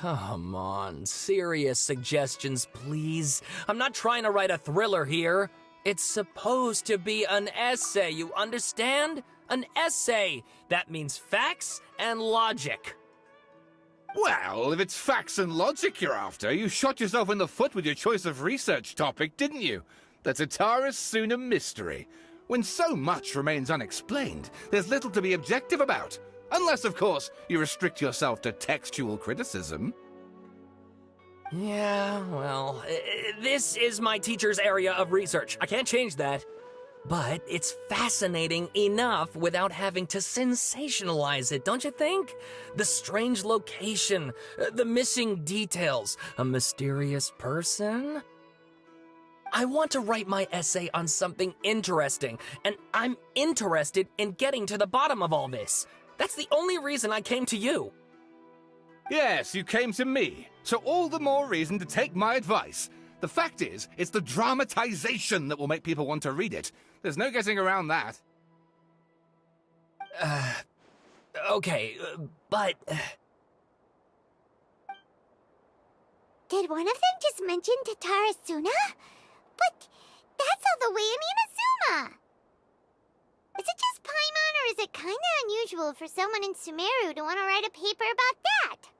come on. Serious suggestions, please. I'm not trying to write a thriller here. It's supposed to be an essay, you understand? An essay. That means facts and logic. Well, if it's facts and logic you're after, you shot yourself in the foot with your choice of research topic, didn't you? The Tatara Suna mystery. When so much remains unexplained, there's little to be objective about. Unless, of course, you restrict yourself to textual criticism. Yeah, well, this is my teacher's area of research. I can't change that. But it's fascinating enough without having to sensationalize it, don't you think? The strange location, the missing details, a mysterious person. I want to write my essay on something interesting, and I'm interested in getting to the bottom of all this. That's the only reason I came to you. Yes, you came to me, so all the more reason to take my advice. The fact is, it's the dramatization that will make people want to read it. There's no getting around that. Okay, but... Did one of them just mention Tatara Suna? But that's all the way in Inazuma! Is it just Paimon, or is it kinda unusual for someone in Sumeru to want to write a paper about that?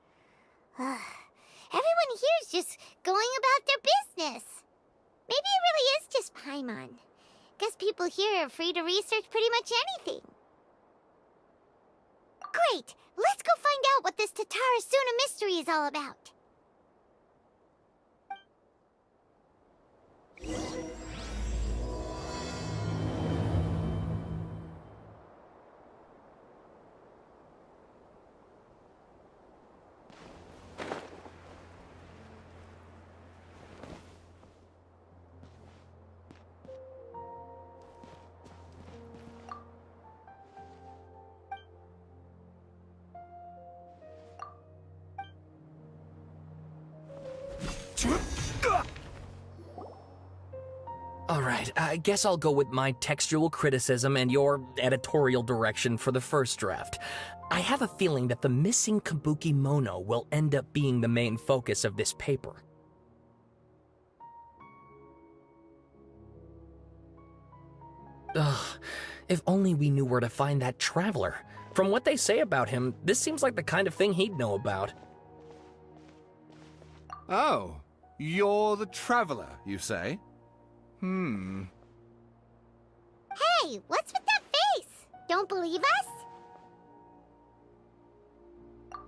Everyone here's just going about their business. Maybe it really is just Paimon. Guess people here are free to research pretty much anything. Great! Let's go find out what this Tatara Suna mystery is all about. Alright, I guess I'll go with my textual criticism and your editorial direction for the first draft. I have a feeling that the missing Kabuki Mono will end up being the main focus of this paper. Ugh, if only we knew where to find that traveler. From what they say about him, this seems like the kind of thing he'd know about. Oh, you're the traveler, you say? Hey, what's with that face? Don't believe us?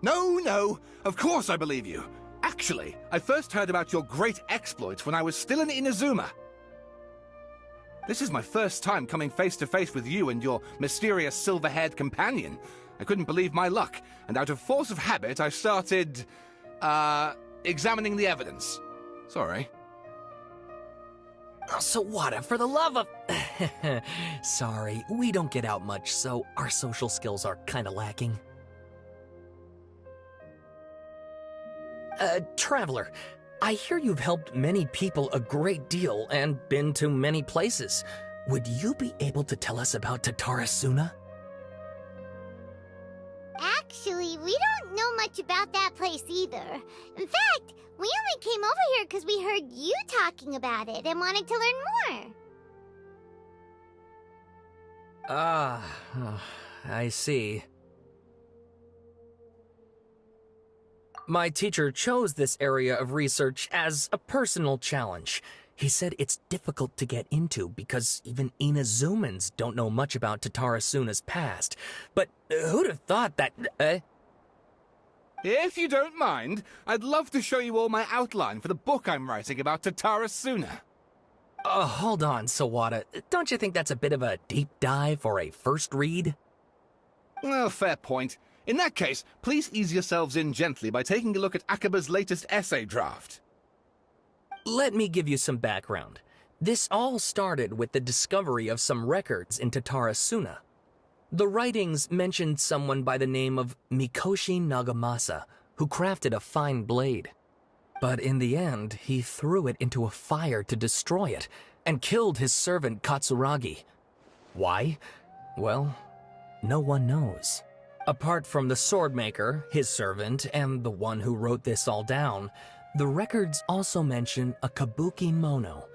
No, of course I believe you. Actually, I first heard about your great exploits when I was still in Inazuma. This is my first time coming face to face with you and your mysterious silver-haired companion. I couldn't believe my luck, and out of force of habit, I started, examining the evidence. Sorry. Oh, Sawada, for the love of... Sorry, we don't get out much, so our social skills are kinda lacking. Traveler, I hear you've helped many people a great deal and been to many places. Would you be able to tell us about Tatara Suna? Actually, we don't know much about that place either. In fact, we only came over here because we heard you talking about it and wanted to learn more. I see. My teacher chose this area of research as a personal challenge. He said it's difficult to get into because even Inazumans don't know much about Tatara Suna's past. But who'd have thought that... If you don't mind, I'd love to show you all my outline for the book I'm writing about Tatara Suna. Hold on, Sawada. Don't you think that's a bit of a deep dive or a first read? Well, fair point. In that case, please ease yourselves in gently by taking a look at Akaba's latest essay draft. Let me give you some background. This all started with the discovery of some records in Tatara Suna. The writings mentioned someone by the name of Mikoshi Nagamasa, who crafted a fine blade. But in the end, he threw it into a fire to destroy it, and killed his servant Katsuragi. Why? Well, no one knows. Apart from the swordmaker, his servant, and the one who wrote this all down, the records also mention a kabuki mono.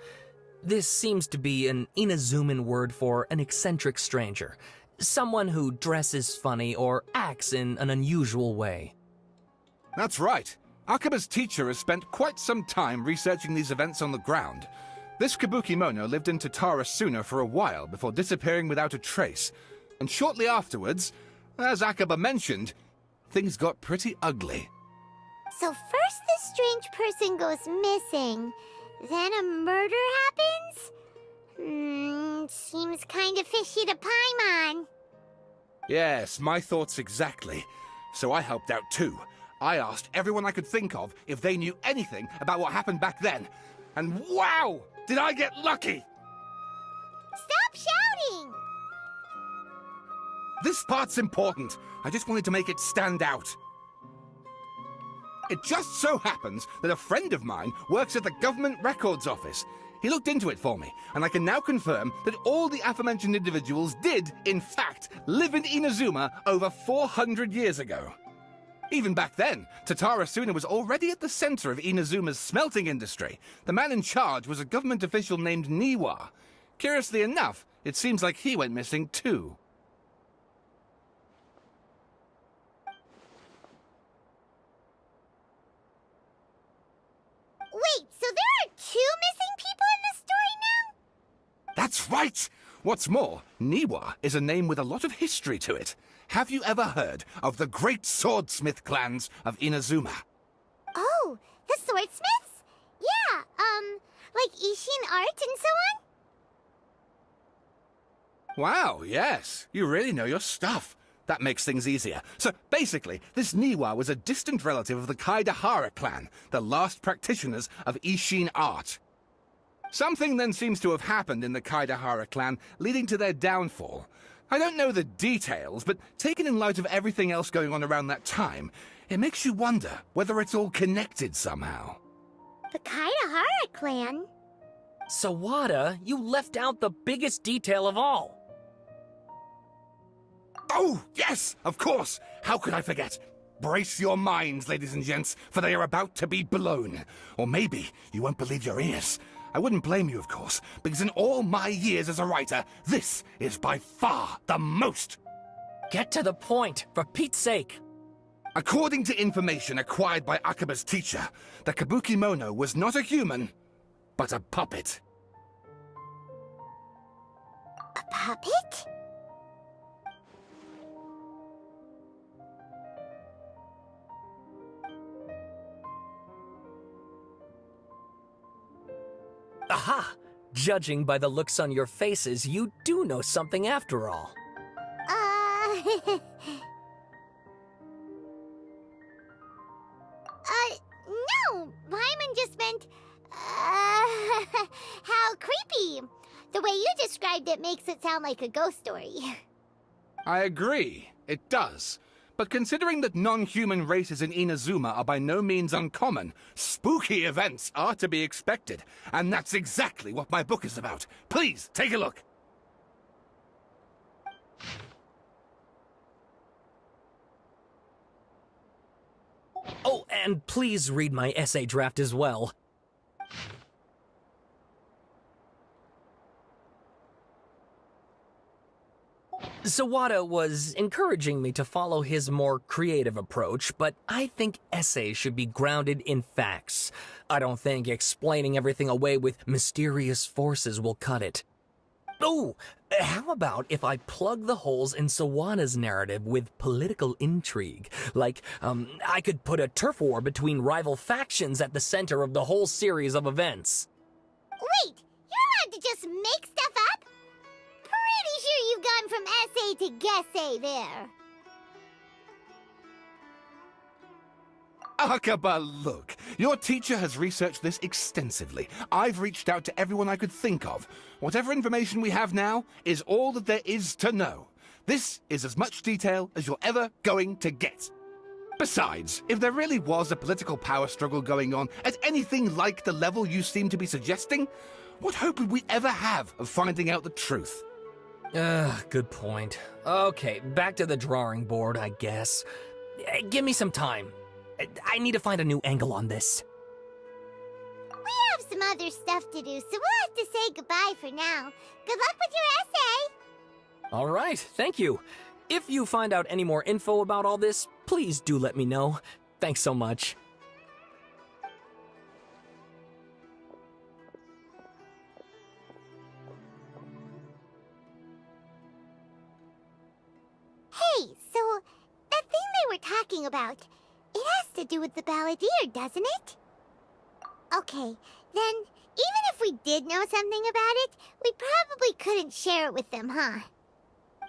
This seems to be an Inazuman word for an eccentric stranger, someone who dresses funny or acts in an unusual way. That's right. Akaba's teacher has spent quite some time researching these events on the ground. This kabuki mono lived in Tatarasuna for a while before disappearing without a trace. And shortly afterwards, as Akaba mentioned, things got pretty ugly. So first this strange person goes missing, then a murder happens? Seems kind of fishy to Paimon. Yes, my thoughts exactly. So I helped out too. I asked everyone I could think of if they knew anything about what happened back then. And wow! Did I get lucky! Stop shouting! This part's important. I just wanted to make it stand out. It just so happens that a friend of mine works at the Government Records Office. He looked into it for me, and I can now confirm that all the aforementioned individuals did, in fact, live in Inazuma over 400 years ago. Even back then, Tatarasuna was already at the center of Inazuma's smelting industry. The man in charge was a government official named Niwa. Curiously enough, it seems like he went missing too. Wait, so there are 2 missing people in this story now? That's right! What's more, Niwa is a name with a lot of history to it. Have you ever heard of the great swordsmith clans of Inazuma? Oh, the swordsmiths? Yeah, like Ishin art and so on? Wow, yes. You really know your stuff. That makes things easier. So, basically, this Niwa was a distant relative of the Kaidahara clan, the last practitioners of Ishin art. Something then seems to have happened in the Kaidahara clan, leading to their downfall. I don't know the details, but taken in light of everything else going on around that time, it makes you wonder whether it's all connected somehow. The Kaidahara clan? Sawada, you left out the biggest detail of all. Oh, yes, of course. How could I forget? Brace your minds, ladies and gents, for they are about to be blown. Or maybe you won't believe your ears. I wouldn't blame you, of course, because in all my years as a writer, this is by far the most. Get to the point, for Pete's sake. According to information acquired by Akaba's teacher, the kabuki mono was not a human, but a puppet. A puppet? Aha! Judging by the looks on your faces, you do know something after all. No! Paimon just meant, how creepy. The way you described it makes it sound like a ghost story. I agree, it does. But considering that non-human races in Inazuma are by no means uncommon, spooky events are to be expected. And that's exactly what my book is about. Please, take a look. Oh, and please read my essay draft as well. Sawada was encouraging me to follow his more creative approach, but I think essays should be grounded in facts. I don't think explaining everything away with mysterious forces will cut it. Oh, how about if I plug the holes in Sawada's narrative with political intrigue? Like, I could put a turf war between rival factions at the center of the whole series of events. Wait, you're allowed to just make stuff up? Pretty sure you've gone from essay to guessay there. Akaba, look. Your teacher has researched this extensively. I've reached out to everyone I could think of. Whatever information we have now is all that there is to know. This is as much detail as you're ever going to get. Besides, if there really was a political power struggle going on at anything like the level you seem to be suggesting, what hope would we ever have of finding out the truth? Good point. Okay, back to the drawing board, I guess. Give me some time. I need to find a new angle on this. We have some other stuff to do, so we'll have to say goodbye for now. Good luck with your essay! All right, thank you. If you find out any more info about all this, please do let me know. Thanks so much. Hey, so that thing they were talking about, it has to do with the balladeer, doesn't it? Okay, then even if we did know something about it, we probably couldn't share it with them, huh?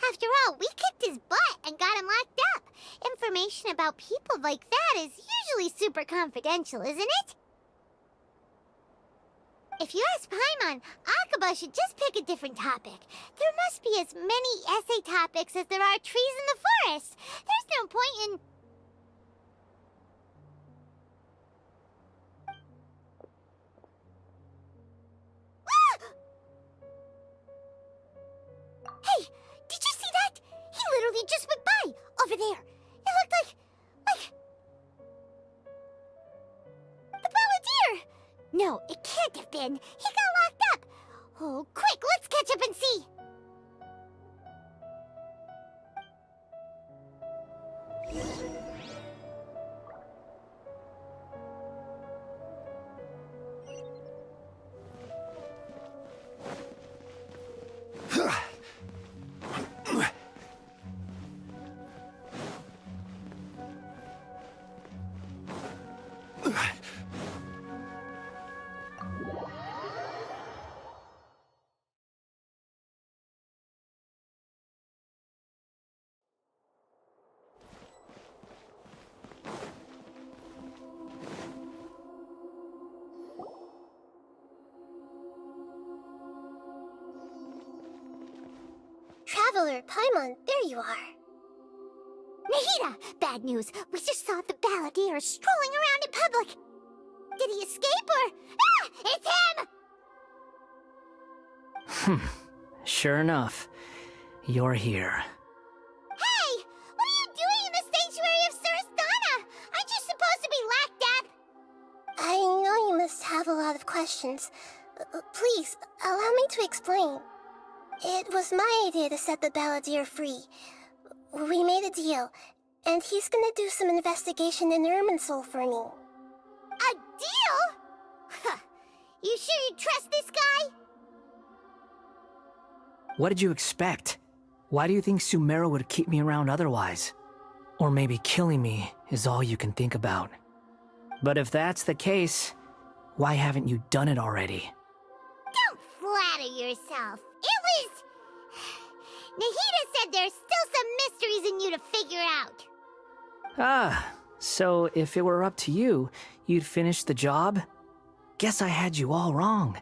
After all, we kicked his butt and got him locked up. Information about people like that is usually super confidential, isn't it? If you ask Paimon, Akaba should just pick a different topic. There must be as many essay topics as there are trees in the forest. There's no point in... Hey, did you see that? He literally just went by, over there. It looked like... the balladeer! No, it can't have been. He got locked up. Oh, quick, let's catch up and see. Traveler, Paimon, there you are. Nahida! Bad news. We just saw the balladeer strolling around in public. Did he escape or... Ah! It's him! Sure enough, you're here. Hey! What are you doing in the sanctuary of Surastana? Aren't you supposed to be locked up? I know you must have a lot of questions. Please, allow me to explain. It was my idea to set the balladeer free. We made a deal, and he's gonna do some investigation in Irminsul for me. A deal? Huh. You sure you trust this guy? What did you expect? Why do you think Sumeru would keep me around otherwise? Or maybe killing me is all you can think about. But if that's the case, why haven't you done it already? Don't flatter yourself. It was... Nahida said there's still some mysteries in you to figure out. Ah, so if it were up to you, you'd finish the job? Guess I had you all wrong.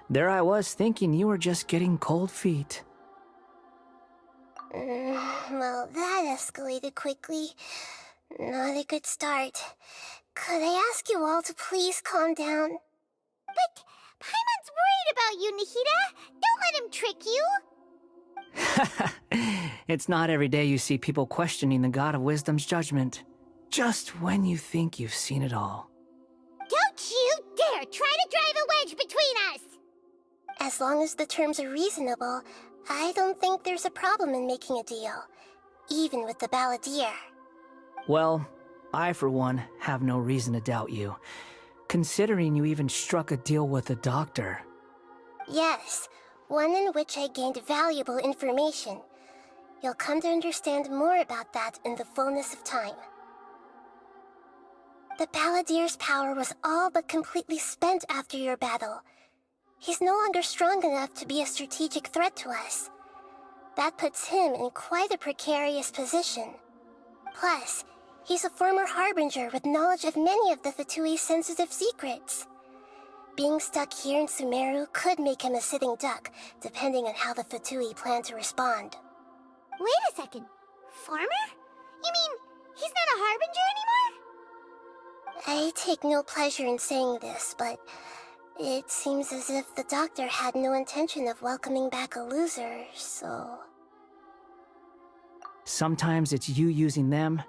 There I was thinking you were just getting cold feet. Well, that escalated quickly. Not a good start. Could I ask you all to please calm down? But Paimon's worried about you, Nahida. Don't let him trick you. It's not every day you see people questioning the God of Wisdom's judgment. Just when you think you've seen it all. Don't you dare try to drive a wedge between us! As long as the terms are reasonable, I don't think there's a problem in making a deal. Even with the balladeer. Well, I for one have no reason to doubt you, considering you even struck a deal with the doctor. Yes, one in which I gained valuable information. You'll come to understand more about that in the fullness of time. The balladeer's power was all but completely spent after your battle. He's no longer strong enough to be a strategic threat to us. That puts him in quite a precarious position. Plus, he's a former harbinger with knowledge of many of the Fatui's sensitive secrets. Being stuck here in Sumeru could make him a sitting duck, depending on how the Fatui plan to respond. Wait a second. Farmer? You mean he's not a harbinger anymore? I take no pleasure in saying this, but It seems as if the doctor had no intention of welcoming back a loser, so... Sometimes it's you using them,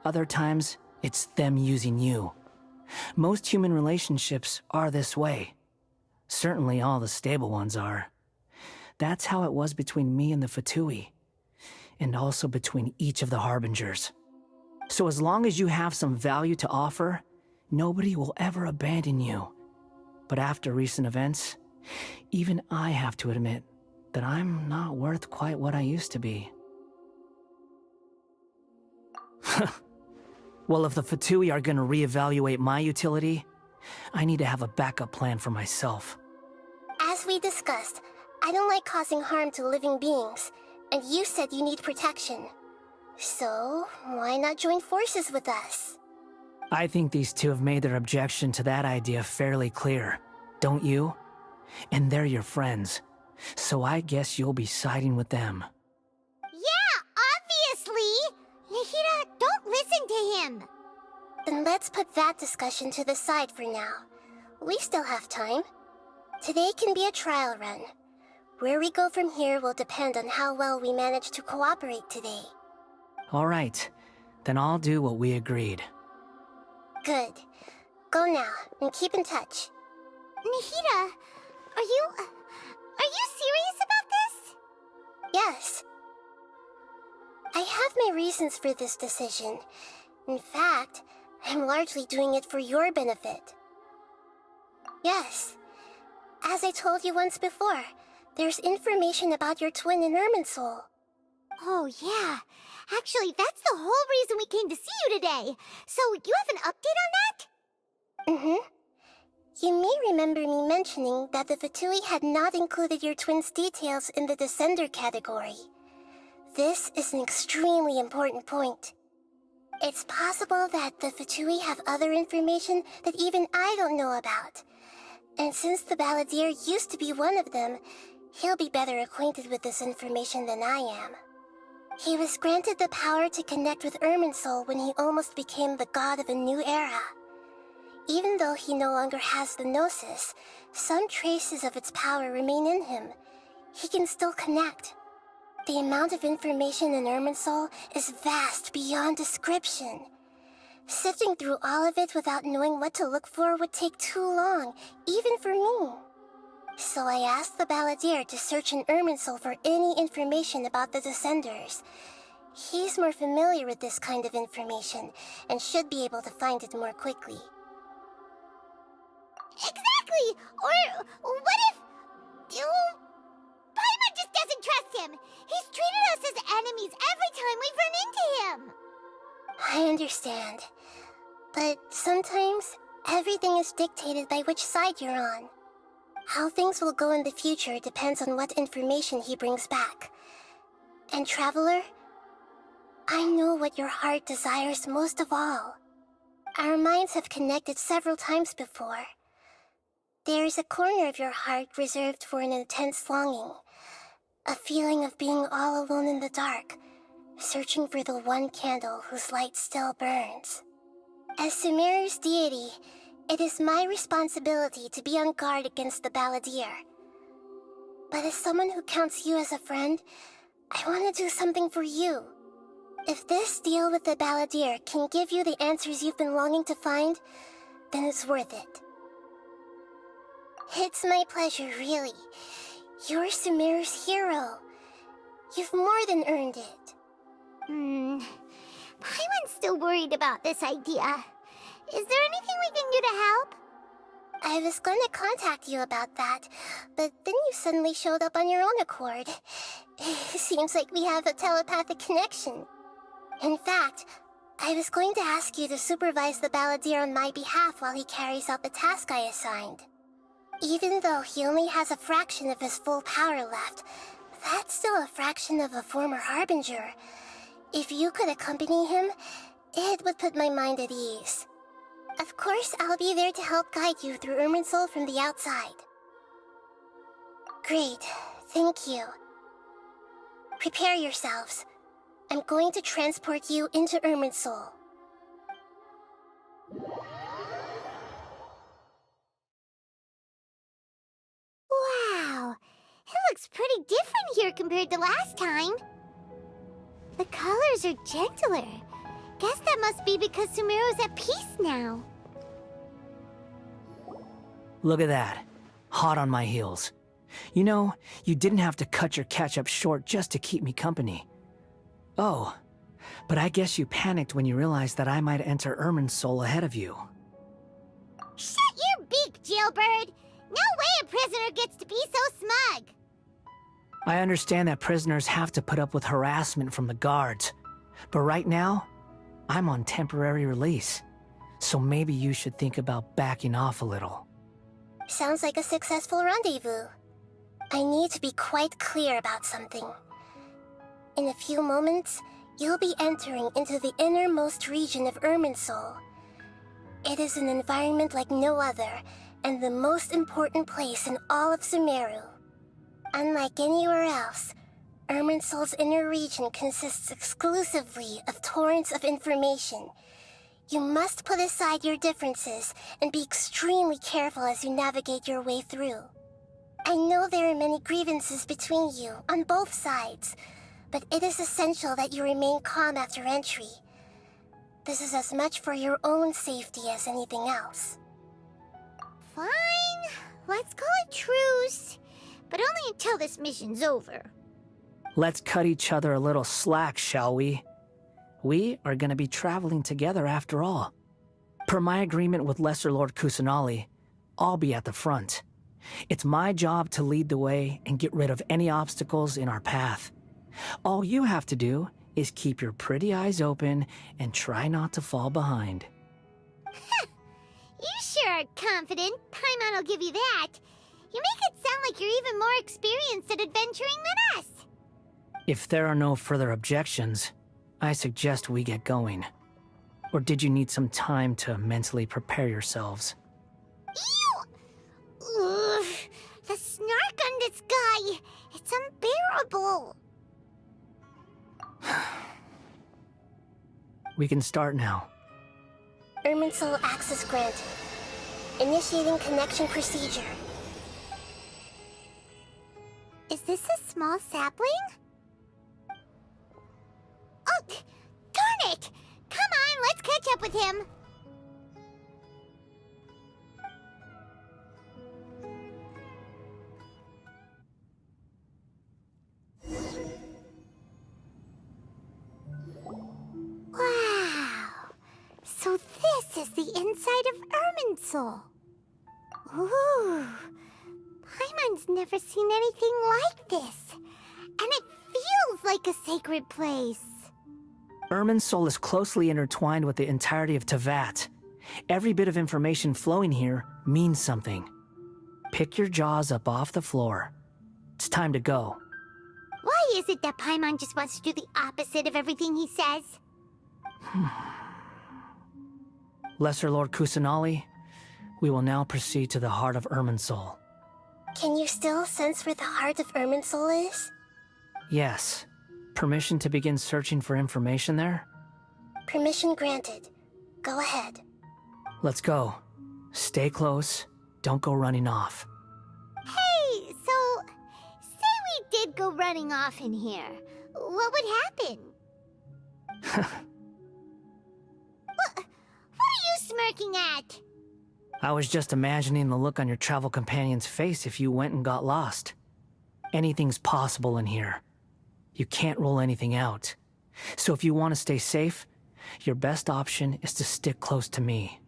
other times it's them using you. Most human relationships are this way. Certainly all the stable ones are. That's how it was between me and the Fatui, and also between each of the Harbingers. So as long as you have some value to offer, nobody will ever abandon you. But after recent events, even I have to admit that I'm not worth quite what I used to be. Well, if the Fatui are gonna reevaluate my utility, I need to have a backup plan for myself. As we discussed, I don't like causing harm to living beings, and you said you need protection. So, why not join forces with us? I think these two have made their objection to that idea fairly clear, don't you? And they're your friends, so I guess you'll be siding with them. Yeah, obviously! Nihira, don't listen to him! Then let's put that discussion to the side for now. We still have time. Today can be a trial run. Where we go from here will depend on how well we manage to cooperate today. All right, then I'll do what we agreed. Good. Go now, and keep in touch. Nihira, are you serious about this? Yes. I have my reasons for this decision. In fact, I'm largely doing it for your benefit. Yes. As I told you once before, there's information about your twin in Irminsul. Oh, yeah. Actually, that's the whole reason we came to see you today. So, you have an update on that? Mm-hmm. You may remember me mentioning that the Fatui had not included your twin's details in the Descender category. This is an extremely important point. It's possible that the Fatui have other information that even I don't know about. And since the Balladeer used to be one of them, he'll be better acquainted with this information than I am. He was granted the power to connect with Irminsul when he almost became the god of a new era. Even though he no longer has the Gnosis, some traces of its power remain in him. He can still connect. The amount of information in Irminsul is vast beyond description. Sifting through all of it without knowing what to look for would take too long, even for me. So I asked the Balladeer to search in Irminsul for any information about the Descenders. He's more familiar with this kind of information, and should be able to find it more quickly. Exactly! Or what if... Paimon just doesn't trust him! He's treated us as enemies every time we've run into him! I understand. But sometimes, everything is dictated by which side you're on. How things will go in the future depends on what information he brings back. And Traveler, I know what your heart desires most of all. Our minds have connected several times before. There is a corner of your heart reserved for an intense longing. A feeling of being all alone in the dark, searching for the one candle whose light still burns. As Sumeru's deity, it is my responsibility to be on guard against the Balladeer. But as someone who counts you as a friend, I want to do something for you. If this deal with the Balladeer can give you the answers you've been longing to find, then it's worth it. It's my pleasure, really. You're Sumeru's hero. You've more than earned it. Paimon's still worried about this idea. Is there anything we can do to help? I was going to contact you about that, but then you suddenly showed up on your own accord. Seems like we have a telepathic connection. In fact, I was going to ask you to supervise the Balladeer on my behalf while he carries out the task I assigned. Even though he only has a fraction of his full power left, that's still a fraction of a former Harbinger. If you could accompany him, it would put my mind at ease. Of course, I'll be there to help guide you through Irminsul from the outside. Great, thank you. Prepare yourselves. I'm going to transport you into Irminsul. looks pretty different here compared to last time. The colors are gentler. Guess that must be because Sumeru's at peace now. Look at that. Hot on my heels. You know, you didn't have to cut your catch-up short just to keep me company. Oh, but I guess you panicked when you realized that I might enter Irminsul ahead of you. Shut your beak, jailbird! No way a prisoner gets to be so smug! I understand that prisoners have to put up with harassment from the guards, but right now, I'm on temporary release, so maybe you should think about backing off a little. Sounds like a successful rendezvous. I need to be quite clear about something. In a few moments, you'll be entering into the innermost region of Irminsul. It is an environment like no other, and the most important place in all of Sumeru. Unlike anywhere else, Irminsul's inner region consists exclusively of torrents of information. You must put aside your differences and be extremely careful as you navigate your way through. I know there are many grievances between you on both sides, but it is essential that you remain calm after entry. This is as much for your own safety as anything else. Fine. Let's call it truce. But only until this mission's over. Let's cut each other a little slack, shall we? We are going to be traveling together after all. Per my agreement with Lesser Lord Kusanali, I'll be at the front. It's my job to lead the way and get rid of any obstacles in our path. All you have to do is keep your pretty eyes open and try not to fall behind. You sure are confident. Paimon will give you that. You make it sound like you're even more experienced at adventuring than us. If there are no further objections, I suggest we get going. Or did you need some time to mentally prepare yourselves? Ew! Ugh, the snark on this guy. It's unbearable. We can start now. Irminsul access granted. Initiating connection procedure. Is this a small sapling? Oh, darn it! Come on, let's catch up with him. Wow. So this is the inside of Irminsul. Ooh. Paimon's never seen anything like this. And it feels like a sacred place. Irminsul is closely intertwined with the entirety of Teyvat. Every bit of information flowing here means something. Pick your jaws up off the floor. It's time to go. Why is it that Paimon just wants to do the opposite of everything he says? Lesser Lord Kusanali, we will now proceed to the heart of Irminsul. Can you still sense where the heart of Irminsul is? Yes. Permission to begin searching for information there? Permission granted. Go ahead. Let's go. Stay close. Don't go running off. Hey, so... say we did go running off in here. What would happen? What are you smirking at? I was just imagining the look on your travel companion's face if you went and got lost. Anything's possible in here. You can't rule anything out. So if you want to stay safe, your best option is to stick close to me.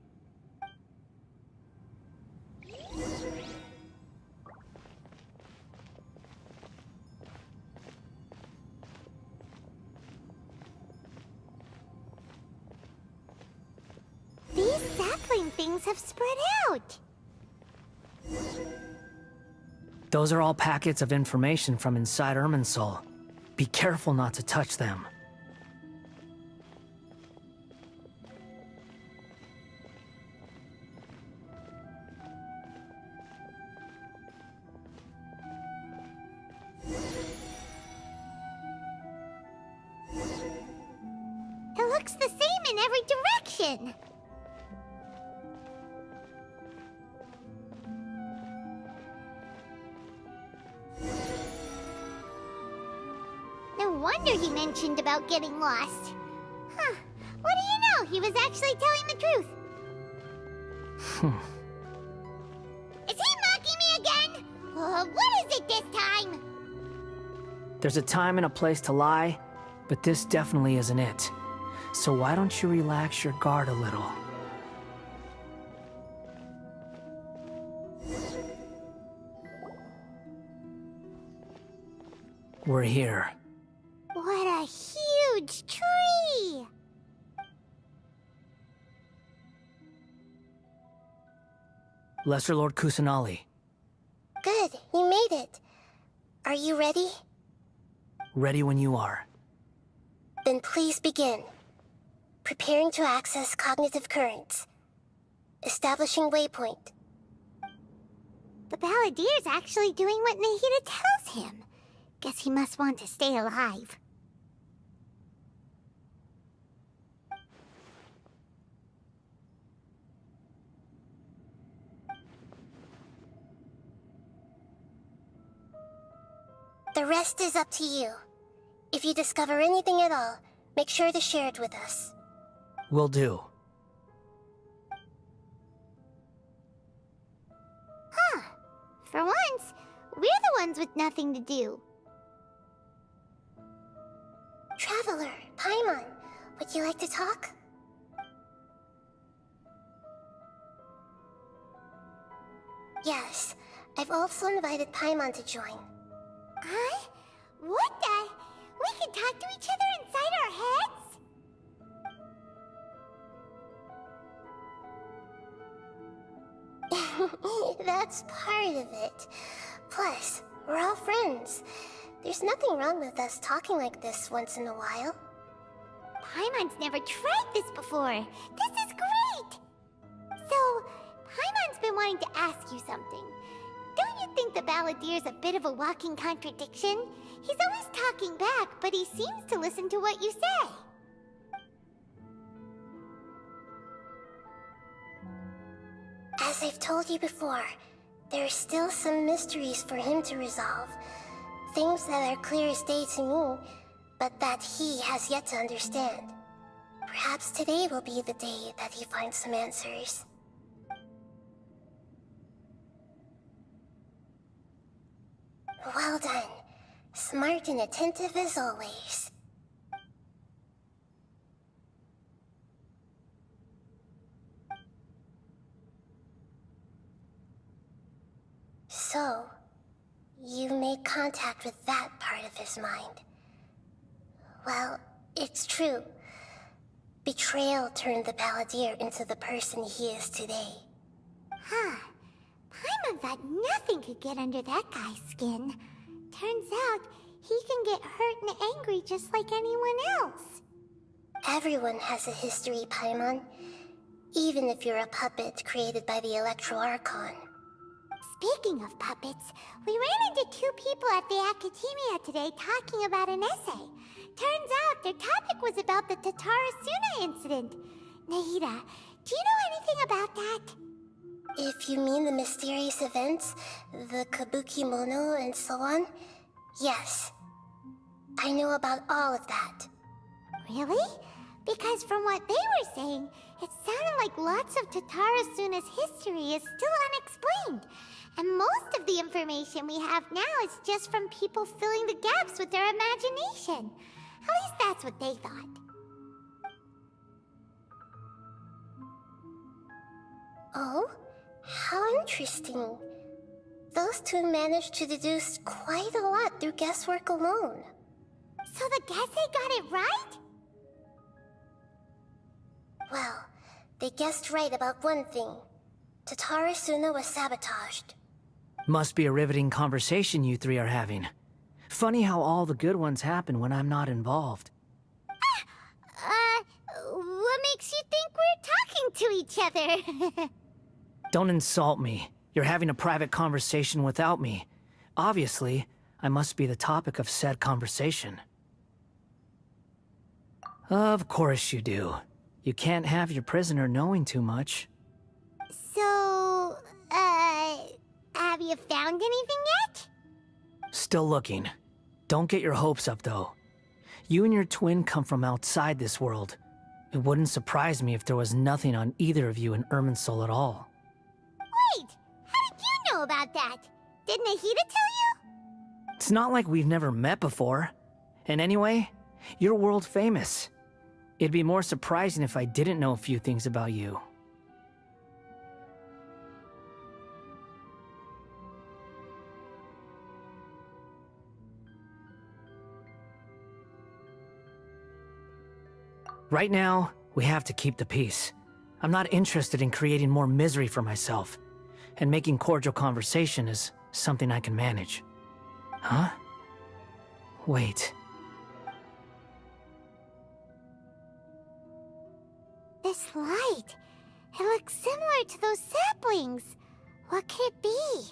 These sapling things have spread out. Those are all packets of information from inside Irminsul. Be careful not to touch them. It looks the same in every direction. wonder he mentioned about getting lost. Huh. What do you know? He was actually telling the truth. Is he mocking me again? What is it this time? There's a time and a place to lie, but this definitely isn't it. So why don't you relax your guard a little? We're here. What a huge tree! Lesser Lord Kusanali. Good, you made it. Are you ready? Ready when you are. Then please begin. Preparing to access cognitive currents. Establishing waypoint. The Balladeer's actually doing what Nahida tells him. Guess he must want to stay alive. The rest is up to you. If you discover anything at all, make sure to share it with us. Will do. Huh. For once, we're the ones with nothing to do. Traveler, Paimon, would you like to talk? Yes, I've also invited Paimon to join. Huh? What the? We can talk to each other inside our heads? That's part of it. Plus, we're all friends. There's nothing wrong with us talking like this once in a while. Paimon's never tried this before. This is great! So, Paimon's been wanting to ask you something. Don't you think the Balladeer's a bit of a walking contradiction? He's always talking back, but he seems to listen to what you say. As I've told you before, there are still some mysteries for him to resolve. Things that are clear as day to me, but that he has yet to understand. Perhaps today will be the day that he finds some answers. Well done. Smart and attentive as always. So, you made contact with that part of his mind. Well, it's true. Betrayal turned the Balladeer into the person he is today. Huh. Paimon thought nothing could get under that guy's skin. Turns out, he can get hurt and angry just like anyone else. Everyone has a history, Paimon. Even if you're a puppet created by the Electro Archon. Speaking of puppets, we ran into two people at the Academia today talking about an essay. Turns out their topic was about the Tatarasuna incident. Nahida, do you know anything about that? If you mean the mysterious events, the Kabuki Mono and so on, yes. I know about all of that. Really? Because from what they were saying, it sounded like lots of Tatarasuna's history is still unexplained. And most of the information we have now is just from people filling the gaps with their imagination. At least that's what they thought. Oh? How interesting. Those two managed to deduce quite a lot through guesswork alone. So the Gesse got it right? Well, they guessed right about one thing. Tatarasuna was sabotaged. Must be a riveting conversation you three are having. Funny how all the good ones happen when I'm not involved. What makes you think we're talking to each other? Don't insult me. You're having a private conversation without me. Obviously, I must be the topic of said conversation. Of course you do. You can't have your prisoner knowing too much. So, have you found anything yet? Still looking. Don't get your hopes up, though. You and your twin come from outside this world. It wouldn't surprise me if there was nothing on either of you in Irminsul at all. Wait, how did you know about that? Didn't Nahida tell you? It's not like we've never met before. And anyway, you're world famous. It'd be more surprising if I didn't know a few things about you. Right now, we have to keep the peace. I'm not interested in creating more misery for myself, and making cordial conversation is something I can manage. Huh? Wait. This light. It looks similar to those saplings. What could it be?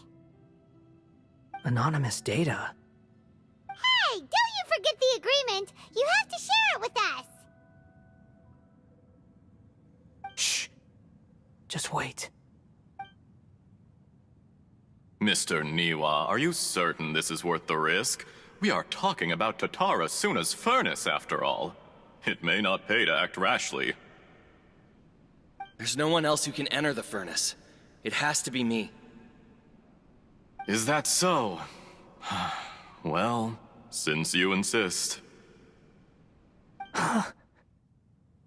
Anonymous data. Hey, don't you forget the agreement! You have to share it with us! Shh. Just wait. Mr. Niwa, are you certain this is worth the risk? We are talking about Tatara Suna's furnace, after all. It may not pay to act rashly. There's no one else who can enter the furnace. It has to be me. Is that so? Well, since you insist.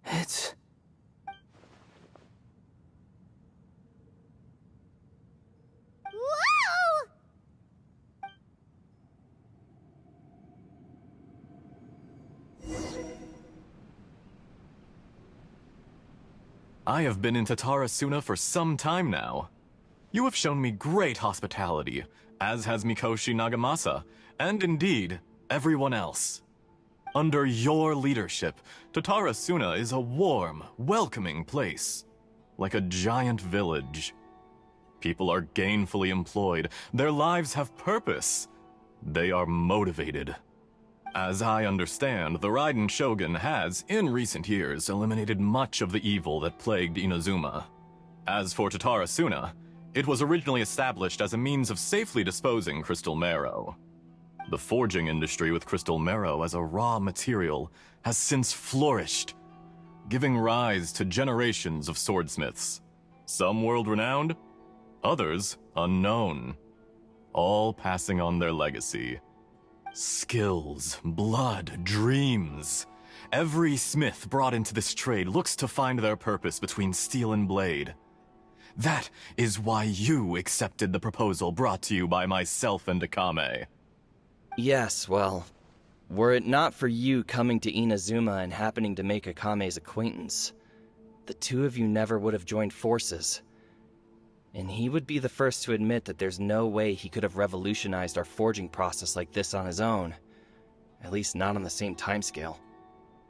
It's... Whoa! I have been in Tatara Suna for some time now. You have shown me great hospitality, as has Mikoshi Nagamasa, and indeed, everyone else. Under your leadership, Tatara Suna is a warm, welcoming place, like a giant village. People are gainfully employed, their lives have purpose. They are motivated. As I understand, the Raiden Shogun has, in recent years, eliminated much of the evil that plagued Inazuma. As for Tatara Suna, it was originally established as a means of safely disposing crystal marrow. The forging industry with crystal marrow as a raw material has since flourished, giving rise to generations of swordsmiths. Some world-renowned, others unknown, all passing on their legacy. Skills, blood, dreams. Every smith brought into this trade looks to find their purpose between steel and blade. That is why you accepted the proposal brought to you by myself and Akame. Yes, well, were it not for you coming to Inazuma and happening to make Akame's acquaintance, the two of you never would have joined forces. And he would be the first to admit that there's no way he could have revolutionized our forging process like this on his own. At least not on the same timescale.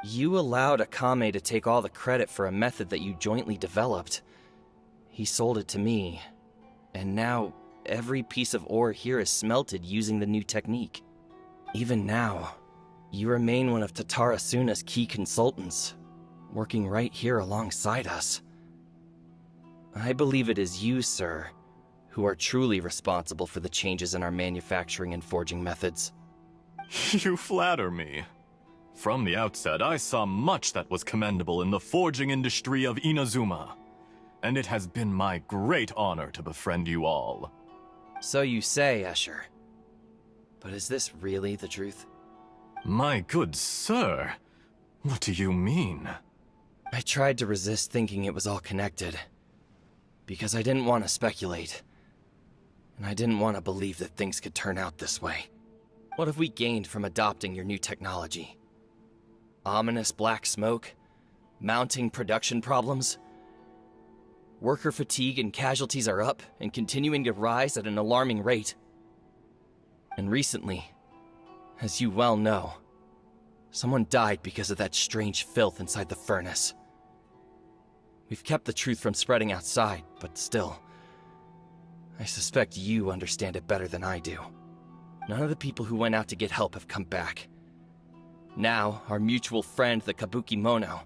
You allowed Akame to take all the credit for a method that you jointly developed. He sold it to me, and now every piece of ore here is smelted using the new technique. Even now, you remain one of Tatara Suna's key consultants, working right here alongside us. I believe it is you, sir, who are truly responsible for the changes in our manufacturing and forging methods. You flatter me. From the outset, I saw much that was commendable in the forging industry of Inazuma, and it has been my great honor to befriend you all. So you say, Escher. But is this really the truth? My good sir, what do you mean? I tried to resist thinking it was all connected, because I didn't want to speculate, and I didn't want to believe that things could turn out this way. What have we gained from adopting your new technology? Ominous black smoke? Mounting production problems? Worker fatigue and casualties are up and continuing to rise at an alarming rate. And recently, as you well know, someone died because of that strange filth inside the furnace. We've kept the truth from spreading outside, but still, I suspect you understand it better than I do. None of the people who went out to get help have come back. Now, our mutual friend, the Kabuki Mono,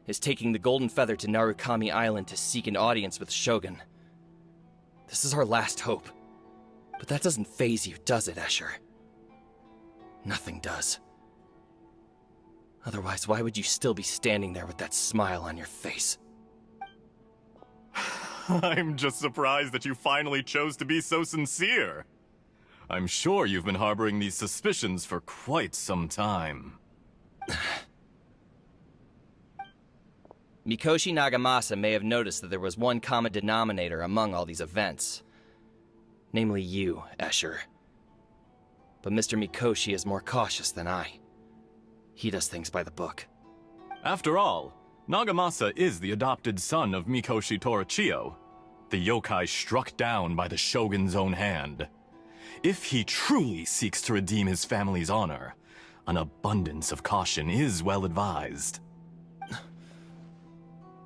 is taking the Golden Feather to Narukami Island to seek an audience with Shogun. This is our last hope. But that doesn't faze you, does it, Escher? Nothing does. Otherwise, why would you still be standing there with that smile on your face? I'm just surprised that you finally chose to be so sincere. I'm sure you've been harboring these suspicions for quite some time. Mikoshi Nagamasa may have noticed that there was one common denominator among all these events. Namely you, Escher. But Mr. Mikoshi is more cautious than I. He does things by the book. After all, Nagamasa is the adopted son of Mikoshi Torichio, the yokai struck down by the Shogun's own hand. If he truly seeks to redeem his family's honor, an abundance of caution is well advised.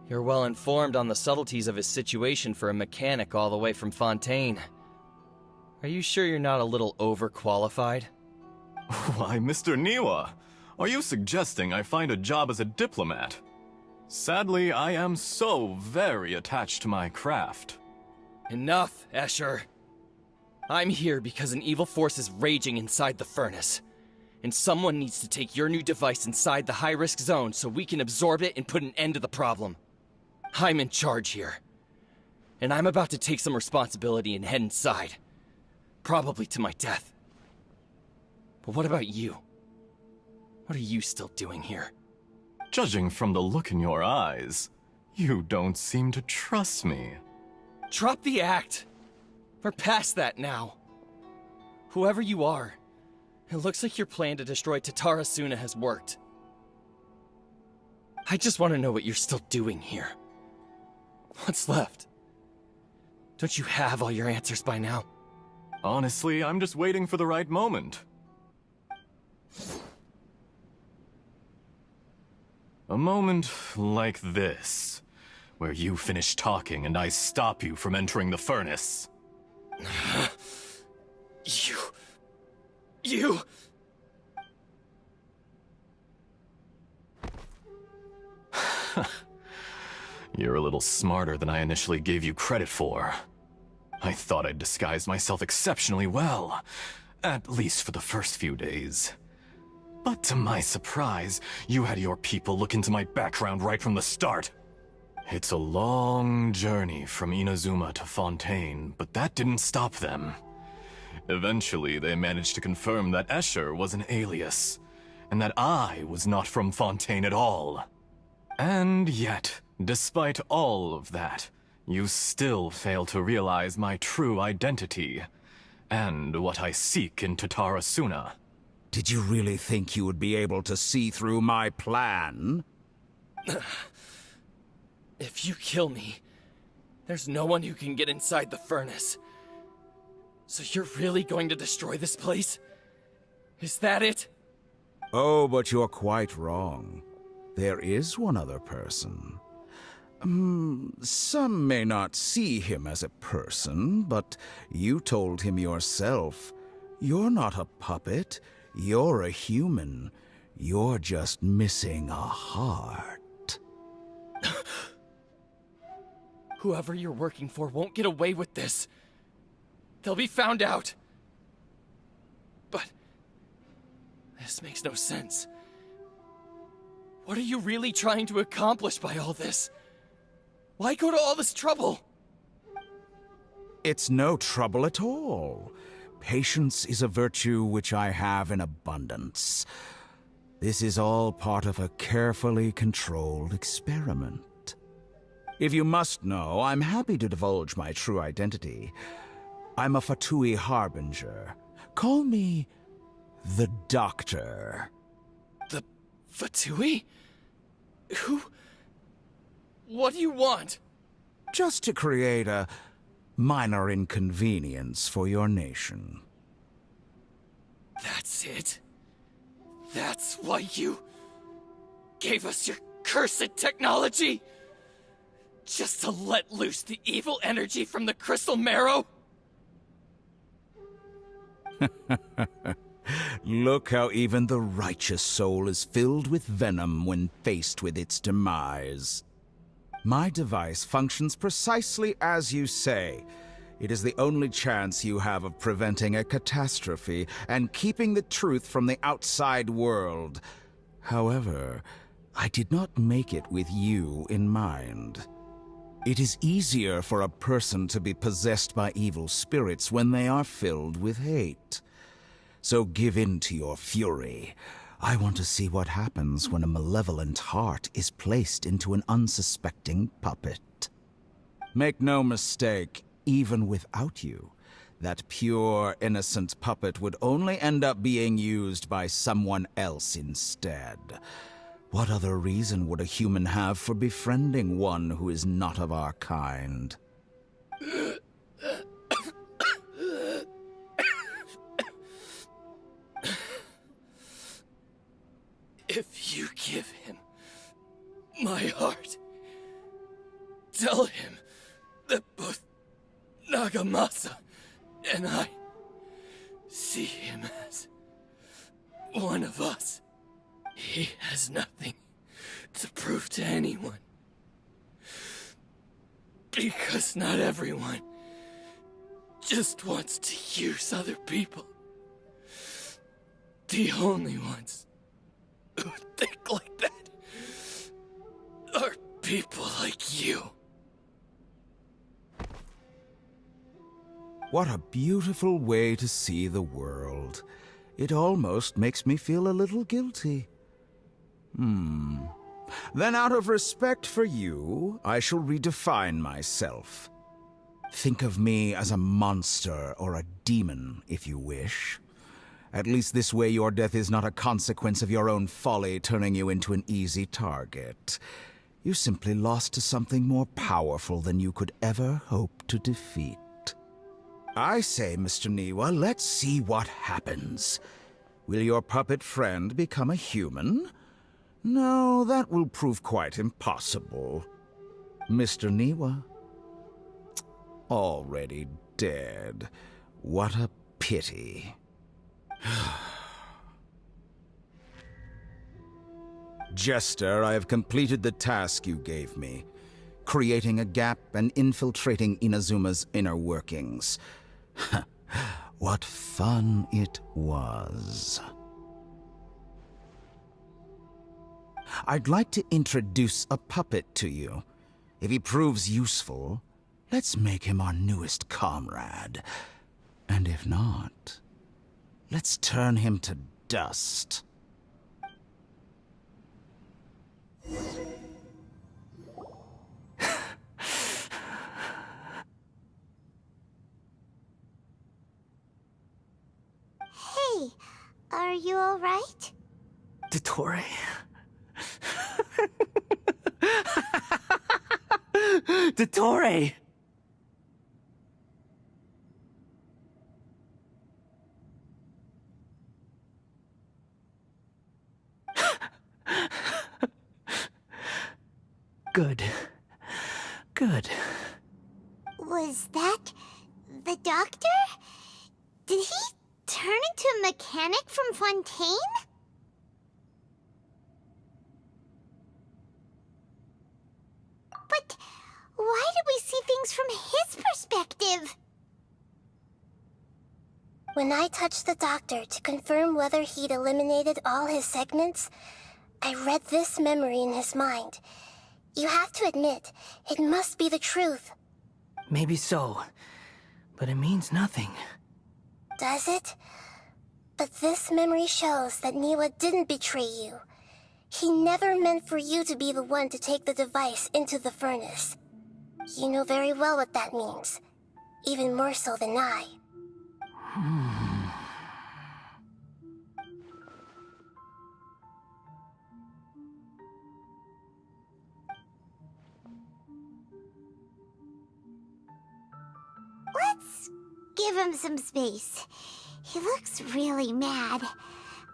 You're well informed on the subtleties of his situation for a mechanic all the way from Fontaine. Are you sure you're not a little overqualified? Why, Mr. Niwa, are you suggesting I find a job as a diplomat? Sadly, I am so very attached to my craft. Enough, Escher. I'm here because an evil force is raging inside the furnace. And someone needs to take your new device inside the high-risk zone so we can absorb it and put an end to the problem. I'm in charge here. And I'm about to take some responsibility and head inside. Probably to my death. But what about you? What are you still doing here? Judging from the look in your eyes, you don't seem to trust me. Drop the act! We're past that now. Whoever you are, it looks like your plan to destroy Tatara Suna has worked. I just want to know what you're still doing here. What's left? Don't you have all your answers by now? Honestly, I'm just waiting for the right moment. A moment like this, where you finish talking and I stop you from entering the furnace. You... You're a little smarter than I initially gave you credit for. I thought I'd disguised myself exceptionally well, at least for the first few days. But to my surprise, you had your people look into my background right from the start. It's a long journey from Inazuma to Fontaine, but that didn't stop them. Eventually, they managed to confirm that Escher was an alias, and that I was not from Fontaine at all. And yet, despite all of that, you still fail to realize my true identity, and what I seek in Tatara Suna. Did you really think you would be able to see through my plan? If you kill me, there's no one who can get inside the furnace. So you're really going to destroy this place? Is that it? Oh, but you're quite wrong. There is one other person. Some may not see him as a person, but you told him yourself. You're not a puppet. You're a human. You're just missing a heart. Whoever you're working for won't get away with this. They'll be found out. But this makes no sense. What are you really trying to accomplish by all this? Why go to all this trouble? It's no trouble at all. Patience is a virtue which I have in abundance. This is all part of a carefully controlled experiment. If you must know, I'm happy to divulge my true identity. I'm a Fatui Harbinger. Call me the Doctor. The Fatui? Who? What do you want? Just to create a minor inconvenience for your nation. That's it? That's why you gave us your cursed technology? Just to let loose the evil energy from the crystal marrow? Look how even the righteous soul is filled with venom when faced with its demise. My device functions precisely as you say. It is the only chance you have of preventing a catastrophe and keeping the truth from the outside world. However, I did not make it with you in mind. It is easier for a person to be possessed by evil spirits when they are filled with hate. So give in to your fury. I want to see what happens when a malevolent heart is placed into an unsuspecting puppet. Make no mistake, even without you, that pure, innocent puppet would only end up being used by someone else instead. What other reason would a human have for befriending one who is not of our kind? If you give him my heart, tell him that both Nagamasa and I see him as one of us. He has nothing to prove to anyone. Because not everyone just wants to use other people. The only ones who think like that are people like you. What a beautiful way to see the world. It almost makes me feel a little guilty. Then out of respect for you, I shall redefine myself. Think of me as a monster or a demon, if you wish. At least this way your death is not a consequence of your own folly turning you into an easy target. You simply lost to something more powerful than you could ever hope to defeat. I say, Mr. Niwa, let's see what happens. Will your puppet friend become a human? No, that will prove quite impossible. Mr. Niwa? Already dead. What a pity. Jester, I have completed the task you gave me, creating a gap and infiltrating Inazuma's inner workings. What fun it was. I'd like to introduce a puppet to you. If he proves useful, let's make him our newest comrade. And if not, let's turn him to dust. Hey, are you alright? Dottore? Dottore! Good. Good. Was that the doctor? Did he turn into a mechanic from Fontaine? But why did we see things from his perspective? When I touched the doctor to confirm whether he'd eliminated all his segments, I read this memory in his mind. You have to admit, it must be the truth. Maybe so, but it means nothing. Does it? But this memory shows that Niwa didn't betray you. He never meant for you to be the one to take the device into the furnace. You know very well what that means. Even more so than I. Let's give him some space. He looks really mad.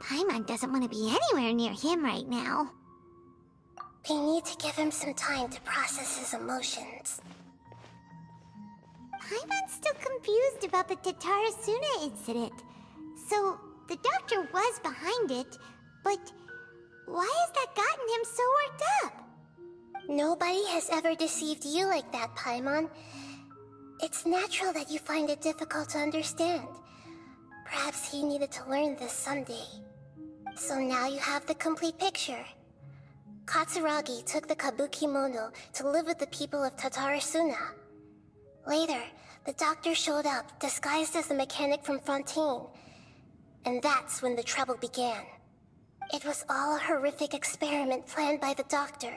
Paimon doesn't want to be anywhere near him right now. We need to give him some time to process his emotions. Paimon's still confused about the Tatarasuna incident. So, the doctor was behind it, but why has that gotten him so worked up? Nobody has ever deceived you like that, Paimon. It's natural that you find it difficult to understand. Perhaps he needed to learn this someday. So now you have the complete picture. Katsuragi took the kabuki mono to live with the people of Tatarasuna. Later, the doctor showed up, disguised as the mechanic from Fontaine. And that's when the trouble began. It was all a horrific experiment planned by the doctor.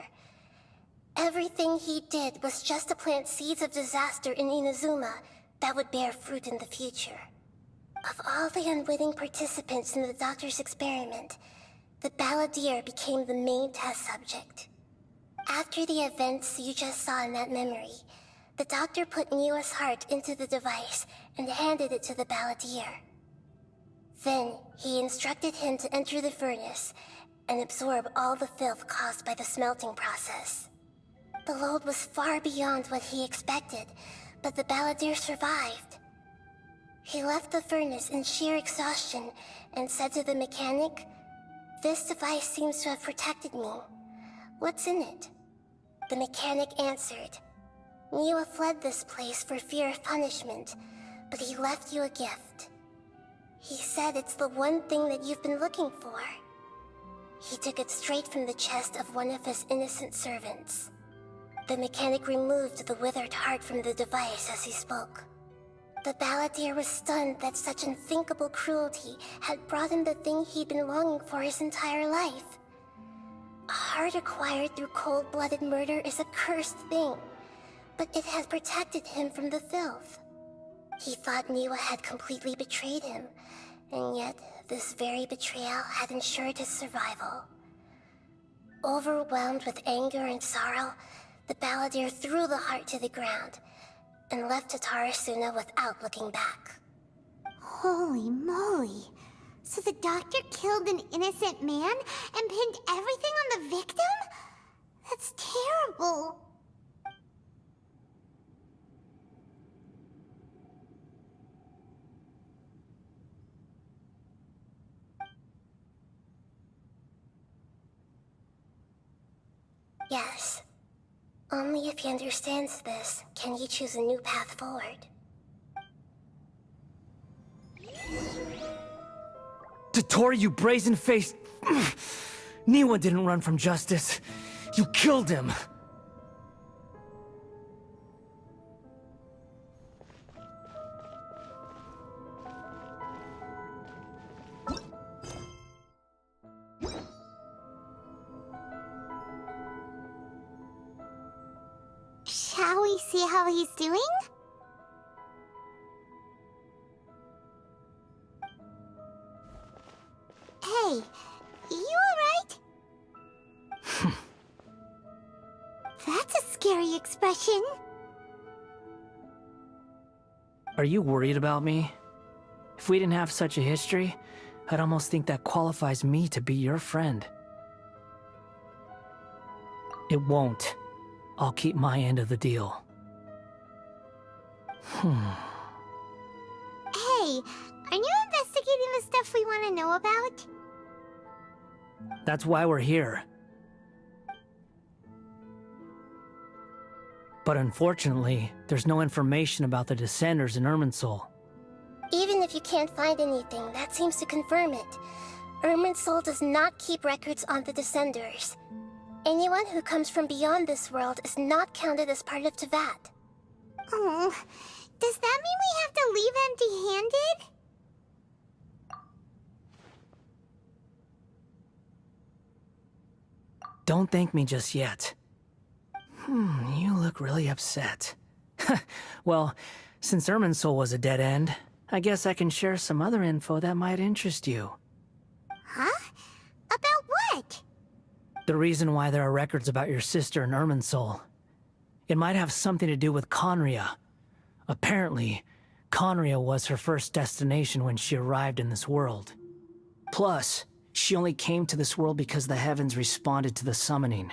Everything he did was just to plant seeds of disaster in Inazuma that would bear fruit in the future. Of all the unwitting participants in the doctor's experiment, the balladeer became the main test subject. After the events you just saw in that memory, the doctor put Niwa's heart into the device and handed it to the balladeer. Then, he instructed him to enter the furnace and absorb all the filth caused by the smelting process. The load was far beyond what he expected, but the balladeer survived. He left the furnace in sheer exhaustion and said to the mechanic, "This device seems to have protected me. What's in it?" The mechanic answered, "Niwa fled this place for fear of punishment, but he left you a gift. He said it's the one thing that you've been looking for." He took it straight from the chest of one of his innocent servants. The mechanic removed the withered heart from the device as he spoke. The balladeer was stunned that such unthinkable cruelty had brought him the thing he'd been longing for his entire life. A heart acquired through cold-blooded murder is a cursed thing, but it had protected him from the filth. He thought Niwa had completely betrayed him, and yet this very betrayal had ensured his survival. Overwhelmed with anger and sorrow, the balladeer threw the heart to the ground and left Tatarasuna without looking back. Holy moly. So the doctor killed an innocent man and pinned everything on the victim? That's terrible. Yes. Only if he understands this can he choose a new path forward. Tottori, you brazen-faced... Niwa didn't run from justice. You killed him. Shall we see how he's doing? Hey, you alright? That's a scary expression. Are you worried about me? If we didn't have such a history, I'd almost think that qualifies me to be your friend. It won't. I'll keep my end of the deal. Hey, aren't you investigating the stuff we want to know about? That's why we're here. But unfortunately, there's no information about the Descenders in Irminsul. Even if you can't find anything, that seems to confirm it. Irminsul does not keep records on the Descenders. Anyone who comes from beyond this world is not counted as part of Tevat. Oh, does that mean we have to leave empty-handed? Don't thank me just yet. You look really upset. Well, since Irminsul was a dead end, I guess I can share some other info that might interest you. Huh? About what? The reason why there are records about your sister in Irminsul. It might have something to do with Conria. Apparently, Conria was her first destination when she arrived in this world. Plus, she only came to this world because the heavens responded to the summoning.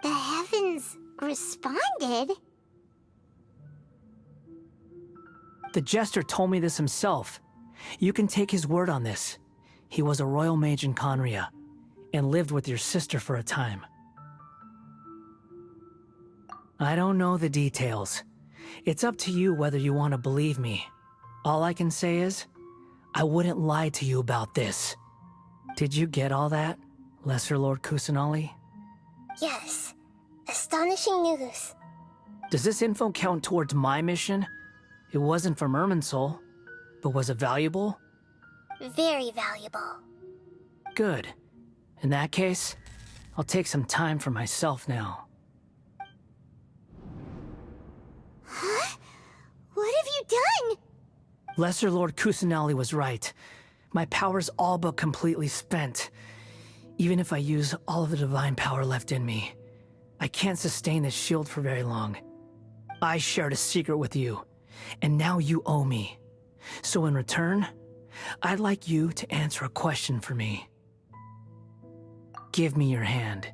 The heavens responded? The Jester told me this himself. You can take his word on this. He was a royal mage in Conria, and lived with your sister for a time. I don't know the details. It's up to you whether you want to believe me. All I can say is, I wouldn't lie to you about this. Did you get all that, Lesser Lord Kusanali? Yes. Astonishing news. Does this info count towards my mission? It wasn't from Irminsul, but was it valuable? Very valuable. Good. In that case, I'll take some time for myself now. Huh? What have you done? Lesser Lord Kusanali was right. My power's all but completely spent. Even if I use all of the divine power left in me, I can't sustain this shield for very long. I shared a secret with you, and now you owe me. So in return, I'd like you to answer a question for me. Give me your hand.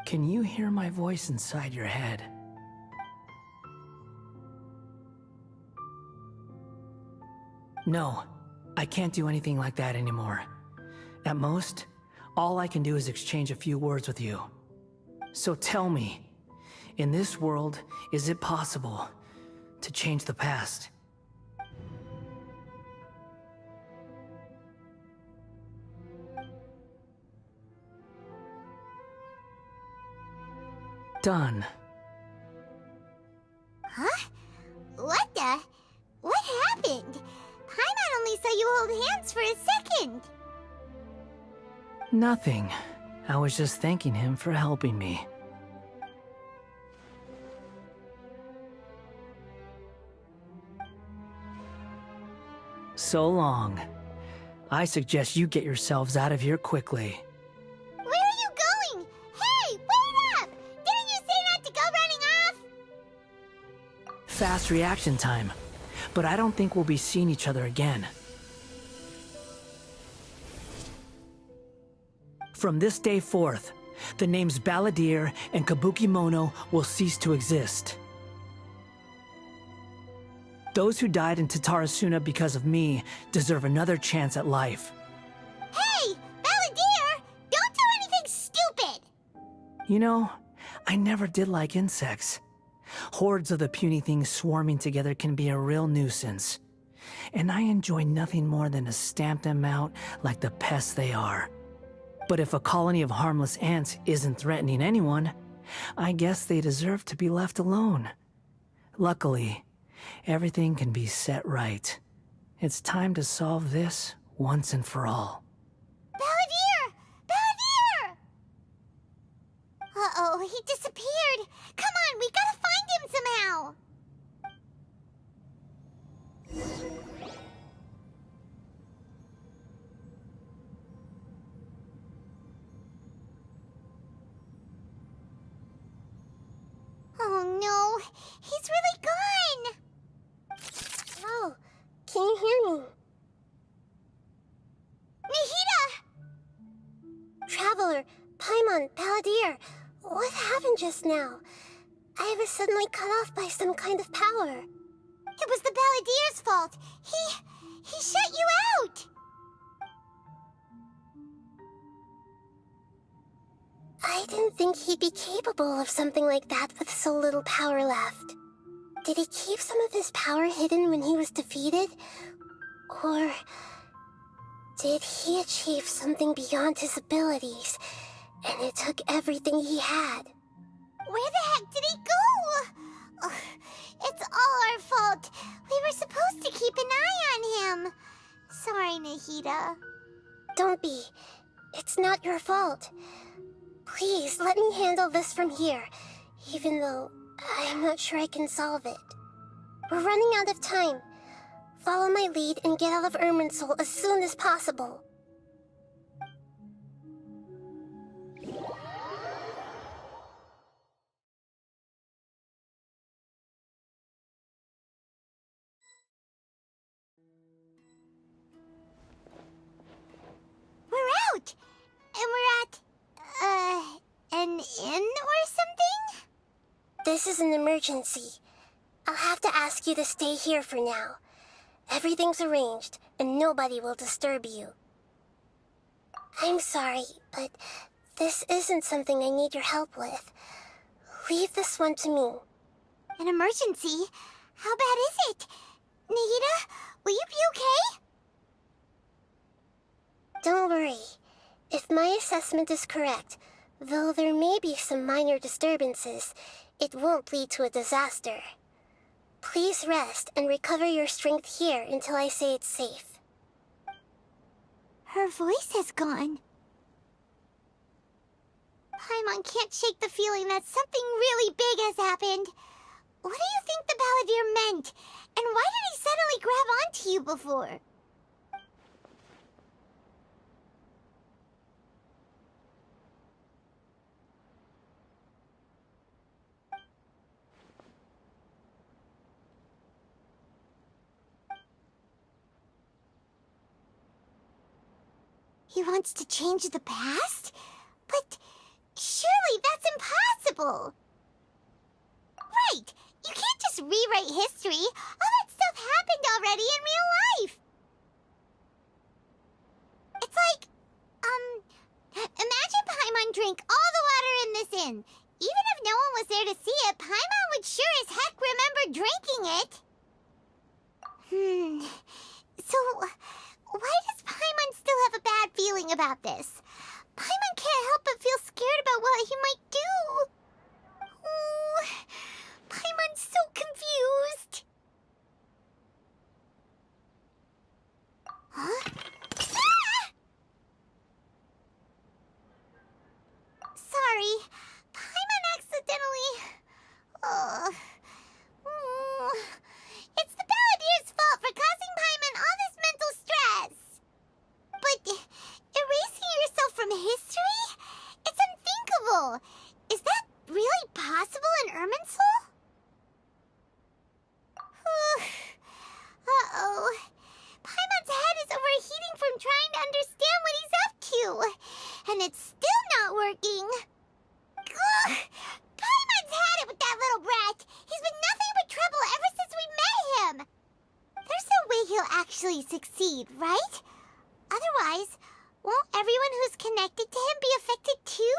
Can you hear my voice inside your head? No, I can't do anything like that anymore. At most, all I can do is exchange a few words with you. So tell me, in this world, is it possible to change the past? Done. Huh? What the? What happened? Paimon only saw you hold hands for a second. Nothing. I was just thanking him for helping me. So long. I suggest you get yourselves out of here quickly. Where are you going? Hey, wait up! Didn't you say not to go running off? Fast reaction time. But I don't think we'll be seeing each other again. From this day forth, the names Balladeer and Kabukimono will cease to exist. Those who died in Tatarasuna because of me deserve another chance at life. Hey, Balladeer! Don't do anything stupid! You know, I never did like insects. Hordes of the puny things swarming together can be a real nuisance. And I enjoy nothing more than to stamp them out like the pests they are. But if a colony of harmless ants isn't threatening anyone, I guess they deserve to be left alone. Luckily, everything can be set right. It's time to solve this once and for all. Balladeer! Balladeer! Uh-oh, he disappeared. Come on, we gotta find him somehow. Oh no, he's really gone. Oh, can you hear me? Nahida! Traveler, Paimon, Balladeer, what happened just now? I was suddenly cut off by some kind of power. It was the Balladeer's fault. He shut you out. I didn't think he'd be capable of something like that with so little power left. Did he keep some of his power hidden when he was defeated? Or did he achieve something beyond his abilities, and it took everything he had? Where the heck did he go? Ugh, it's all our fault. We were supposed to keep an eye on him. Sorry, Nahida. Don't be. It's not your fault. Please, let me handle this from here, even though I'm not sure I can solve it. We're running out of time. Follow my lead and get out of Irminsul as soon as possible. We're out! And we're at, an inn or something? This is an emergency. I'll have to ask you to stay here for now. Everything's arranged, and nobody will disturb you. I'm sorry, but this isn't something I need your help with. Leave this one to me. An emergency? How bad is it? Nagita, will you be okay? Don't worry. If my assessment is correct, though there may be some minor disturbances, it won't lead to a disaster. Please rest and recover your strength here until I say it's safe. Her voice has gone. Paimon can't shake the feeling that something really big has happened. What do you think the Balladeer meant? And why did he suddenly grab onto you before? He wants to change the past? But surely that's impossible! Right! You can't just rewrite history! All that stuff happened already in real life! It's like, imagine Paimon drank all the water in this inn. Even if no one was there to see it, Paimon would sure as heck remember drinking it! So, why does Paimon still have a bad feeling about this? Paimon can't help but feel scared about what he might do. Oh, Paimon's so confused. Huh? Ah! Sorry, Paimon accidentally... It's the Balladeer's fault for causing Paimon all this mental stress. But erasing yourself from history? It's unthinkable. Is that really possible in Irminsul? Uh-oh. Paimon's head is overheating from trying to understand what he's up to. And it's still not working. Ugh! Paimon's had it with that little brat. He's been nothing but trouble ever since we met him. There's no way he'll actually succeed, right? Otherwise, won't everyone who's connected to him be affected too?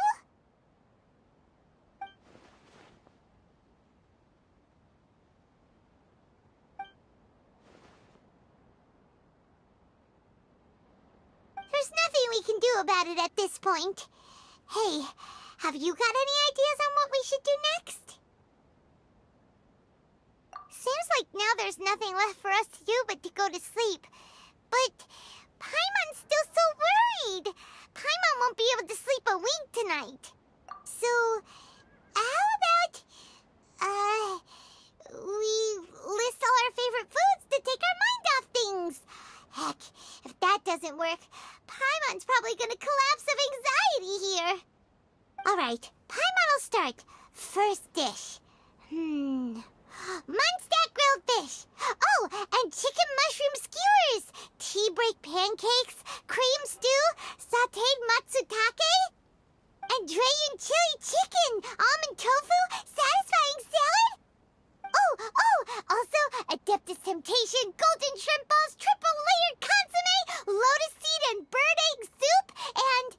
There's nothing we can do about it at this point. Hey, have you got any ideas on what we should do next? Seems like now there's nothing left for us to do but to go to sleep. But Paimon's still so worried. Paimon won't be able to sleep a wink tonight. So, how about, we list all our favorite foods to take our mind off things? Heck, if that doesn't work, Paimon's probably gonna collapse of anxiety here. Alright, Paimon will start. First dish. Munstack grilled fish. Oh, and chicken mushroom skewers. Tea break pancakes, cream stew, sauteed matsutake, and Dragon chili chicken, almond tofu, satisfying salad. Oh, also Adeptus Temptation, golden shrimp balls, triple layered consomme, lotus seed and bird egg soup, and...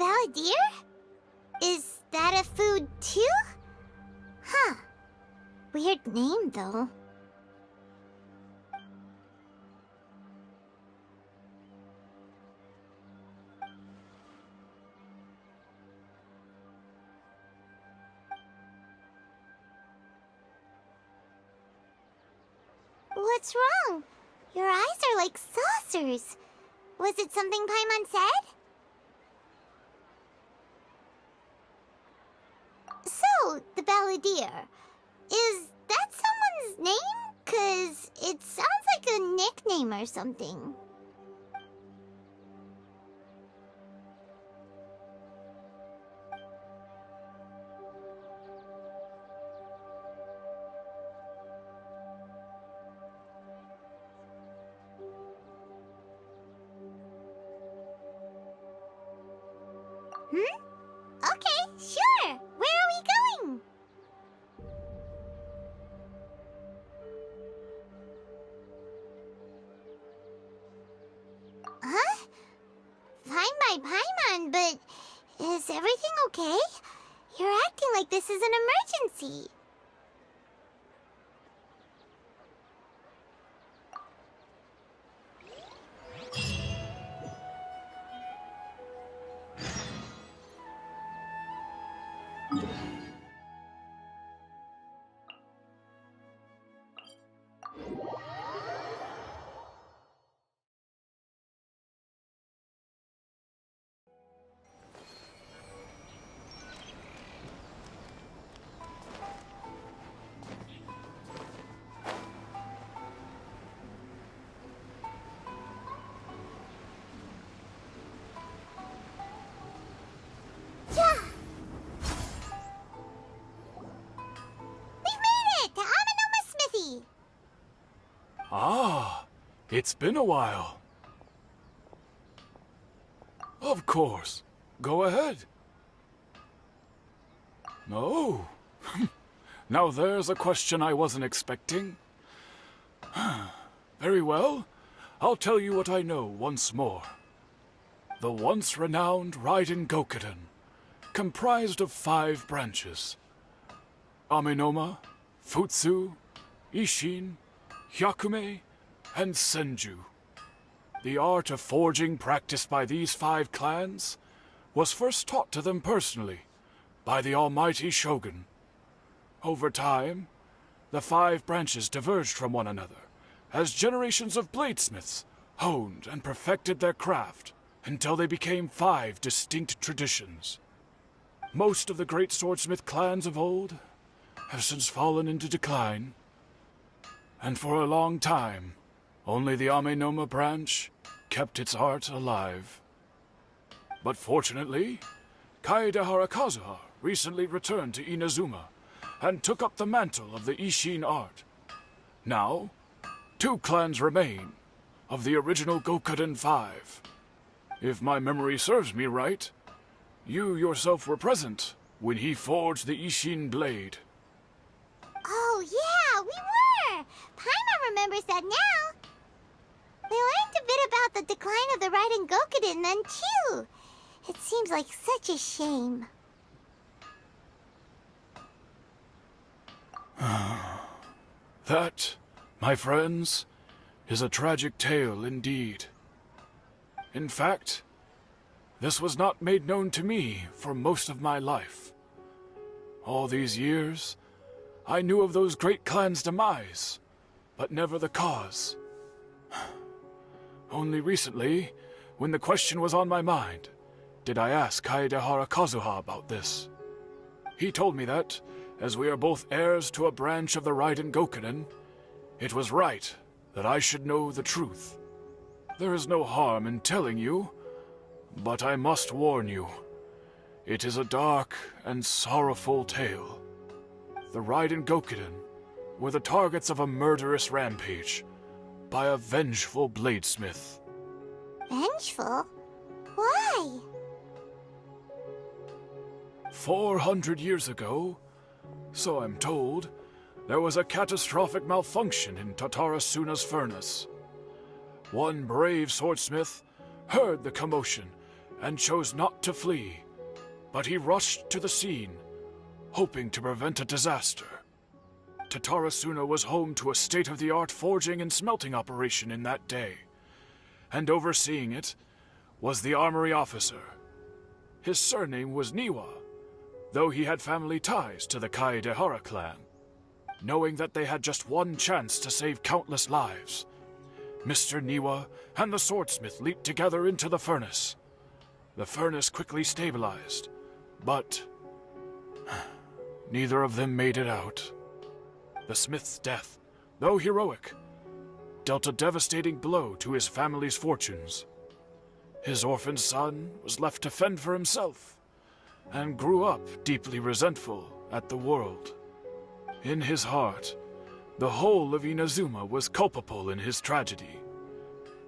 balladeer? Is that a food too? Huh. Weird name, though. What's wrong? Your eyes are like saucers. Was it something Paimon said? So, the balladeer. Is that someone's name? 'Cause it sounds like a nickname or something. Okay, sure. Where are we going? Huh? Fine by Paimon, but is everything okay? You're acting like this is an emergency. Yeah! We've made it to Amanoma Smithy! Ah, it's been a while. Of course. Go ahead. No. Now there's a question I wasn't expecting. Very well. I'll tell you what I know once more. The once renowned Raiden Gokuden, comprised of 5 branches. Amenoma, Futsu, Ishin, Hyakume, and Senju. The art of forging practiced by these 5 clans was first taught to them personally by the almighty Shogun. Over time, the 5 branches diverged from one another as generations of bladesmiths honed and perfected their craft until they became 5 distinct traditions. Most of the great swordsmith clans of old have since fallen into decline, and for a long time, only the Amenoma branch kept its art alive. But fortunately, Kaedehara Kazuha recently returned to Inazuma and took up the mantle of the Ishin art. Now, 2 clans remain of the original Gokuden 5. If my memory serves me right, you yourself were present when he forged the Ishin blade. Oh, yeah, we were! Paimon remembers that now. We learned a bit about the decline of the Raiden Gokuden then, too. It seems like such a shame. That, my friends, is a tragic tale indeed. In fact, this was not made known to me for most of my life. All these years, I knew of those great clans' demise, but never the cause. Only recently, when the question was on my mind, did I ask Kaedehara Kazuha about this. He told me that, as we are both heirs to a branch of the Raiden Gokuden, it was right that I should know the truth. There is no harm in telling you, but I must warn you. It is a dark and sorrowful tale. The Raiden Gokuden were the targets of a murderous rampage by a vengeful bladesmith. Vengeful? Why? 400 years ago, so I'm told, there was a catastrophic malfunction in Tatarasuna's furnace. One brave swordsmith heard the commotion and chose not to flee, but he rushed to the scene, hoping to prevent a disaster. Tatarasuna was home to a state-of-the-art forging and smelting operation in that day, and overseeing it was the armory officer. His surname was Niwa, though he had family ties to the Kaedehara clan. Knowing that they had just one chance to save countless lives, Mr. Niwa and the swordsmith leaped together into the furnace. The furnace quickly stabilized, but neither of them made it out. The smith's death, though heroic, dealt a devastating blow to his family's fortunes. His orphan son was left to fend for himself, and grew up deeply resentful at the world. In his heart, the whole of Inazuma was culpable in his tragedy.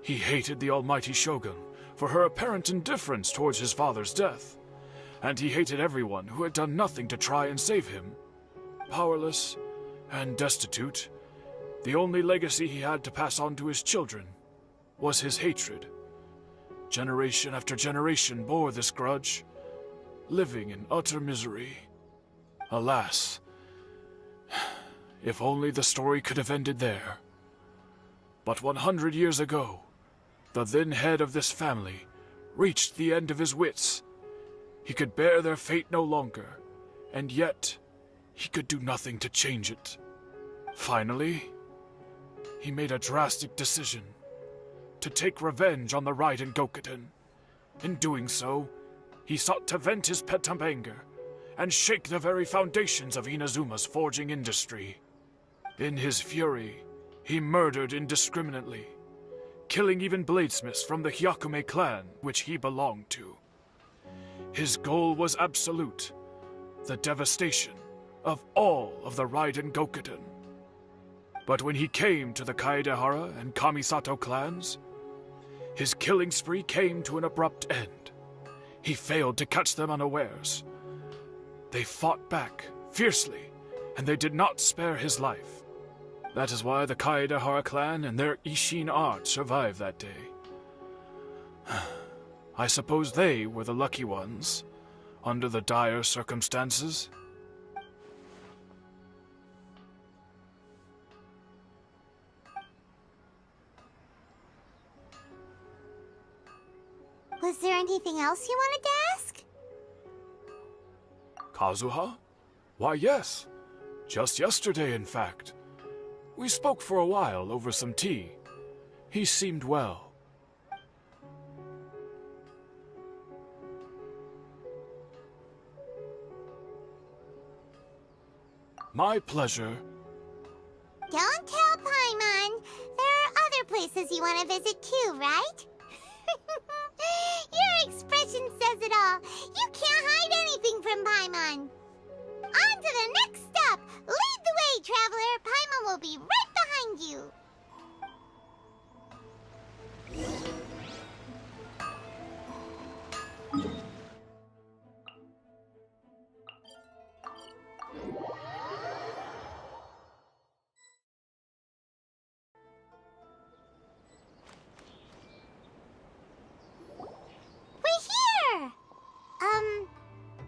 He hated the almighty shogun for her apparent indifference towards his father's death, and he hated everyone who had done nothing to try and save him. Powerless and destitute, the only legacy he had to pass on to his children was his hatred. Generation after generation bore this grudge, living in utter misery. Alas, if only the story could have ended there. But 100 years ago, the then head of this family reached the end of his wits. He could bear their fate no longer, and yet he could do nothing to change it. Finally, he made a drastic decision to take revenge on the Raiden Gokuden. In doing so, he sought to vent his pent anger and shake the very foundations of Inazuma's forging industry. In his fury, he murdered indiscriminately, killing even bladesmiths from the Hyakume clan which he belonged to. His goal was absolute, the devastation of all of the Raiden Gokuden. But when he came to the Kaedehara and Kamisato clans, his killing spree came to an abrupt end. He failed to catch them unawares. They fought back fiercely, and they did not spare his life. That is why the Kaedehara clan and their Ishin art survived that day. I suppose they were the lucky ones, under the dire circumstances. Was there anything else you wanted to ask? Kazuha? Why, yes. Just yesterday, in fact. We spoke for a while over some tea. He seemed well. My pleasure. Don't tell Paimon. There are other places you want to visit too, right? Your expression says it all. You can't hide anything from Paimon. On to the next stop. Lead the way, traveler. Paimon will be right behind you.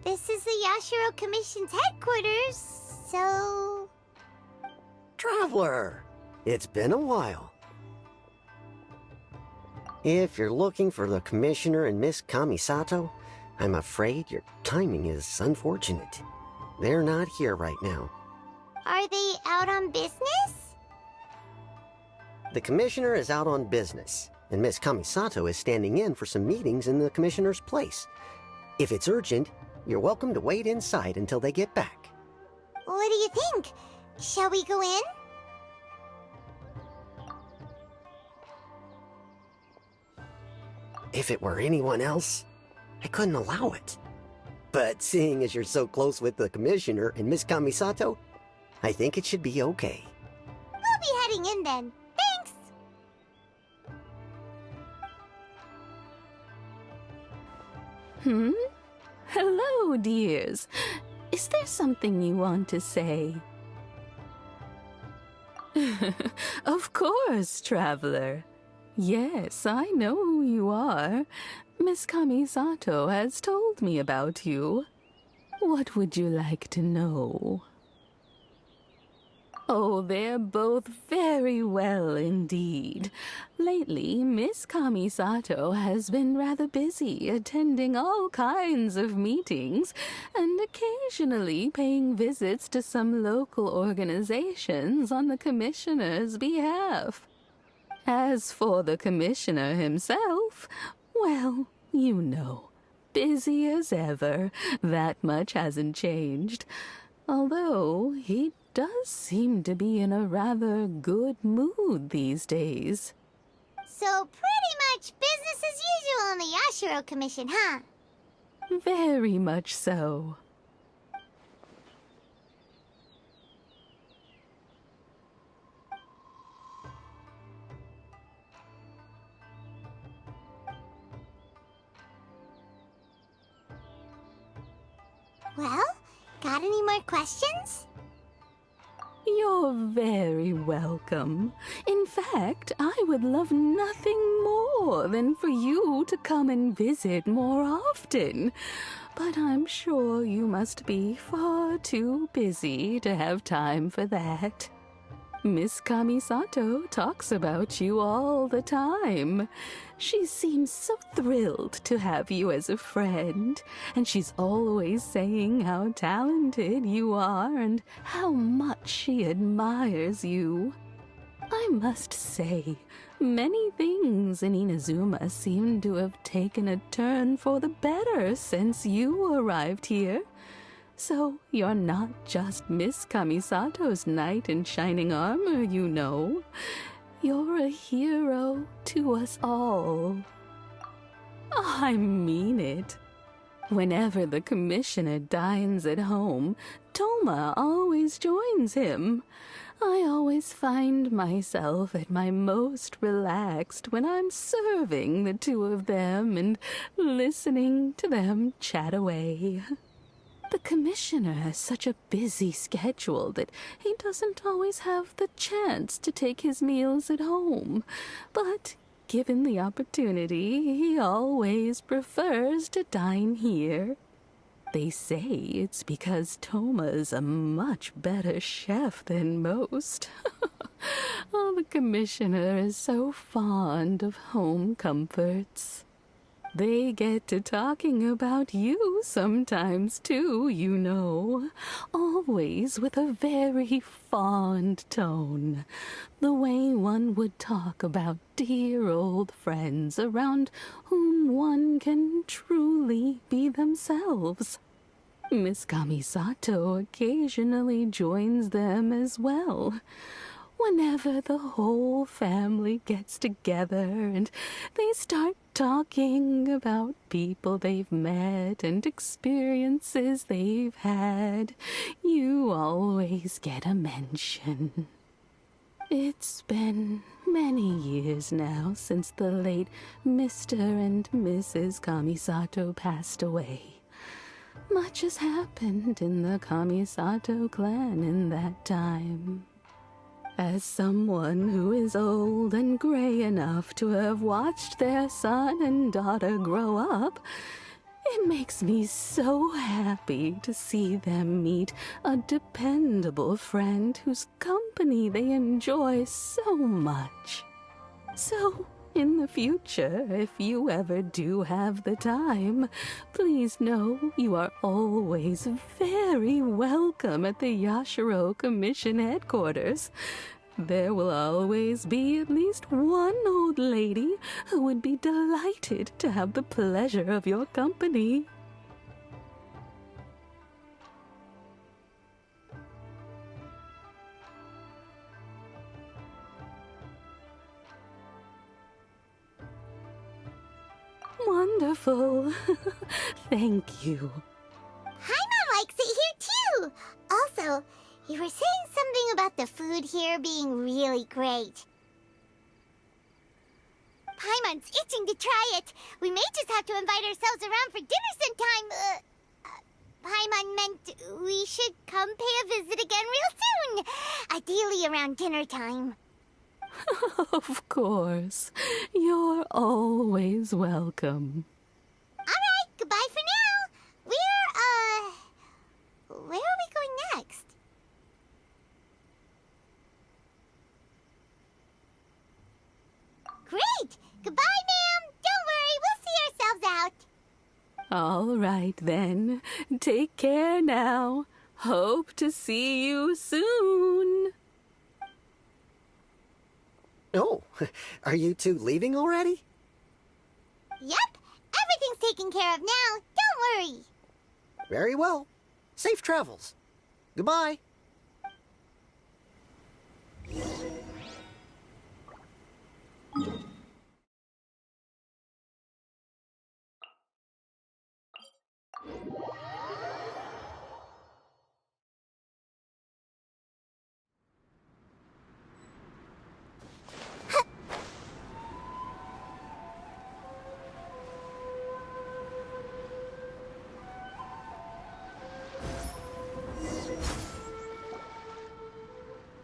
This is the Yashiro Commission's headquarters, so... Traveler, it's been a while. If you're looking for the Commissioner and Miss Kamisato, I'm afraid your timing is unfortunate. They're not here right now. Are they out on business? The Commissioner is out on business, and Miss Kamisato is standing in for some meetings in the Commissioner's place. If it's urgent, you're welcome to wait inside until they get back. What do you think? Shall we go in? If it were anyone else, I couldn't allow it. But seeing as you're so close with the Commissioner and Miss Kamisato, I think it should be okay. We'll be heading in then. Thanks! Hello, dears. Is there something you want to say? Of course, traveler. Yes, I know who you are. Miss Kamisato has told me about you. What would you like to know? Oh, they're both very well indeed. Lately, Miss Kamisato has been rather busy attending all kinds of meetings and occasionally paying visits to some local organizations on the commissioner's behalf. As for the commissioner himself, well, you know, busy as ever. That much hasn't changed. Although he does seem to be in a rather good mood these days. So pretty much business as usual on the Yashiro Commission, huh? Very much so. Well, got any more questions? You're very welcome. In fact, I would love nothing more than for you to come and visit more often. But I'm sure you must be far too busy to have time for that. Miss Kamisato talks about you all the time. She seems so thrilled to have you as a friend, and she's always saying how talented you are and how much she admires you. I must say, many things in Inazuma seem to have taken a turn for the better since you arrived here. So you're not just Miss Kamisato's knight in shining armor, you know. You're a hero to us all. I mean it. Whenever the commissioner dines at home, Toma always joins him. I always find myself at my most relaxed when I'm serving the two of them and listening to them chat away. The commissioner has such a busy schedule that he doesn't always have the chance to take his meals at home. But given the opportunity, he always prefers to dine here. They say it's because Toma's a much better chef than most. Oh, the commissioner is so fond of home comforts. They get to talking about you sometimes, too, you know. Always with a very fond tone. The way one would talk about dear old friends around whom one can truly be themselves. Miss Kamisato occasionally joins them as well. Whenever the whole family gets together and they start talking about people they've met and experiences they've had, you always get a mention. It's been many years now since the late Mr. and Mrs. Kamisato passed away. Much has happened in the Kamisato clan in that time. As someone who is old and gray enough to have watched their son and daughter grow up, it makes me so happy to see them meet a dependable friend whose company they enjoy so much. So, in the future, if you ever do have the time, please know you are always very welcome at the Yashiro Commission headquarters. There will always be at least one old lady who would be delighted to have the pleasure of your company. Wonderful. Thank you. Paimon likes it here too! Also, you were saying something about the food here being really great. Paimon's itching to try it. We may just have to invite ourselves around for dinner sometime. Paimon meant we should come pay a visit again real soon. Ideally around dinner time. Of course. You're always welcome. Alright, goodbye for now. Where are we going next? Great! Goodbye, ma'am! Don't worry, we'll see ourselves out. All right, then. Take care now. Hope to see you soon. Oh, are you two leaving already? Yep, everything's taken care of now. Don't worry. Very well. Safe travels. Goodbye.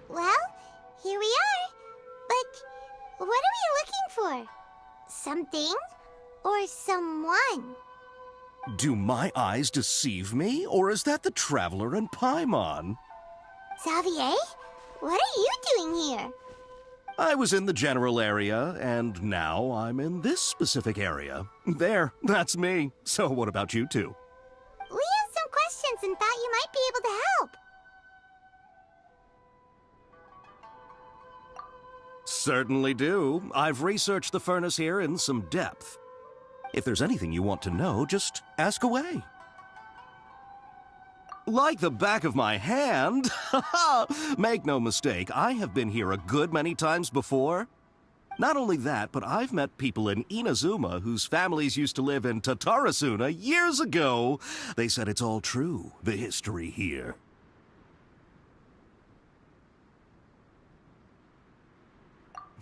Well, here we are. But what are we looking for? Something or someone? Do my eyes deceive me, or is that the Traveler and Paimon? Xavier, what are you doing here? I was in the general area, and now I'm in this specific area. There, that's me. So what about you two? We have some questions and thought you might be able to help. Certainly do. I've researched the furnace here in some depth. If there's anything you want to know, just ask away. Like the back of my hand. Make no mistake, I have been here a good many times before. Not only that, but I've met people in Inazuma whose families used to live in Tatarasuna years ago. They said it's all true, the history here.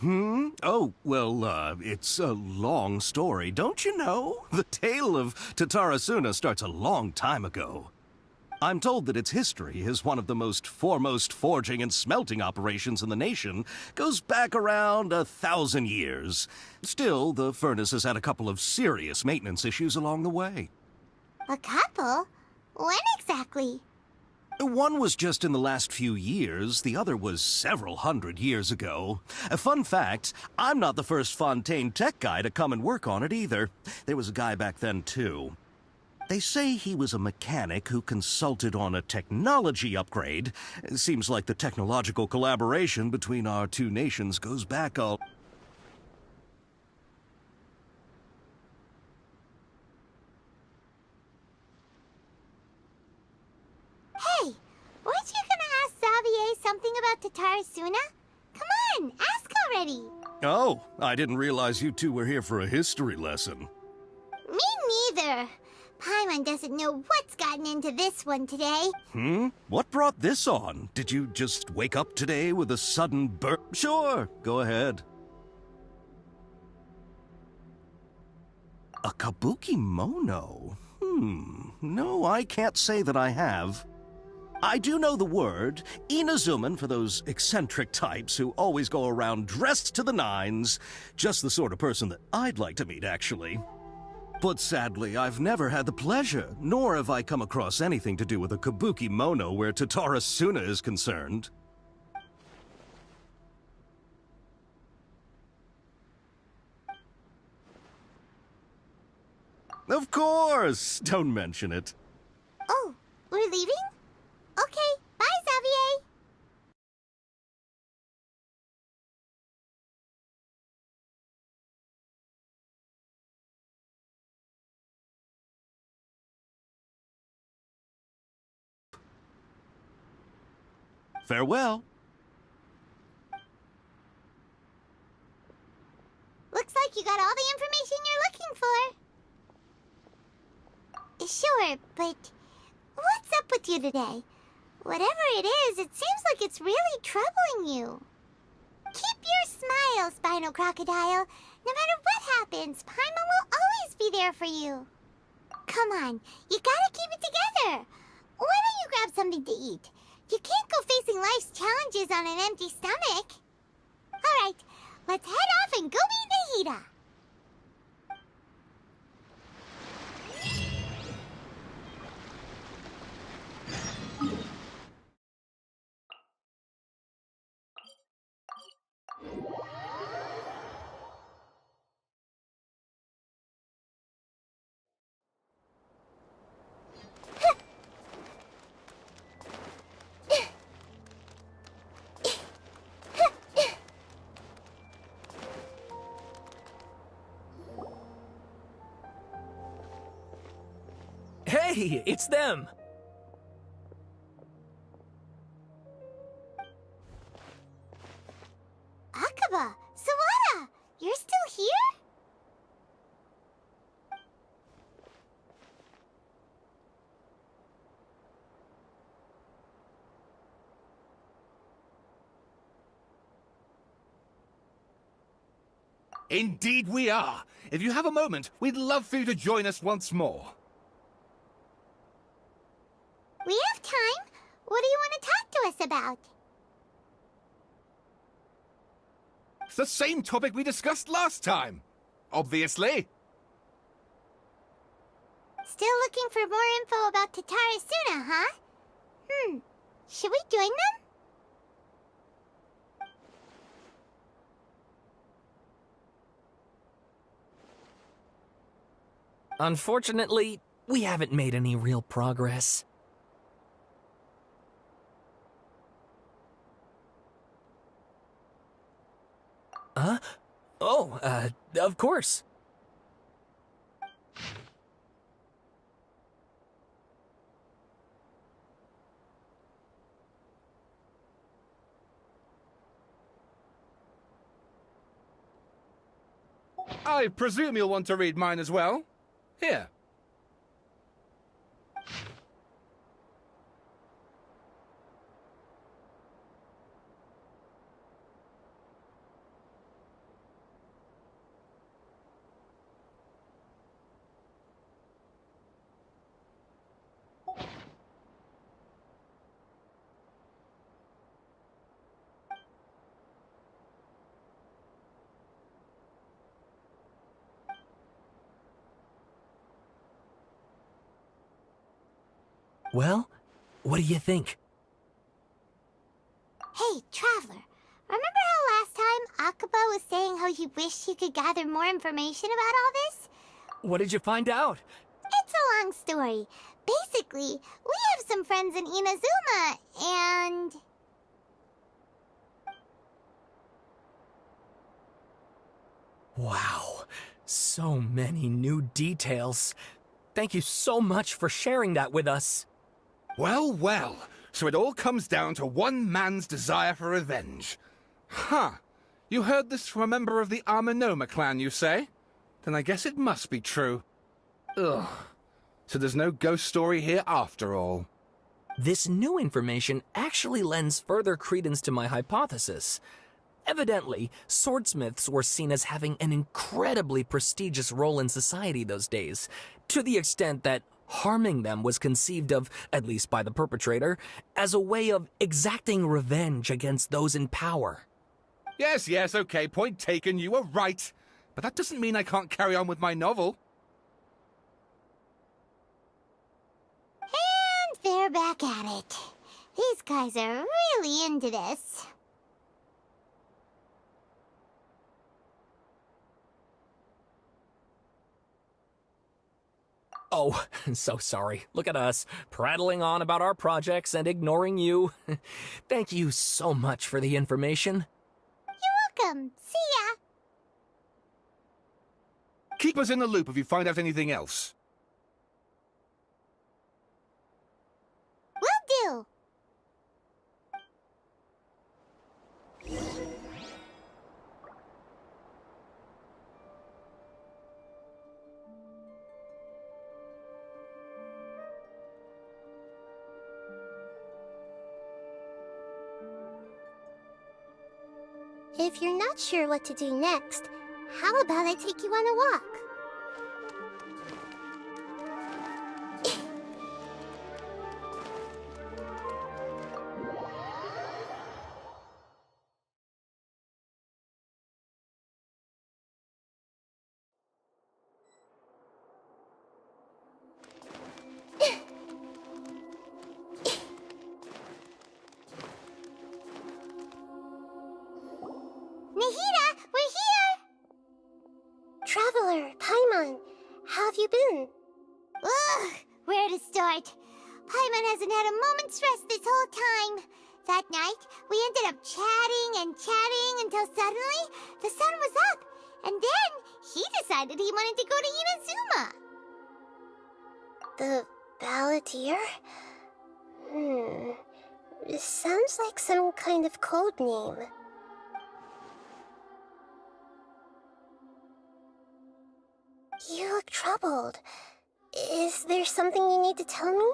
Oh, well, it's a long story, don't you know? The tale of Tatarasuna starts a long time ago. I'm told that its history is one of the most foremost forging and smelting operations in the nation, goes back around 1,000 years. Still, the furnace has had a couple of serious maintenance issues along the way. A couple? When exactly? One was just in the last few years, the other was several hundred years ago. A fun fact, I'm not the first Fontaine tech guy to come and work on it either. There was a guy back then too. They say he was a mechanic who consulted on a technology upgrade. It seems like the technological collaboration between our two nations goes back a... Hey, weren't you gonna ask Xavier something about Tatarasuna? Come on, ask already. Oh, I didn't realize you two were here for a history lesson. Me neither. Paimon doesn't know what's gotten into this one today. What brought this on? Did you just wake up today with a sudden burst? Sure, go ahead. A kabuki mono? No, I can't say that I have. I do know the word, Inazuman for those eccentric types who always go around dressed to the nines. Just the sort of person that I'd like to meet, actually. But sadly, I've never had the pleasure, nor have I come across anything to do with a kabuki mono where Tatarasuna is concerned. Of course! Don't mention it. Oh, we're leaving? Okay, bye, Xavier. Farewell. Looks like you got all the information you're looking for. Sure, but what's up with you today? Whatever it is, it seems like it's really troubling you. Keep your smile, Spinal Crocodile. No matter what happens, Paimon will always be there for you. Come on, you gotta keep it together. Why don't you grab something to eat? You can't go facing life's challenges on an empty stomach. Alright, let's head off and go meet Nahida. Hey, it's them! Akaba, Sawada, you're still here? Indeed we are. If you have a moment, we'd love for you to join us once more. We have time. What do you want to talk to us about? It's the same topic we discussed last time. Obviously. Still looking for more info about Tatara Suna, huh? Should we join them? Unfortunately, we haven't made any real progress. Huh? Oh, of course. I presume you'll want to read mine as well. Here. Well, what do you think? Hey, Traveler. Remember how last time Akaba was saying how he wished he could gather more information about all this? What did you find out? It's a long story. Basically, we have some friends in Inazuma, and... Wow, so many new details. Thank you so much for sharing that with us. Well, well. So it all comes down to one man's desire for revenge. Huh. You heard this from a member of the Amanoma clan, you say? Then I guess it must be true. Ugh. So there's no ghost story here after all. This new information actually lends further credence to my hypothesis. Evidently, swordsmiths were seen as having an incredibly prestigious role in society those days, to the extent that harming them was conceived of, at least by the perpetrator, as a way of exacting revenge against those in power. Yes, okay, point taken, you were right. But that doesn't mean I can't carry on with my novel. And they're back at it. These guys are really into this. Oh, so sorry. Look at us, prattling on about our projects and ignoring you. Thank you so much for the information. You're welcome. See ya. Keep us in the loop if you find out anything else. Will do. If you're not sure what to do next, how about I take you on a walk? Paimon hasn't had a moment's rest this whole time. That night, we ended up chatting and chatting until suddenly the sun was up. And then he decided he wanted to go to Inazuma. The Balladeer? This sounds like some kind of code name. You look troubled. Is there something you need to tell me?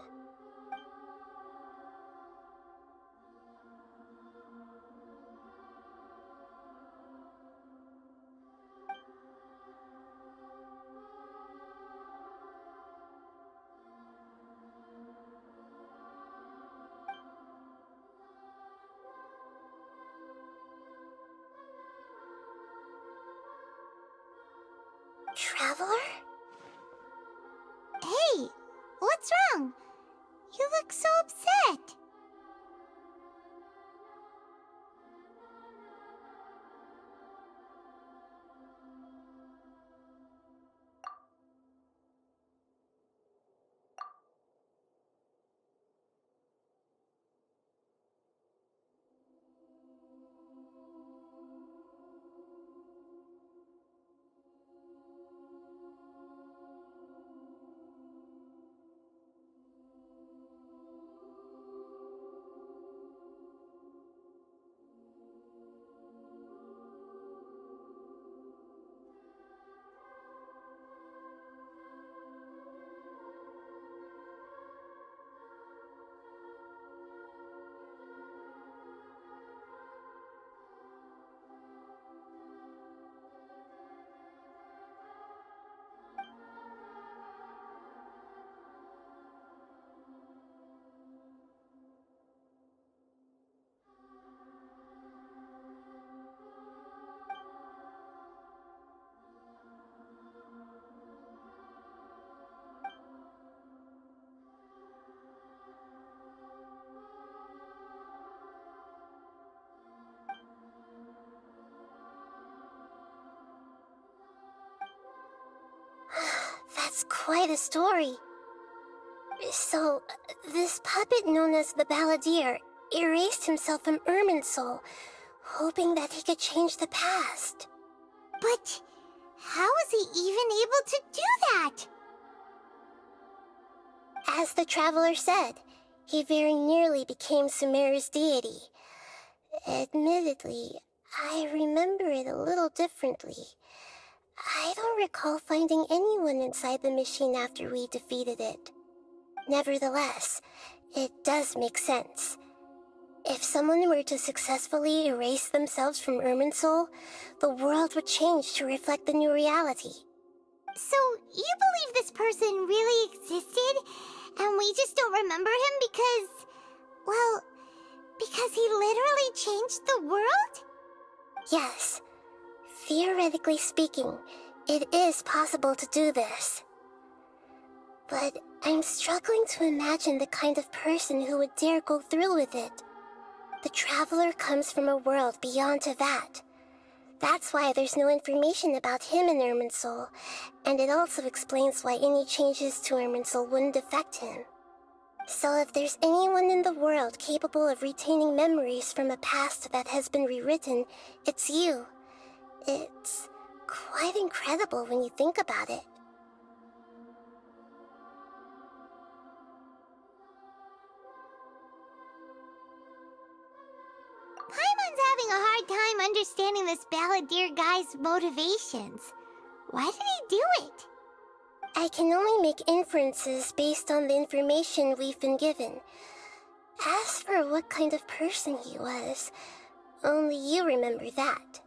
Traveler? Hey, what's wrong? You look so upset. That's quite a story. So, this puppet known as the Balladeer erased himself from Irminsul, hoping that he could change the past. But how was he even able to do that? As the Traveler said, he very nearly became Sumeru's deity. Admittedly, I remember it a little differently. I don't recall finding anyone inside the machine after we defeated it. Nevertheless, it does make sense. If someone were to successfully erase themselves from Irminsul, the world would change to reflect the new reality. So, you believe this person really existed, and we just don't remember him because... well, because he literally changed the world? Yes. Theoretically speaking, it is possible to do this. But I'm struggling to imagine the kind of person who would dare go through with it. The Traveler comes from a world beyond to that. That's why there's no information about him in Irminsul, and it also explains why any changes to Irminsul wouldn't affect him. So if there's anyone in the world capable of retaining memories from a past that has been rewritten, it's you. It's quite incredible when you think about it. Paimon's having a hard time understanding this Balladeer guy's motivations. Why did he do it? I can only make inferences based on the information we've been given. As for what kind of person he was, only you remember that.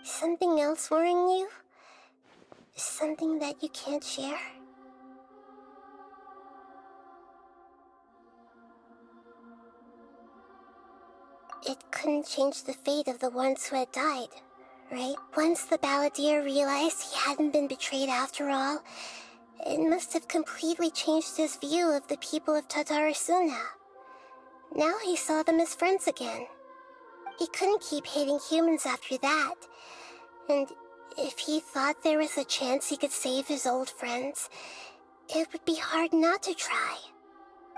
Something else worrying you? Something that you can't share? It couldn't change the fate of the ones who had died, right? Once the balladeer realized he hadn't been betrayed after all, it must have completely changed his view of the people of Tatarasuna. Now he saw them as friends again. He couldn't keep hating humans after that. And if he thought there was a chance he could save his old friends, it would be hard not to try.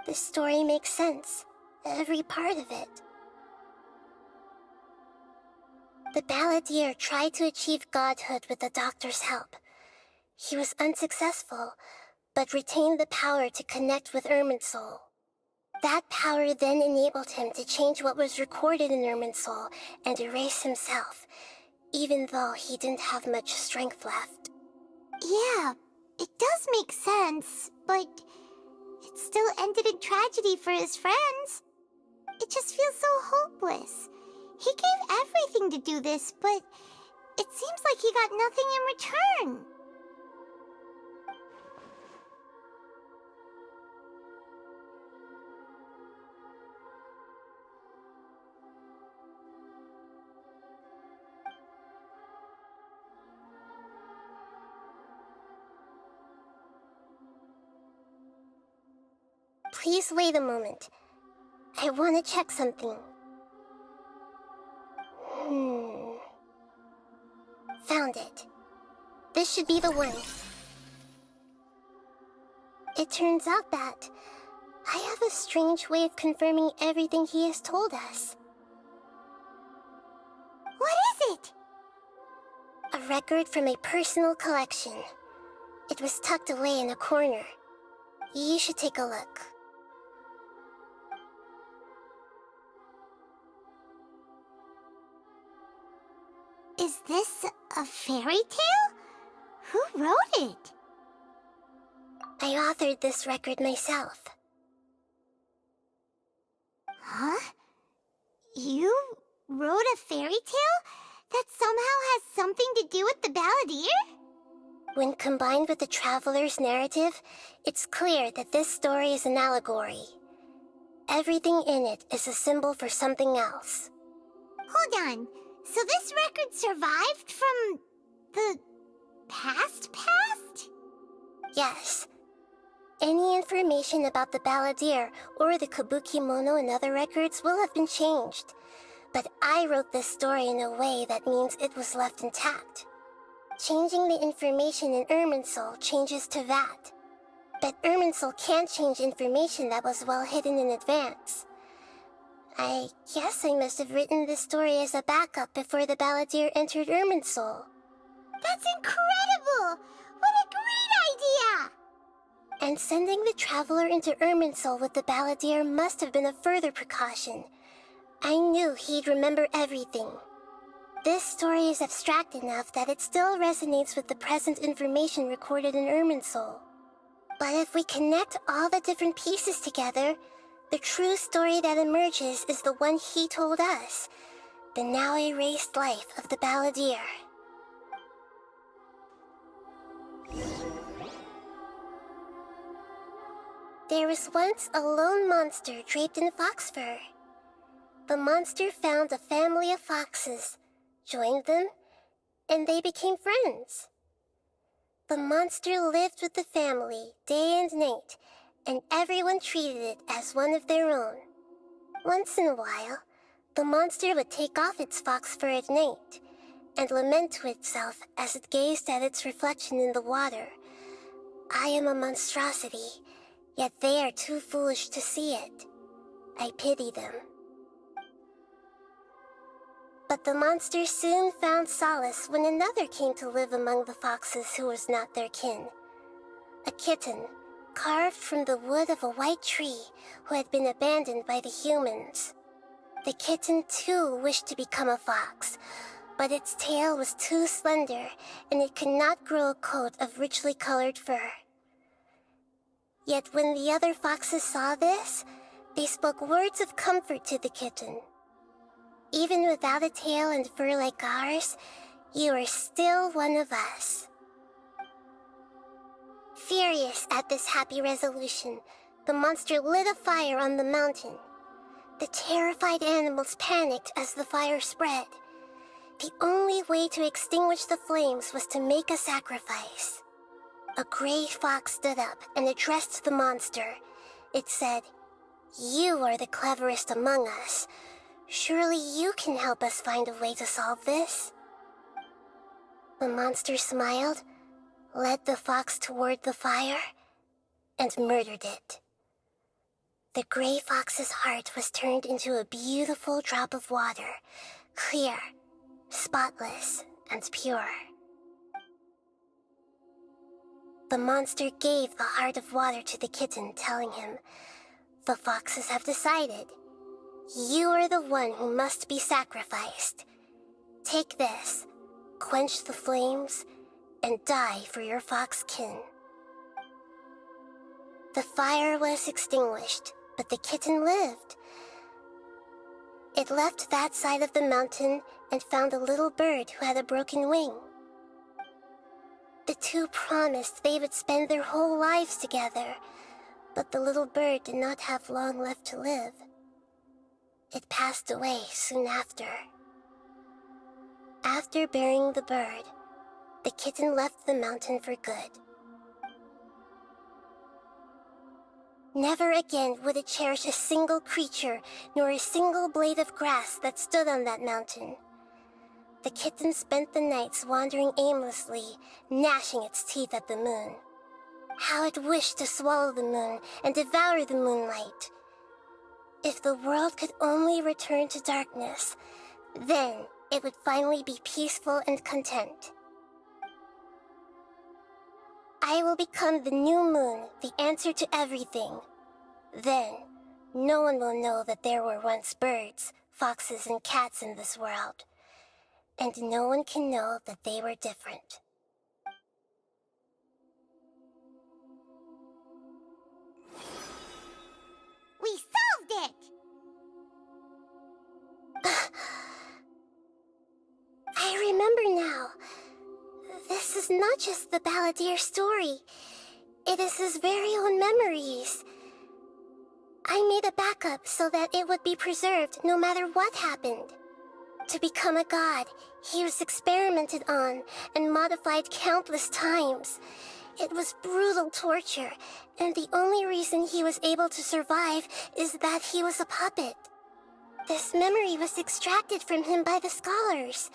The story makes sense, every part of it. The balladeer tried to achieve godhood with the doctor's help. He was unsuccessful, but retained the power to connect with Irminsul. That power then enabled him to change what was recorded in Irminsul and erase himself, even though he didn't have much strength left. Yeah, it does make sense, but it still ended in tragedy for his friends. It just feels so hopeless. He gave everything to do this, but it seems like he got nothing in return. Please wait a moment. I want to check something. Found it. This should be the one. It turns out that I have a strange way of confirming everything he has told us. What is it? A record from a personal collection. It was tucked away in a corner. You should take a look. Is this a fairy tale? Who wrote it? I authored this record myself. Huh? You wrote a fairy tale that somehow has something to do with the balladeer? When combined with the traveler's narrative, it's clear that this story is an allegory. Everything in it is a symbol for something else. Hold on. So this record survived from the past? Yes. Any information about the balladeer or the kabuki mono in other records will have been changed. But I wrote this story in a way that means it was left intact. Changing the information in Irminsul changes to that. But Irminsul can't change information that was well hidden in advance. I guess I must have written this story as a backup before the balladeer entered Irminsul. That's incredible! What a great idea! And sending the traveler into Irminsul with the balladeer must have been a further precaution. I knew he'd remember everything. This story is abstract enough that it still resonates with the present information recorded in Irminsul. But if we connect all the different pieces together, the true story that emerges is the one he told us, the now erased life of the balladeer. There was once a lone monster draped in fox fur. The monster found a family of foxes, joined them, and they became friends. The monster lived with the family day and night, and everyone treated it as one of their own. Once in a while, the monster would take off its fox fur at night and lament to itself as it gazed at its reflection in the water. I am a monstrosity, yet they are too foolish to see it. I pity them. But the monster soon found solace when another came to live among the foxes who was not their kin. A kitten, carved from the wood of a white tree who had been abandoned by the humans. The kitten too wished to become a fox, but its tail was too slender and it could not grow a coat of richly colored fur. Yet when the other foxes saw this, they spoke words of comfort to the kitten. Even without a tail and fur like ours, You are still one of us. Furious at this happy resolution, the monster lit a fire on the mountain. The terrified animals panicked as the fire spread. The only way to extinguish the flames was to make a sacrifice. A gray fox stood up and addressed the monster. It said, "You are the cleverest among us. Surely you can help us find a way to solve this." The monster smiled, led the fox toward the fire, and murdered it. The gray fox's heart was turned into a beautiful drop of water, clear, spotless, and pure. The monster gave the heart of water to the kitten, telling him, "The foxes have decided. You are the one who must be sacrificed. Take this, quench the flames, and die for your fox kin." The fire was extinguished, but the kitten lived. It left that side of the mountain and found a little bird who had a broken wing. The two promised they would spend their whole lives together, but the little bird did not have long left to live. It passed away soon after. After burying the bird, the kitten left the mountain for good. Never again would it cherish a single creature, nor a single blade of grass that stood on that mountain. The kitten spent the nights wandering aimlessly, gnashing its teeth at the moon. How it wished to swallow the moon and devour the moonlight. If the world could only return to darkness, then it would finally be peaceful and content. I will become the new moon, the answer to everything. Then, no one will know that there were once birds, foxes, and cats in this world. And no one can know that they were different. We solved it! I remember now. This is not just the Balladeer story. It is his very own memories. I made a backup so that it would be preserved no matter what happened. To become a god, he was experimented on and modified countless times. It was brutal torture, and the only reason he was able to survive is that he was a puppet. This memory was extracted from him by the scholars.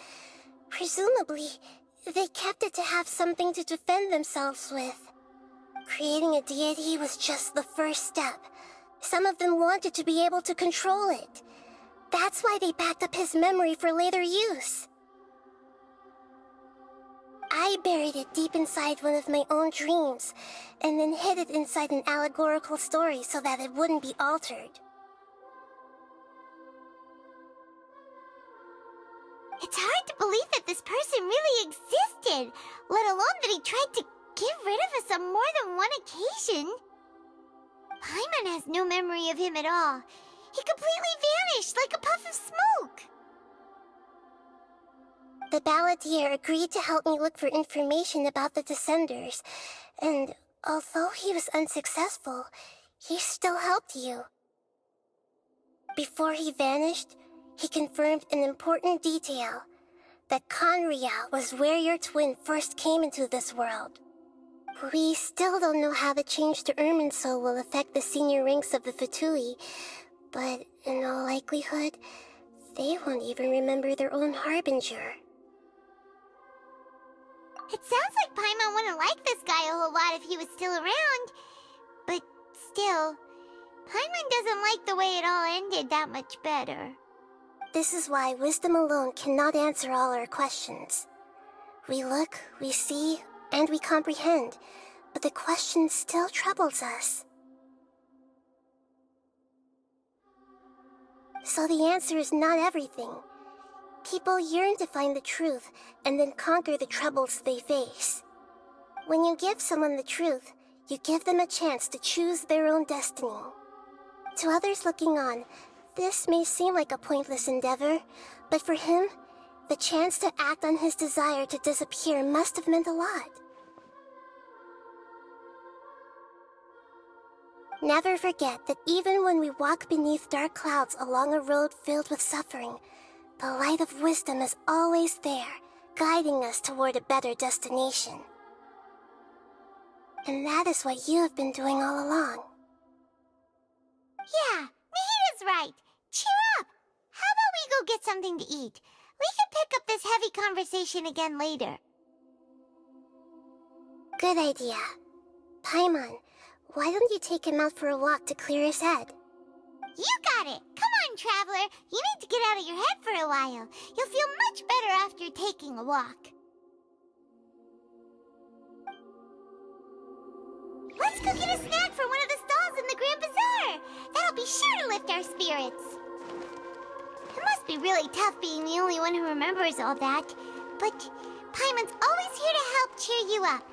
Presumably, they kept it to have something to defend themselves with. Creating a deity was just the first step. Some of them wanted to be able to control it. That's why they backed up his memory for later use. I buried it deep inside one of my own dreams, and then hid it inside an allegorical story so that it wouldn't be altered. It's hard to believe that this person really existed, let alone that he tried to get rid of us on more than one occasion. Paimon has no memory of him at all. He completely vanished like a puff of smoke. The Balladeer agreed to help me look for information about the Descenders, and although he was unsuccessful, he still helped you. Before he vanished, he confirmed an important detail, that Conria was where your twin first came into this world. We still don't know how the change to Irminsul will affect the senior ranks of the Fatui, but in all likelihood, they won't even remember their own Harbinger. It sounds like Paimon wouldn't like this guy a whole lot if he was still around. But still, Paimon doesn't like the way it all ended that much better. This is why wisdom alone cannot answer all our questions. We look, we see, and we comprehend, but the question still troubles us. So the answer is not everything. People yearn to find the truth and then conquer the troubles they face. When you give someone the truth, you give them a chance to choose their own destiny. To others looking on, this may seem like a pointless endeavor, but for him, The chance to act on his desire to disappear must have meant a lot. Never forget that even when we walk beneath dark clouds along a road filled with suffering, the light of wisdom is always there, guiding us toward a better destination. And that is what you have been doing all along. Yeah, Nahida's right. Cheer up! How about we go get something to eat? We can pick up this heavy conversation again later. Good idea. Paimon, why don't you take him out for a walk to clear his head? You got it! Come on, Traveler! You need to get out of your head for a while. You'll feel much better after taking a walk. Let's go get a snack from one of the stalls in the Grand Bazaar! That'll be sure to lift our spirits. It must be really tough being the only one who remembers all that. But Paimon's always here to help cheer you up.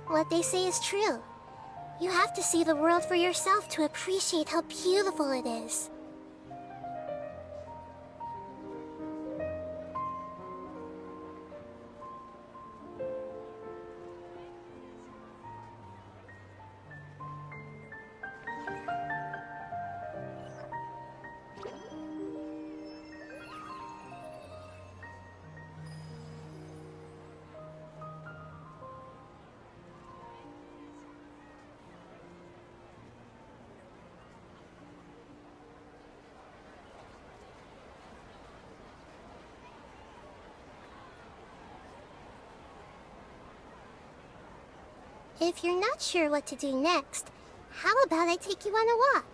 What they say is true. You have to see the world for yourself to appreciate how beautiful it is. If you're not sure what to do next, how about I take you on a walk?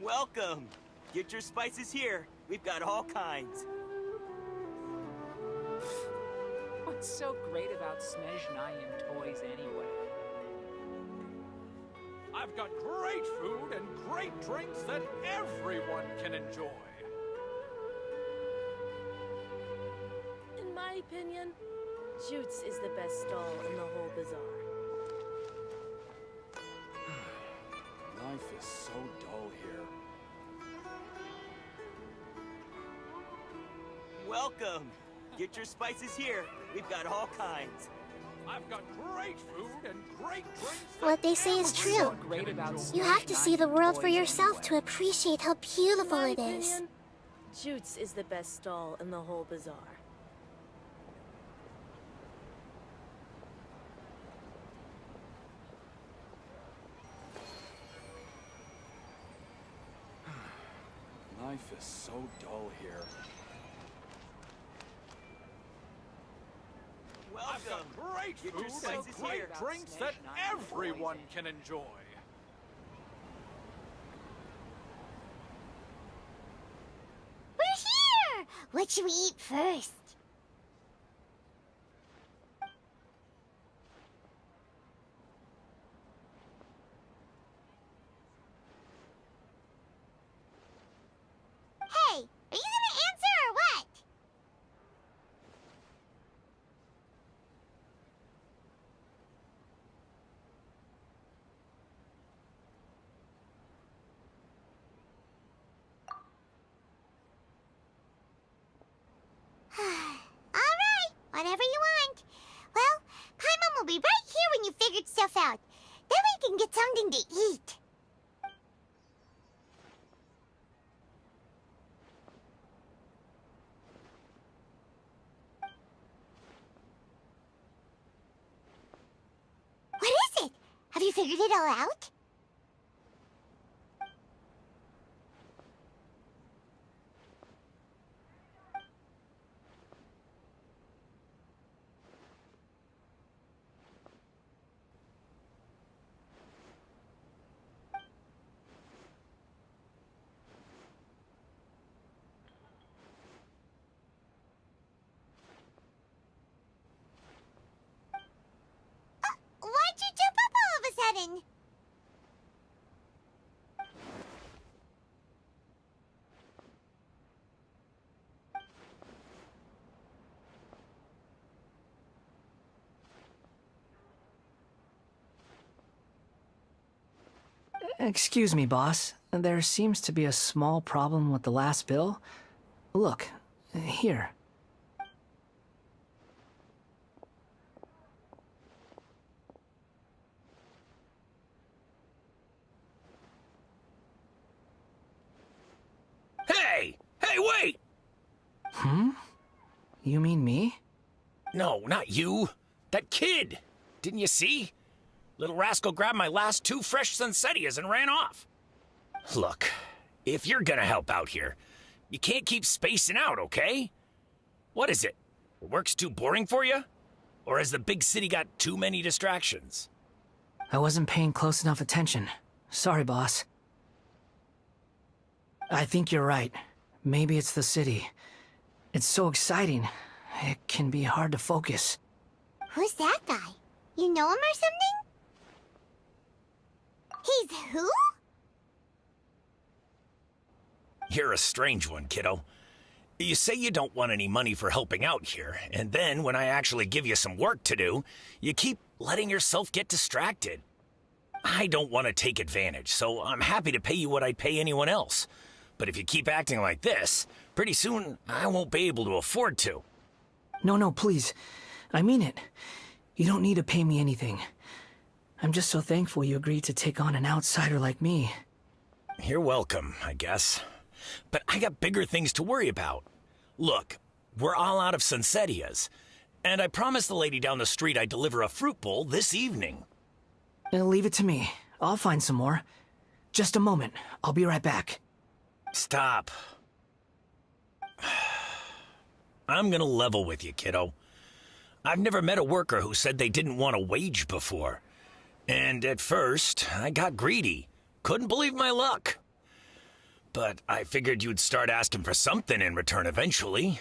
Welcome! Get your spices here. We've got all kinds. What's so great about Snezhnayim toys anyway? I've got great food and great drinks that everyone can enjoy. In my opinion, Jutes is the best stall in the whole bazaar. Life is so dull here. Welcome! Get your spices here. We've got all kinds. I've got great food and great drinks. What they say is true. You have to see the world for yourself to appreciate how beautiful it is. Jutes is the best stall in the whole bazaar. Life is so dull here. I've got great food and great drinks that everyone can enjoy. We're here! What should we eat first? Hey, are you gonna answer or what? Alright, whatever you want. Well, Paimon will be right here when you figured stuff out. Then we can get something to eat. What is it? Have you figured it all out? Why'd you jump up all of a sudden? Excuse me, boss. There seems to be a small problem with the last bill. Look, here. Hey! Hey, wait! Hmm? You mean me? No, not you. That kid. Didn't you see? Little rascal grabbed my last 2 fresh Sunsettias and ran off. Look, if you're gonna help out here, you can't keep spacing out, okay? What is it? Work's too boring for you? Or has the big city got too many distractions? I wasn't paying close enough attention. Sorry, boss. I think you're right. Maybe it's the city. It's so exciting. It can be hard to focus. Who's that guy? You know him or something? Who? You're a strange one, kiddo. You say you don't want any money for helping out here, and then when I actually give you some work to do, you keep letting yourself get distracted. I don't want to take advantage, so I'm happy to pay you what I'd pay anyone else. But if you keep acting like this, pretty soon I won't be able to afford to. No, please. I mean it. You don't need to pay me anything. I'm just so thankful you agreed to take on an outsider like me. You're welcome, I guess. But I got bigger things to worry about. Look, we're all out of Sunsetias, and I promised the lady down the street I'd deliver a fruit bowl this evening. Leave it to me. I'll find some more. Just a moment. I'll be right back. Stop. I'm gonna level with you, kiddo. I've never met a worker who said they didn't want a wage before. And at first, I got greedy. Couldn't believe my luck. But I figured you'd start asking for something in return eventually.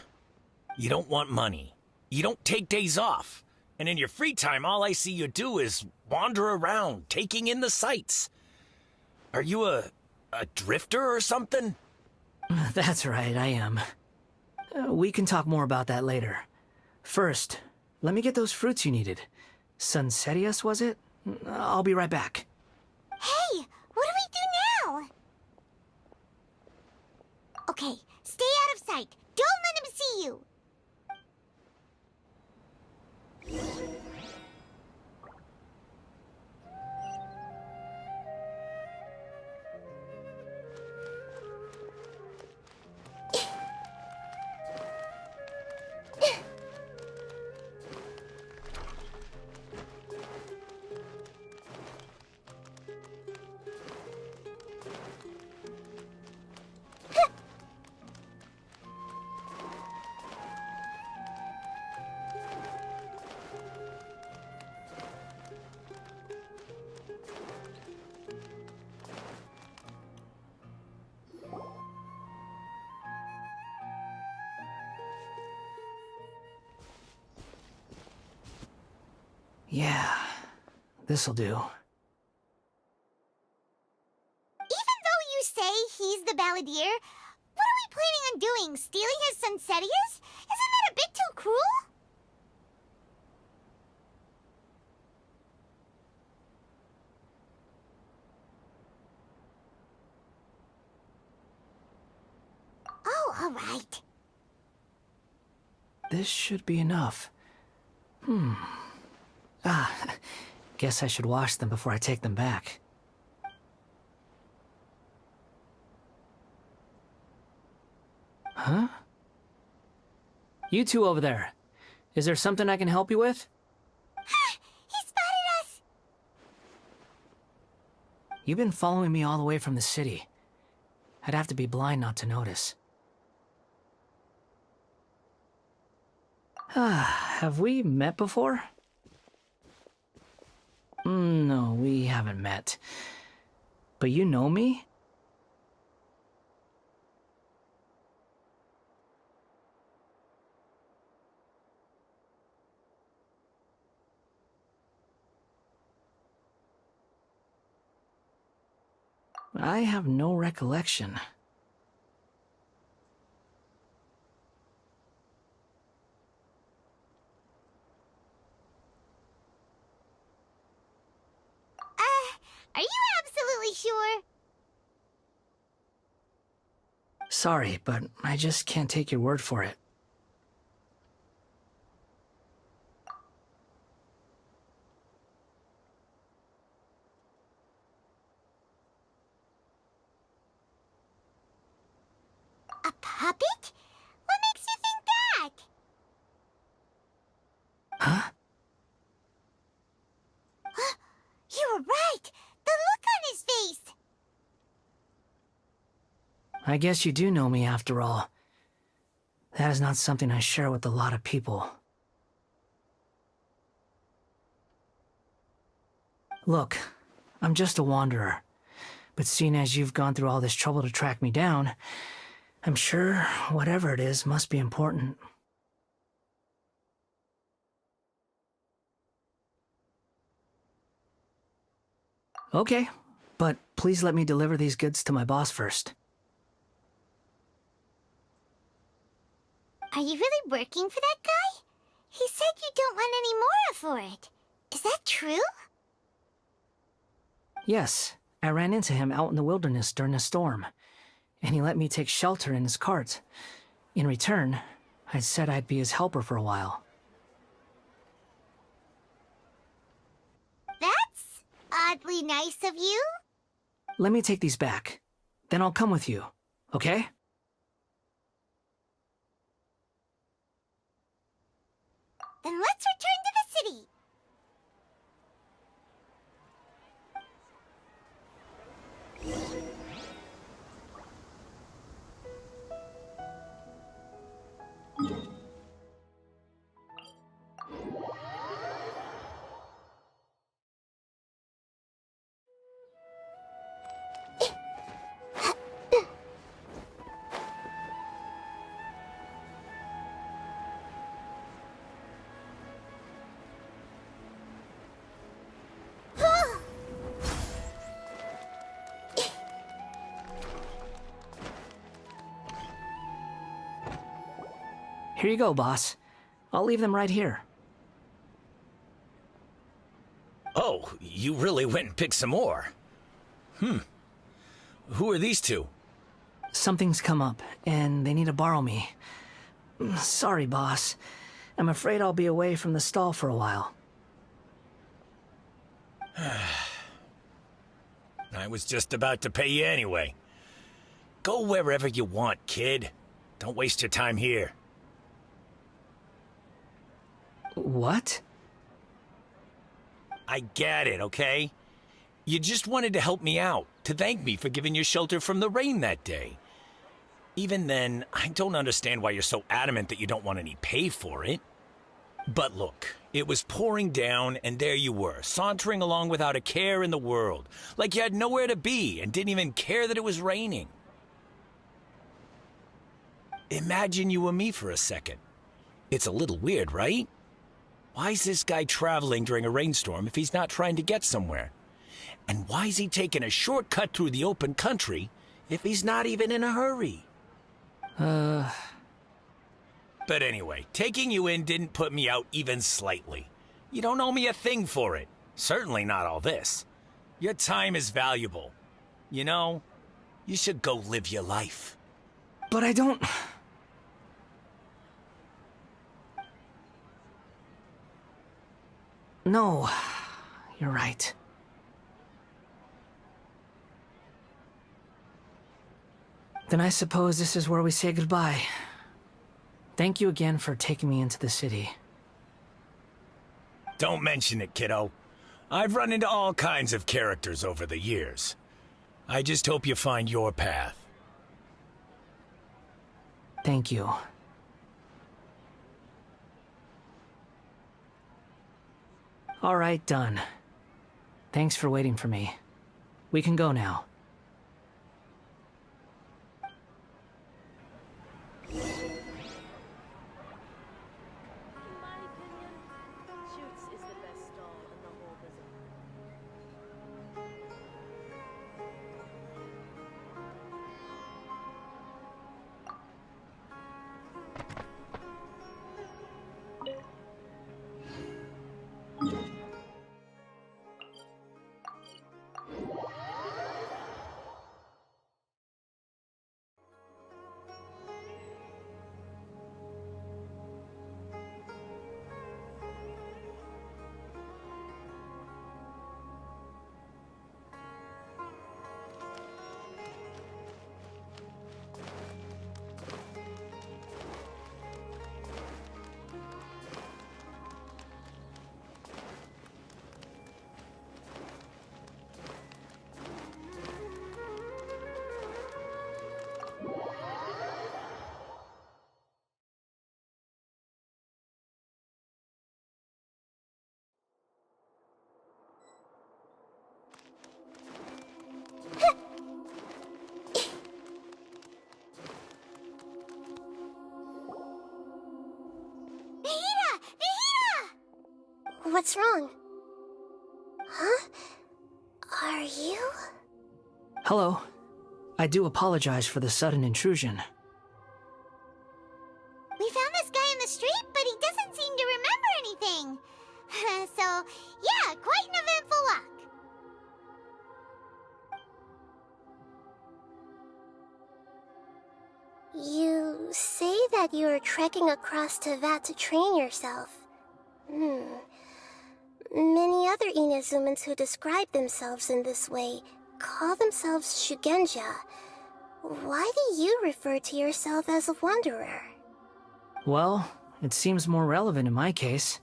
You don't want money. You don't take days off. And in your free time, all I see you do is wander around, taking in the sights. Are you a drifter or something? That's right, I am. We can talk more about that later. First, let me get those fruits you needed. Sunsetias, was it? I'll be right back. Hey, what do we do now? Okay, stay out of sight. Don't let him see you. Yeah, this'll do. Even though you say he's the balladeer, what are we planning on doing? Stealing his Sunsetias? Isn't that a bit too cruel? Oh, all right. This should be enough. Guess I should wash them before I take them back. Huh? You two over there. Is there something I can help you with? He spotted us! You've been following me all the way from the city. I'd have to be blind not to notice. Have we met before? No, we haven't met. But you know me? I have no recollection. Are you absolutely sure? Sorry, but I just can't take your word for it. A puppet? What makes you think that? Huh? You were right! The look on his face! I guess you do know me after all. That is not something I share with a lot of people. Look, I'm just a wanderer. But seeing as you've gone through all this trouble to track me down, I'm sure whatever it is must be important. Okay, But please let me deliver these goods to my boss first. Are you really working for that guy? He said you don't want any more for it. Is that true? Yes, I ran into him out in the wilderness during a storm, and he let me take shelter in his cart. In return, I said I'd be his helper for a while. That's oddly nice of you. Let me take these back. Then I'll come with you, okay? Then let's return to the city. Here you go, boss. I'll leave them right here. Oh, you really went and picked some more. Who are these two? Something's come up, and they need to borrow me. Sorry, boss. I'm afraid I'll be away from the stall for a while. I was just about to pay you anyway. Go wherever you want, kid. Don't waste your time here. What? I get it, okay? You just wanted to help me out, to thank me for giving you shelter from the rain that day. Even then, I don't understand why you're so adamant that you don't want any pay for it. But look, it was pouring down, and there you were, sauntering along without a care in the world, like you had nowhere to be and didn't even care that it was raining. Imagine you were me for a second. It's a little weird, right? Why's this guy traveling during a rainstorm if he's not trying to get somewhere? And why's he taking a shortcut through the open country if he's not even in a hurry? But anyway, taking you in didn't put me out even slightly. You don't owe me a thing for it. Certainly not all this. Your time is valuable. You know, you should go live your life. But I don't... No, you're right. Then I suppose this is where we say goodbye. Thank you again for taking me into the city. Don't mention it, kiddo. I've run into all kinds of characters over the years. I just hope you find your path. Thank you. All right, done. Thanks for waiting for me. We can go now. Shoots is the best stall in the whole bazaar. What's wrong? Huh? Are you? Hello. I do apologize for the sudden intrusion. We found this guy in the street, but he doesn't seem to remember anything. So, yeah, quite an eventful walk. You say that you are trekking across Teyvat to train yourself. Many other Inazumans who describe themselves in this way call themselves Shugenja. Why do you refer to yourself as a wanderer? Well, it seems more relevant in my case.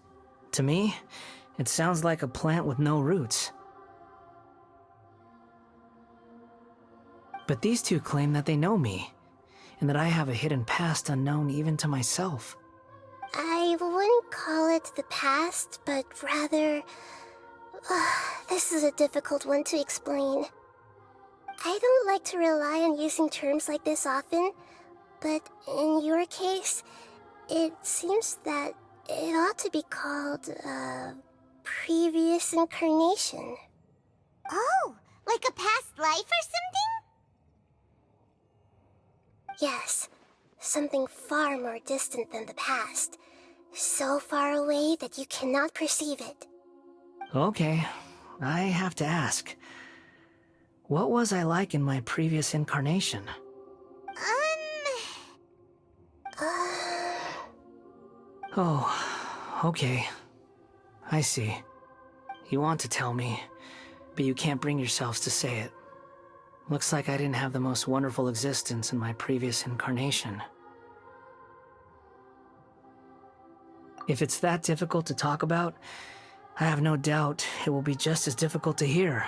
To me, it sounds like a plant with no roots. But these two claim that they know me, and that I have a hidden past unknown even to myself. I wouldn't call it the past, but rather... this is a difficult one to explain. I don't like to rely on using terms like this often, but in your case, it seems that it ought to be called, previous incarnation. Oh, like a past life or something? Yes, something far more distant than the past. So far away that you cannot perceive it. Okay, I have to ask. What was I like in my previous incarnation? Oh, okay. I see. You want to tell me, but you can't bring yourselves to say it. Looks like I didn't have the most wonderful existence in my previous incarnation. If it's that difficult to talk about, I have no doubt it will be just as difficult to hear.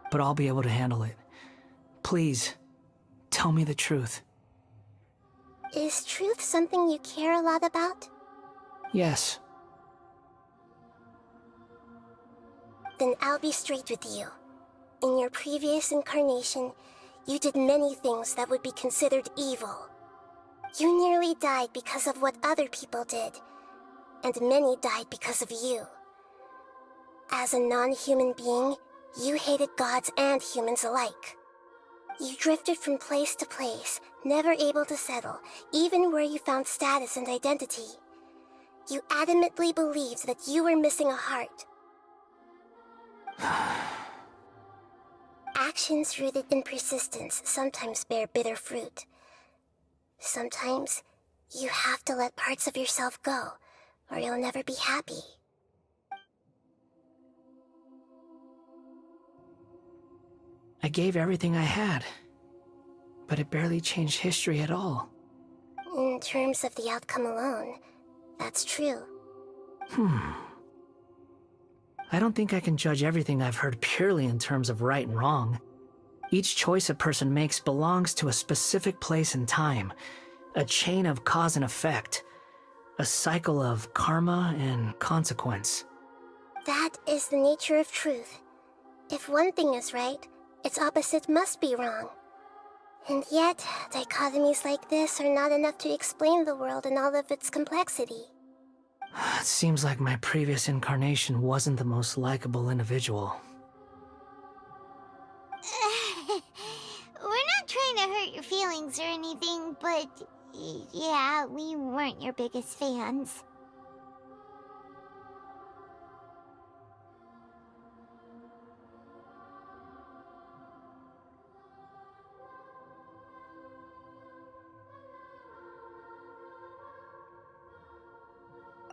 But I'll be able to handle it. Please, tell me the truth. Is truth something you care a lot about? Yes. Then I'll be straight with you. In your previous incarnation, you did many things that would be considered evil. You nearly died because of what other people did, and many died because of you. As a non-human being, you hated gods and humans alike. You drifted from place to place, never able to settle, even where you found status and identity. You adamantly believed that you were missing a heart. Actions rooted in persistence sometimes bear bitter fruit. Sometimes, you have to let parts of yourself go, or you'll never be happy. I gave everything I had, but it barely changed history at all. In terms of the outcome alone, that's true. I don't think I can judge everything I've heard purely in terms of right and wrong. Each choice a person makes belongs to a specific place and time, a chain of cause and effect, a cycle of karma and consequence. That is the nature of truth. If one thing is right, its opposite must be wrong. And yet, dichotomies like this are not enough to explain the world in all of its complexity. It seems like my previous incarnation wasn't the most likable individual. We're not trying to hurt your feelings or anything, but yeah, we weren't your biggest fans.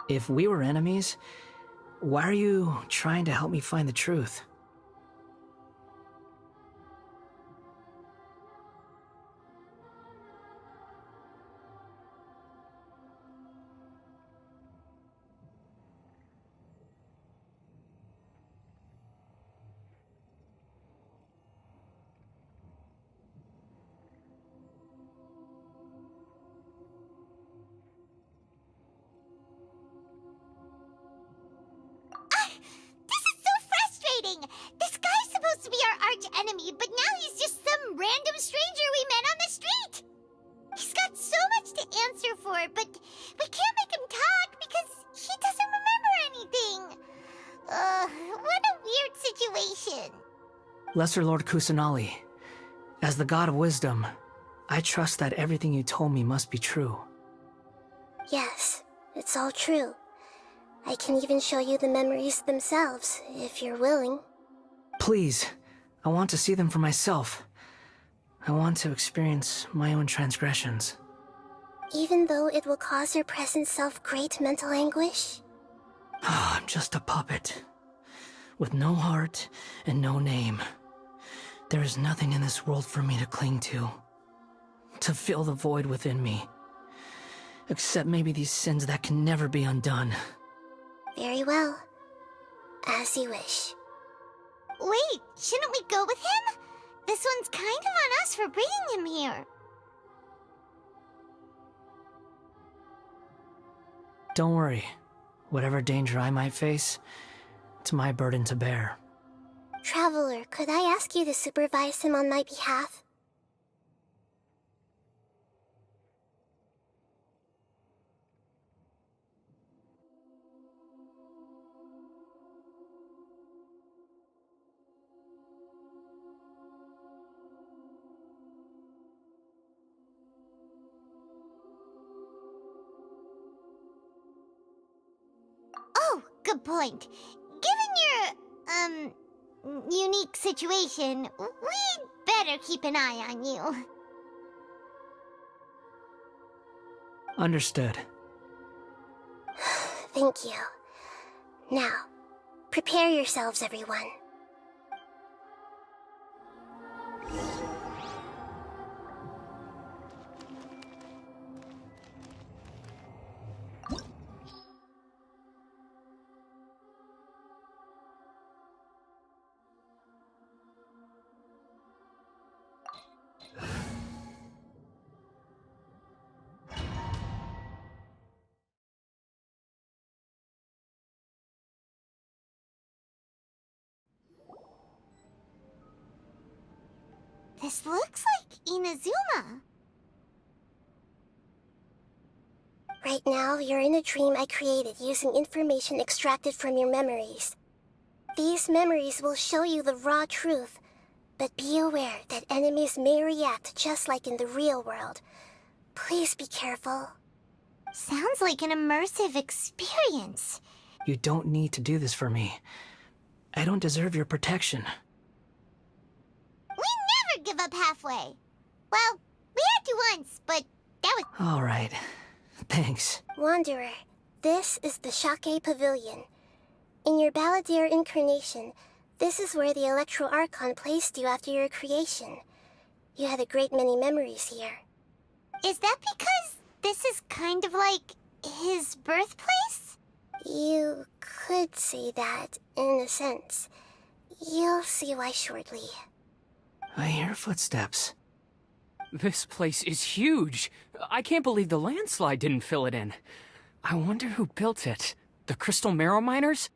If we were enemies, why are you trying to help me find the truth? This guy's supposed to be our arch enemy, but now he's just some random stranger we met on the street. He's got so much to answer for, but we can't make him talk because he doesn't remember anything. What a weird situation. Lesser Lord Kusanali, As the god of wisdom, I trust that everything you told me must be true. Yes, it's all true. I can even show you the memories themselves, if you're willing. Please, I want to see them for myself. I want to experience my own transgressions. Even though it will cause your present self great mental anguish? I'm just a puppet, with no heart and no name. There is nothing in this world for me to cling to fill the void within me. Except maybe these sins that can never be undone. Very well. As you wish. Wait, shouldn't we go with him? This one's kind of on us for bringing him here. Don't worry. Whatever danger I might face, it's my burden to bear. Traveler, could I ask you to supervise him on my behalf? Oh, good point. Given your, unique situation, we'd better keep an eye on you. Understood. Thank you. Now, prepare yourselves, everyone. This looks like Inazuma. Right now, you're in a dream I created using information extracted from your memories. These memories will show you the raw truth, but be aware that enemies may react just like in the real world. Please be careful. Sounds like an immersive experience. You don't need to do this for me. I don't deserve your protection. We never give up halfway. Well, we had to once, but that was... All right. Thanks. Wanderer, this is the Shake Pavilion. In your Balladeer incarnation, this is where the Electro Archon placed you after your creation. You had a great many memories here. Is that because this is kind of like his birthplace? You could say that, in a sense. You'll see why shortly. I hear footsteps. This place is huge. I can't believe the landslide didn't fill it in. I wonder who built it. The Crystal Marrow Miners?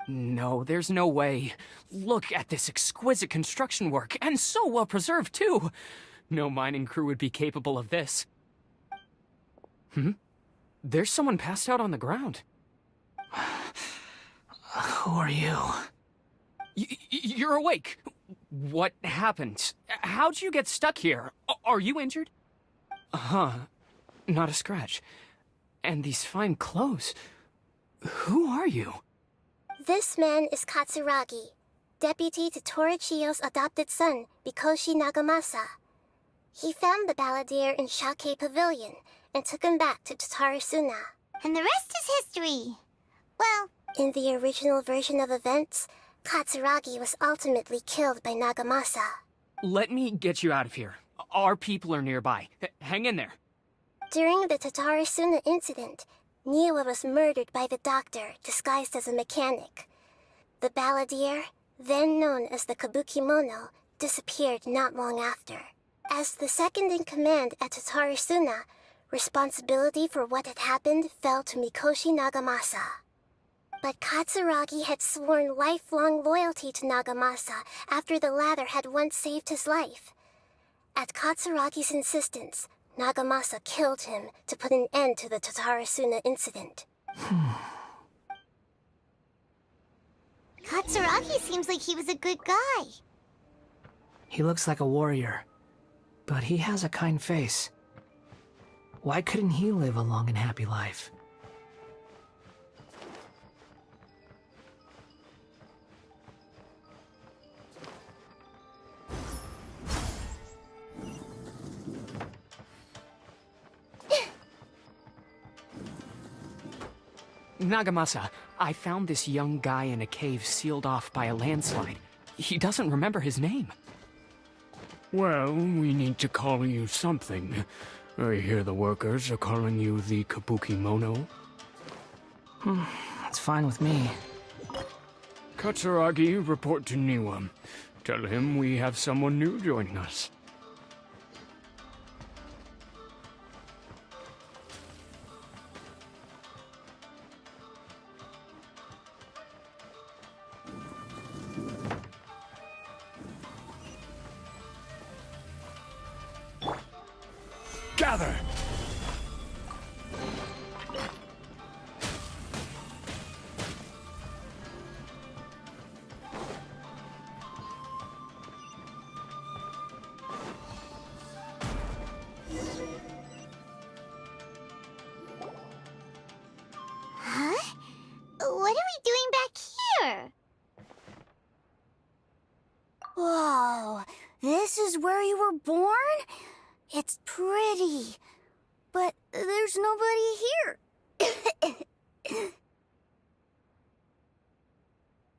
No, there's no way. Look at this exquisite construction work, and so well preserved, too. No mining crew would be capable of this. There's someone passed out on the ground. Who are you? You're awake. What happened? How'd you get stuck here? Are you injured? Not a scratch. And these fine clothes. Who are you? This man is Katsuragi, deputy to Torichiyo's adopted son, Mikoshi Nagamasa. He found the Balladeer in Shake Pavilion and took him back to Tatarasuna. And the rest is history. Well, in the original version of events, Katsuragi was ultimately killed by Nagamasa. Let me get you out of here. Our people are nearby. Hang in there. During the Tatarasuna incident, Niwa was murdered by the doctor disguised as a mechanic. The Balladeer, then known as the Kabukimono, disappeared not long after. As the second in command at Tatarasuna, responsibility for what had happened fell to Mikoshi Nagamasa. But Katsuragi had sworn lifelong loyalty to Nagamasa after the latter had once saved his life. At Katsuragi's insistence, Nagamasa killed him to put an end to the Tatarasuna incident. Katsuragi seems like he was a good guy. He looks like a warrior, but he has a kind face. Why couldn't he live a long and happy life? Nagamasa, I found this young guy in a cave sealed off by a landslide. He doesn't remember his name. Well, we need to call you something. I hear the workers are calling you the Kabuki Mono. That's fine with me. Katsuragi, report to Niwa. Tell him we have someone new joining us. Gather! Huh? What are we doing back here? Whoa, this is where you were born? It's pretty, but there's nobody here.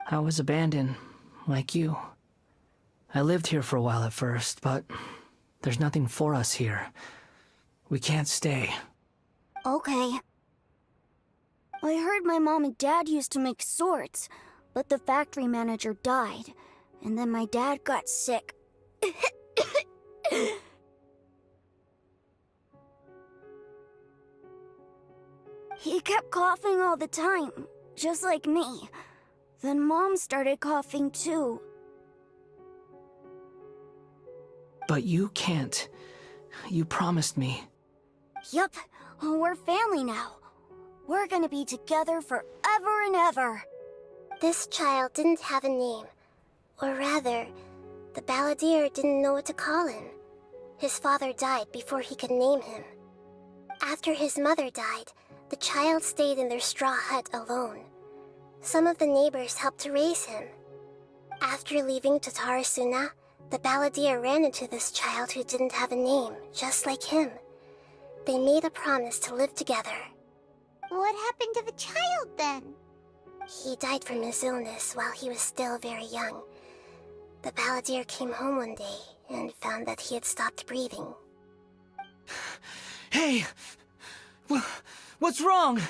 I was abandoned, like you. I lived here for a while at first, but there's nothing for us here. We can't stay. Okay. I heard my mom and dad used to make swords, but the factory manager died, and then my dad got sick. He kept coughing all the time, just like me. Then Mom started coughing too. But you can't. You promised me. Yup, we're family now. We're gonna be together forever and ever. This child didn't have a name. Or rather, the balladeer didn't know what to call him. His father died before he could name him. After his mother died, the child stayed in their straw hut alone. Some of the neighbors helped to raise him. After leaving Tatarasuna, the balladeer ran into this child who didn't have a name, just like him. They made a promise to live together. What happened to the child then? He died from his illness while he was still very young. The balladeer came home one day and found that he had stopped breathing. Hey! What's wrong?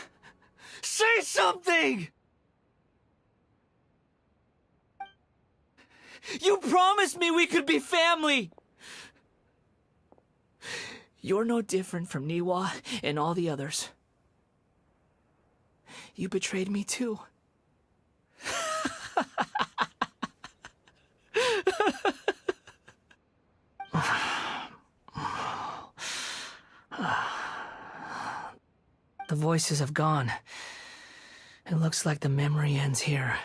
Say something! You promised me we could be family! You're no different from Niwa and all the others. You betrayed me too. The voices have gone. It looks like the memory ends here.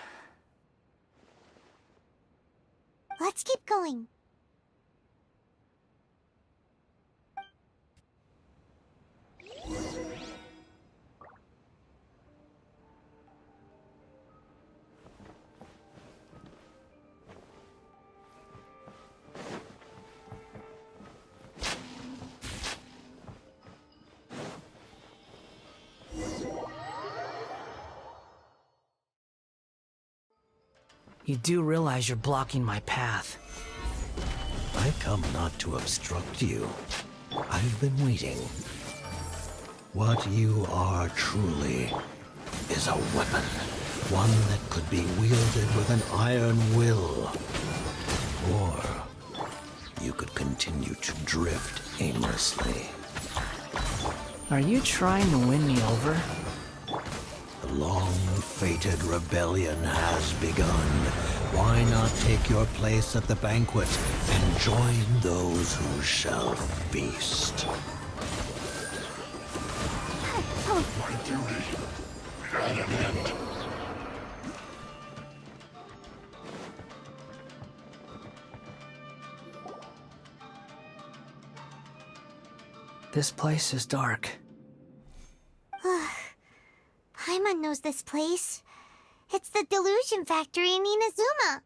Let's keep going. You do realize you're blocking my path. I come not to obstruct you. I've been waiting. What you are truly is a weapon. One that could be wielded with an iron will. Or you could continue to drift aimlessly. Are you trying to win me over? The long-fated rebellion has begun. Why not take your place at the banquet and join those who shall feast? My duty at an end. This place is dark. Paimon knows this place. It's the Delusion Factory in Inazuma.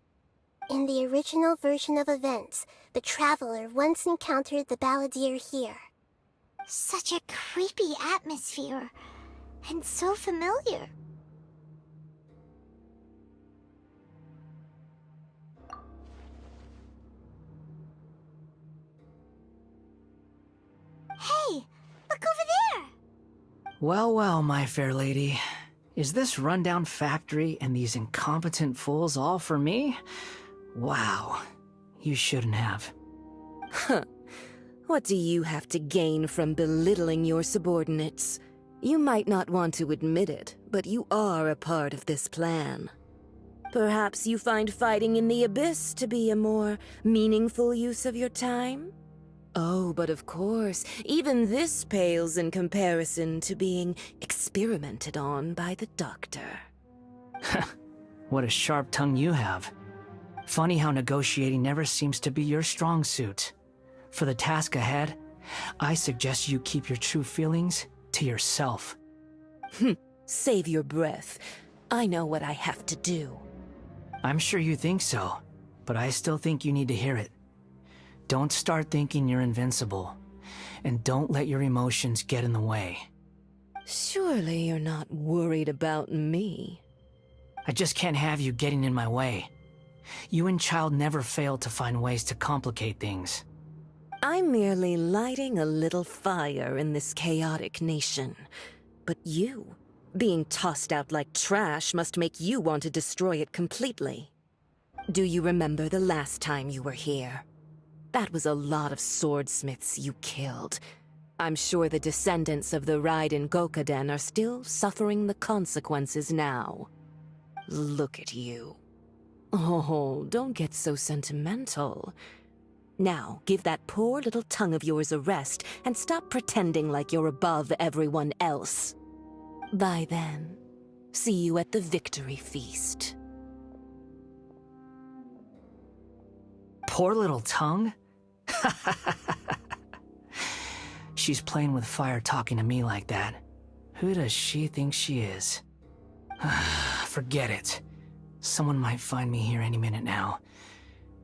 In the original version of events, the Traveler once encountered the Balladeer here. Such a creepy atmosphere. And so familiar. Hey, look over there! Well, well, my fair lady. Is this rundown factory and these incompetent fools all for me? Wow. You shouldn't have. Huh. What do you have to gain from belittling your subordinates? You might not want to admit it, but you are a part of this plan. Perhaps you find fighting in the Abyss to be a more meaningful use of your time? Oh, but of course, even this pales in comparison to being experimented on by the Doctor. What a sharp tongue you have. Funny how negotiating never seems to be your strong suit. For the task ahead, I suggest you keep your true feelings to yourself. Save your breath. I know what I have to do. I'm sure you think so, but I still think you need to hear it. Don't start thinking you're invincible, and don't let your emotions get in the way. Surely you're not worried about me. I just can't have you getting in my way. You and Child never fail to find ways to complicate things. I'm merely lighting a little fire in this chaotic nation. But you, being tossed out like trash, must make you want to destroy it completely. Do you remember the last time you were here? That was a lot of swordsmiths you killed. I'm sure the descendants of the Raiden Gokaden are still suffering the consequences now. Look at you. Oh, don't get so sentimental. Now, give that poor little tongue of yours a rest and stop pretending like you're above everyone else. Bye then. See you at the victory feast. Poor little tongue? She's playing with fire talking to me like that. Who does she think she is? Forget it. Someone might find me here any minute now.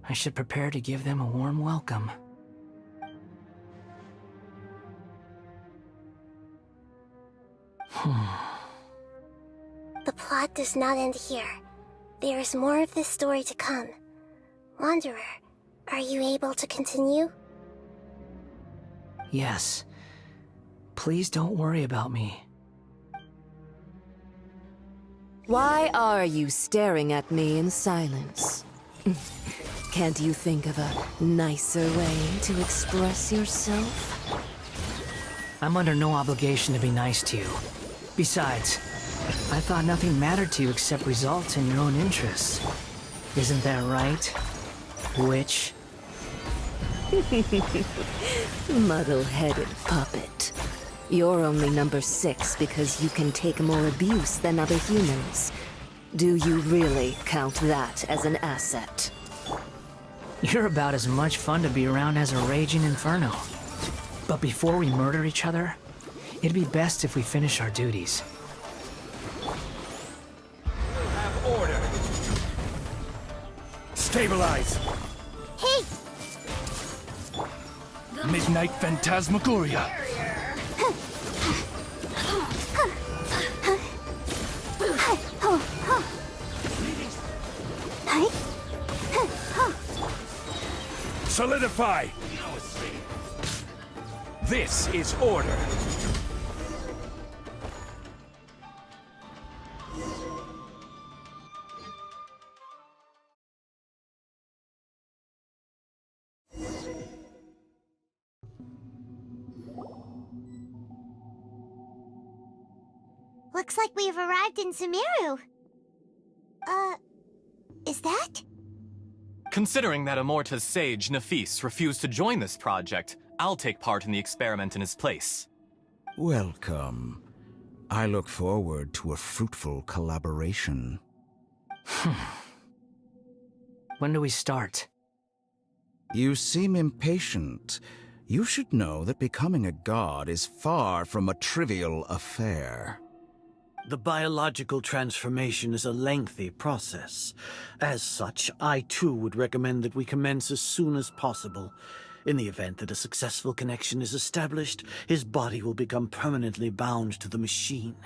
I should prepare to give them a warm welcome. The plot does not end here. There is more of this story to come. Wanderer, are you able to continue? Yes. Please don't worry about me. Why are you staring at me in silence? Can't you think of a nicer way to express yourself? I'm under no obligation to be nice to you. Besides, I thought nothing mattered to you except results and your own interests. Isn't that right, witch? Muddle-headed puppet. You're only number 6 because you can take more abuse than other humans. Do you really count that as an asset? You're about as much fun to be around as a raging inferno. But before we murder each other, it'd be best if we finish our duties. Have order. Stabilize. Hey! Midnight Phantasmagoria. Solidify! This is order. Looks like we've arrived in Sumeru. Is that? Considering that Amorta's sage, Nafis, refused to join this project, I'll take part in the experiment in his place. Welcome. I look forward to a fruitful collaboration. When do we start? You seem impatient. You should know that becoming a god is far from a trivial affair. The biological transformation is a lengthy process. As such, I too would recommend that we commence as soon as possible. In the event that a successful connection is established, his body will become permanently bound to the machine,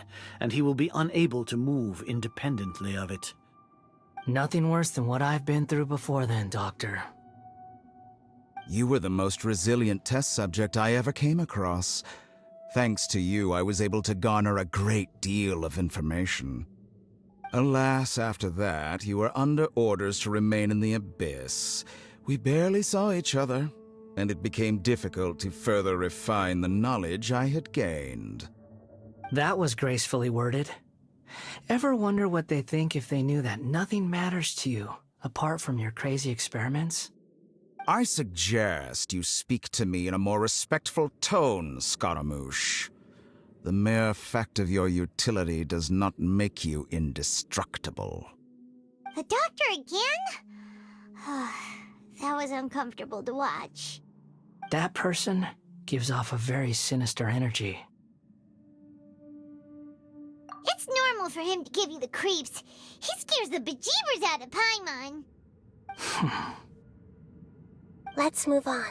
and he will be unable to move independently of it. Nothing worse than what I've been through before then, Doctor. You were the most resilient test subject I ever came across. Thanks to you, I was able to garner a great deal of information. Alas, after that, you were under orders to remain in the Abyss. We barely saw each other, and it became difficult to further refine the knowledge I had gained. That was gracefully worded. Ever wonder what they think if they knew that nothing matters to you, apart from your crazy experiments? I suggest you speak to me in a more respectful tone, Scaramouche. The mere fact of your utility does not make you indestructible. The doctor again? That was uncomfortable to watch. That person gives off a very sinister energy. It's normal for him to give you the creeps. He scares the bejeebers out of Paimon. Let's move on.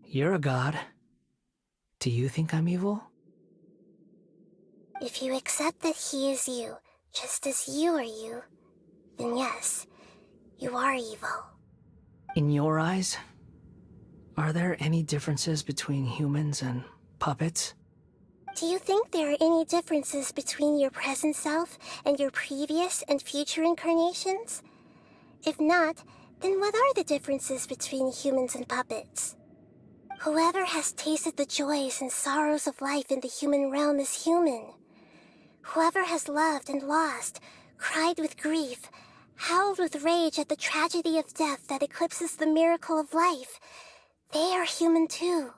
You're a god. Do you think I'm evil? If you accept that he is you, just as you are you, then yes, you are evil. In your eyes, are there any differences between humans and puppets? Do you think there are any differences between your present self and your previous and future incarnations? If not, then what are the differences between humans and puppets? Whoever has tasted the joys and sorrows of life in the human realm is human. Whoever has loved and lost, cried with grief, howled with rage at the tragedy of death that eclipses the miracle of life, they are human too.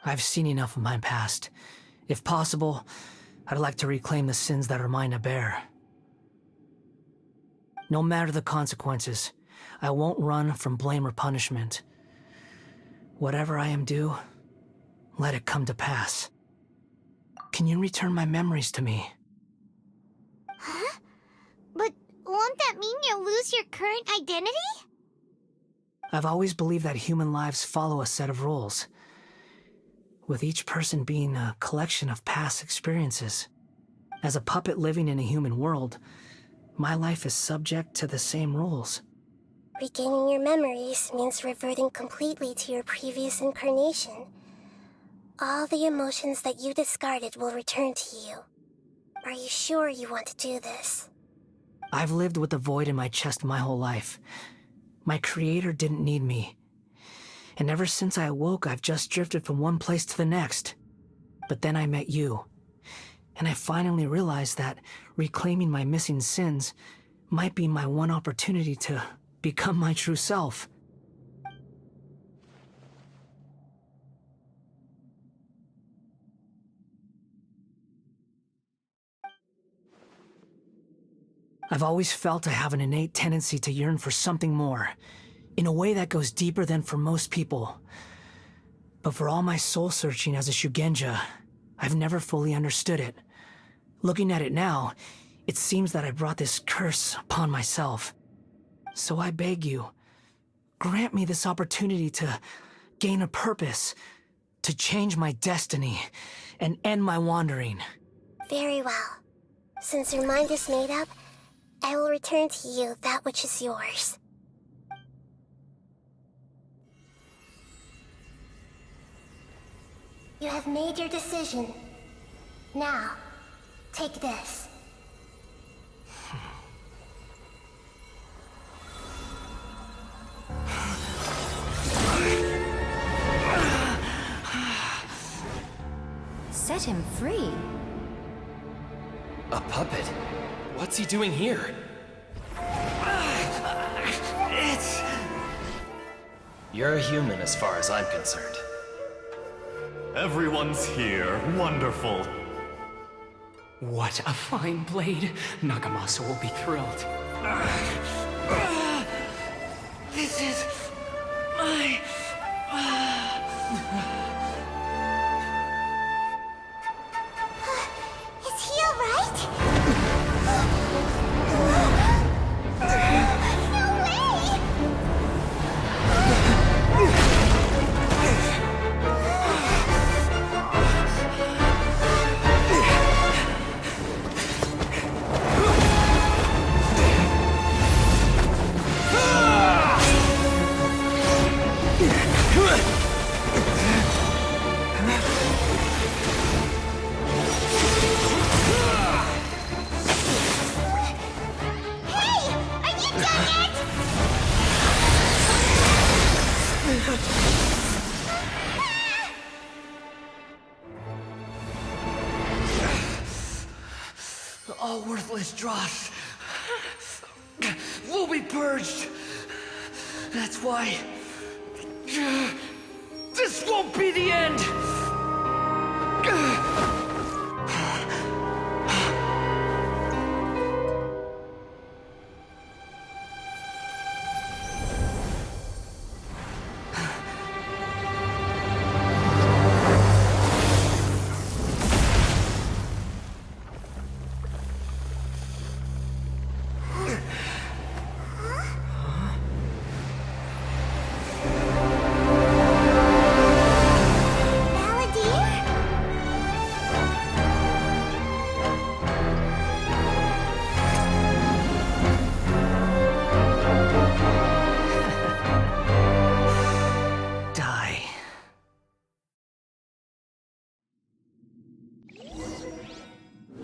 I've seen enough of my past. If possible, I'd like to reclaim the sins that are mine to bear. No matter the consequences, I won't run from blame or punishment. Whatever I am due, let it come to pass. Can you return my memories to me? Huh? But won't that mean you'll lose your current identity? I've always believed that human lives follow a set of rules, with each person being a collection of past experiences. As a puppet living in a human world, my life is subject to the same rules. Regaining your memories means reverting completely to your previous incarnation. All the emotions that you discarded will return to you. Are you sure you want to do this? I've lived with a void in my chest my whole life. My creator didn't need me. And ever since I awoke, I've just drifted from one place to the next. But then I met you. And I finally realized that reclaiming my missing sins might be my one opportunity to become my true self. I've always felt I have an innate tendency to yearn for something more, in a way that goes deeper than for most people. But for all my soul-searching as a Shugenja, I've never fully understood it. Looking at it now, it seems that I brought this curse upon myself. So I beg you, grant me this opportunity to gain a purpose, to change my destiny, and end my wandering. Very well. Since your mind is made up, I will return to you that which is yours. You have made your decision. Now, take this. Set him free. A puppet? What's he doing here? You're a human as far as I'm concerned. Everyone's here. Wonderful. What a fine blade. Nagamasa will be thrilled. This is my... Is he alright? No way! All worthless dross will be purged. That's why this won't be the end.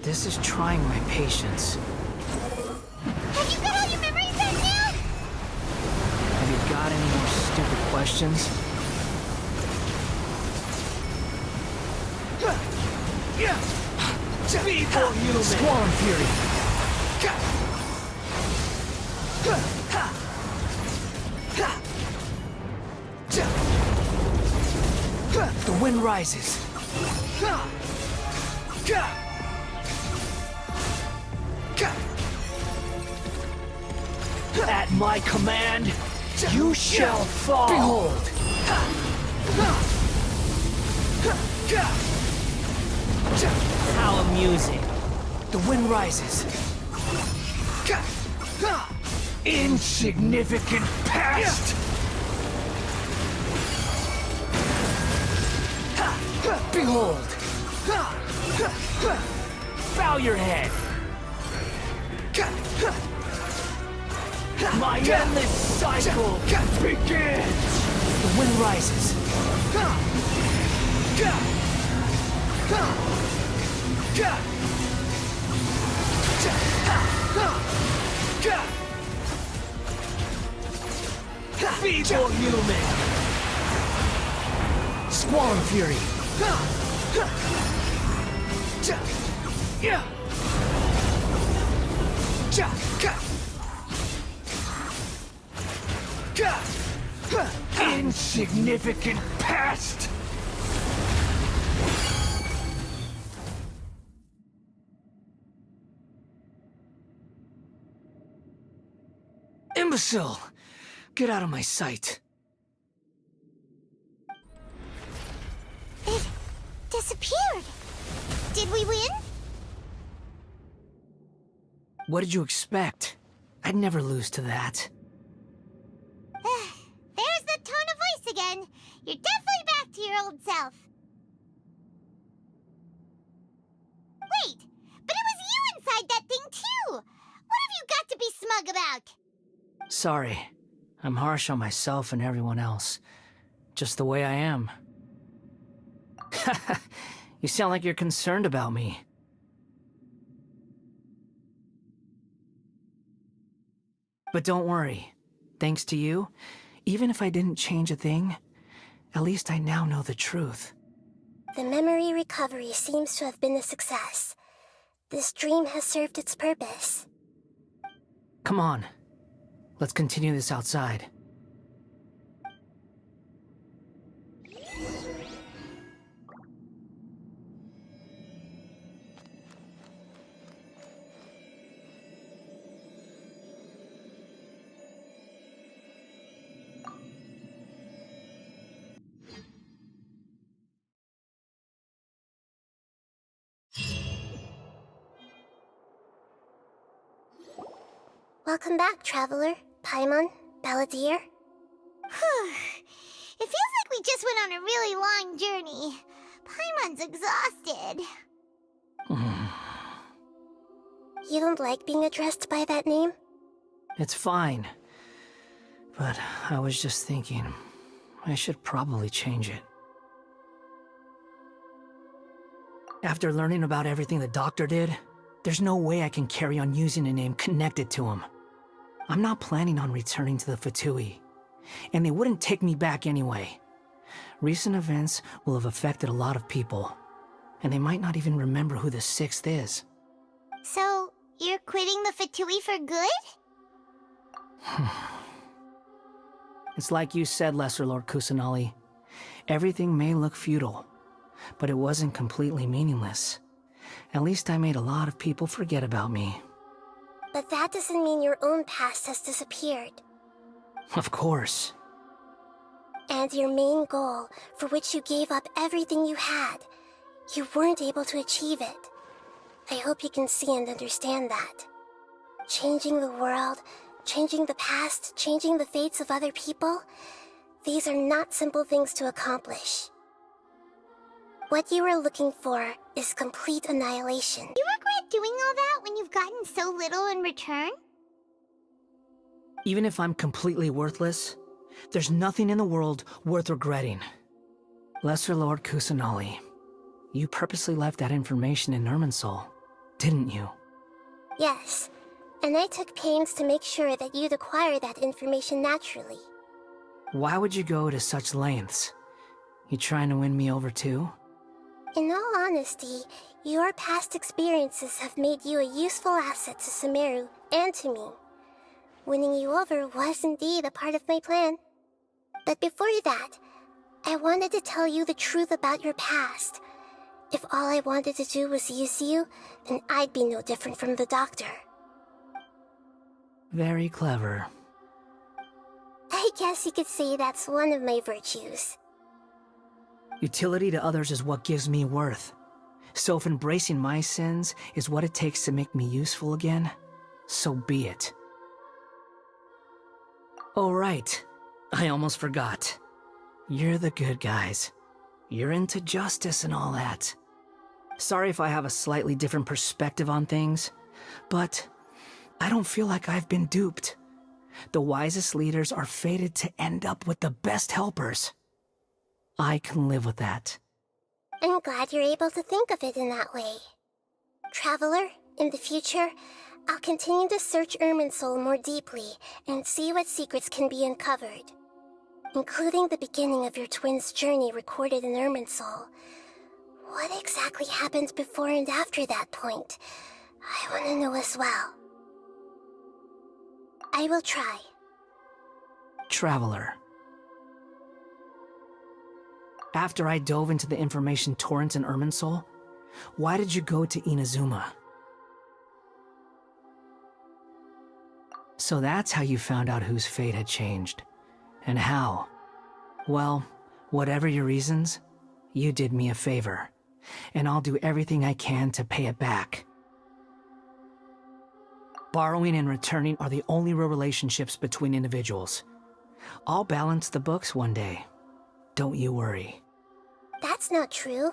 This is trying my patience. Have you got all your memories back now? Have you got any more stupid questions? People, human. Squall Fury! The wind rises. At my command, you shall fall. Behold! How amusing. The wind rises. Insignificant past! Behold! Bow your head! My endless cycle begins! The wind rises. Feeble human! Squall Fury! Insignificant past! Imbecile! Get out of my sight. It disappeared. Did we win? What did you expect? I'd never lose to that. There's the tone of voice again. You're definitely back to your old self. Wait, but it was you inside that thing too! What have you got to be smug about? Sorry. I'm harsh on myself and everyone else. Just the way I am. You sound like you're concerned about me. But don't worry. Thanks to you, even if I didn't change a thing, at least I now know the truth. The memory recovery seems to have been a success. This dream has served its purpose. Come on. Let's continue this outside. Welcome back, Traveler, Paimon, Balladeer. It feels like we just went on a really long journey. Paimon's exhausted. You don't like being addressed by that name? It's fine. But I was just thinking, I should probably change it. After learning about everything the doctor did, there's no way I can carry on using a name connected to him. I'm not planning on returning to the Fatui, and they wouldn't take me back anyway. Recent events will have affected a lot of people, and they might not even remember who the sixth is. So, you're quitting the Fatui for good? It's like you said, Lesser Lord Kusanali. Everything may look futile, but it wasn't completely meaningless. At least I made a lot of people forget about me. But that doesn't mean your own past has disappeared. Of course. And your main goal, for which you gave up everything you had, you weren't able to achieve it. I hope you can see and understand that. Changing the world, changing the past, changing the fates of other people, these are not simple things to accomplish. What you are looking for is complete annihilation. You regret doing all that when you've gotten so little in return? Even if I'm completely worthless, there's nothing in the world worth regretting. Lesser Lord Kusanali, you purposely left that information in Irminsul, didn't you? Yes, and I took pains to make sure that you'd acquire that information naturally. Why would you go to such lengths? You trying to win me over too? In all honesty, your past experiences have made you a useful asset to Sumeru and to me. Winning you over was indeed a part of my plan. But before that, I wanted to tell you the truth about your past. If all I wanted to do was use you, then I'd be no different from the doctor. Very clever. I guess you could say that's one of my virtues. Utility to others is what gives me worth. So if embracing my sins is what it takes to make me useful again, so be it. Oh right, I almost forgot. You're the good guys. You're into justice and all that. Sorry if I have a slightly different perspective on things, but I don't feel like I've been duped. The wisest leaders are fated to end up with the best helpers. I can live with that. I'm glad you're able to think of it in that way. Traveler, in the future, I'll continue to search Irminsul more deeply and see what secrets can be uncovered. Including the beginning of your twins' journey recorded in Irminsul. What exactly happened before and after that point? I want to know as well. I will try. Traveler. After I dove into the information torrent in Irminsul, why did you go to Inazuma? So that's how you found out whose fate had changed. And how? Well, whatever your reasons, you did me a favor. And I'll do everything I can to pay it back. Borrowing and returning are the only real relationships between individuals. I'll balance the books one day. Don't you worry. That's not true.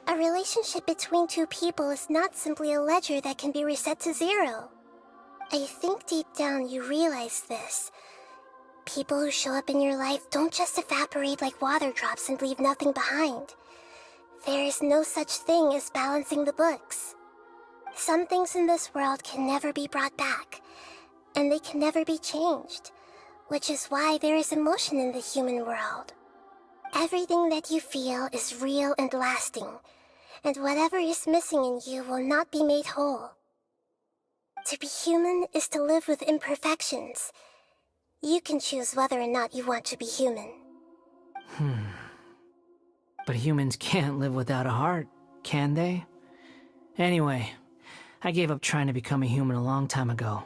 A relationship between two people is not simply a ledger that can be reset to zero. I think deep down you realize this. People who show up in your life don't just evaporate like water drops and leave nothing behind. There is no such thing as balancing the books. Some things in this world can never be brought back, and they can never be changed, which is why there is emotion in the human world. Everything that you feel is real and lasting, and whatever is missing in you will not be made whole. To be human is to live with imperfections, You can choose whether or not you want to be human. But humans can't live without a heart, can they? Anyway, I gave up trying to become a human a long time ago.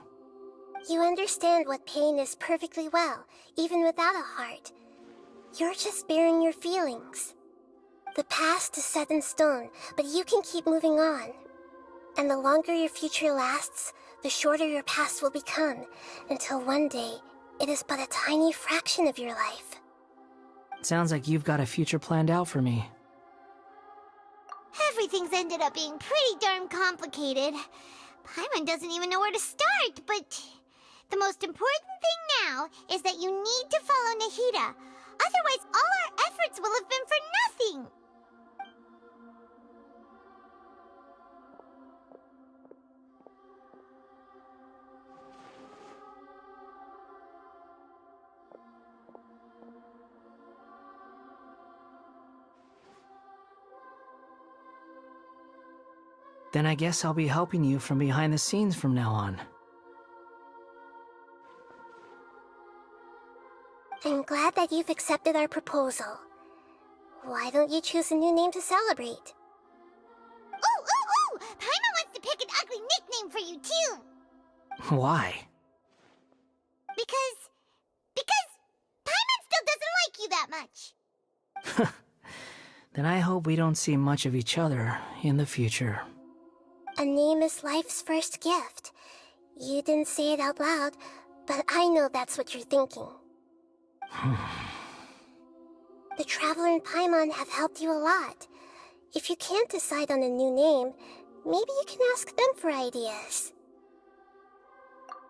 You understand what pain is perfectly well, even without a heart. You're just bearing your feelings. The past is set in stone, but you can keep moving on. And the longer your future lasts, the shorter your past will become, until one day, it is but a tiny fraction of your life. Sounds like you've got a future planned out for me. Everything's ended up being pretty darn complicated. Paimon doesn't even know where to start, but the most important thing now is that you need to follow Nahida. Otherwise, all our efforts will have been for nothing. Then I guess I'll be helping you from behind the scenes from now on. I'm glad that you've accepted our proposal. Why don't you choose a new name to celebrate? Ooh! Paimon wants to pick an ugly nickname for you, too! Why? Because Paimon still doesn't like you that much. Then I hope we don't see much of each other in the future. A name is life's first gift. You didn't say it out loud, but I know that's what you're thinking. The Traveler and Paimon have helped you a lot. If you can't decide on a new name, maybe you can ask them for ideas.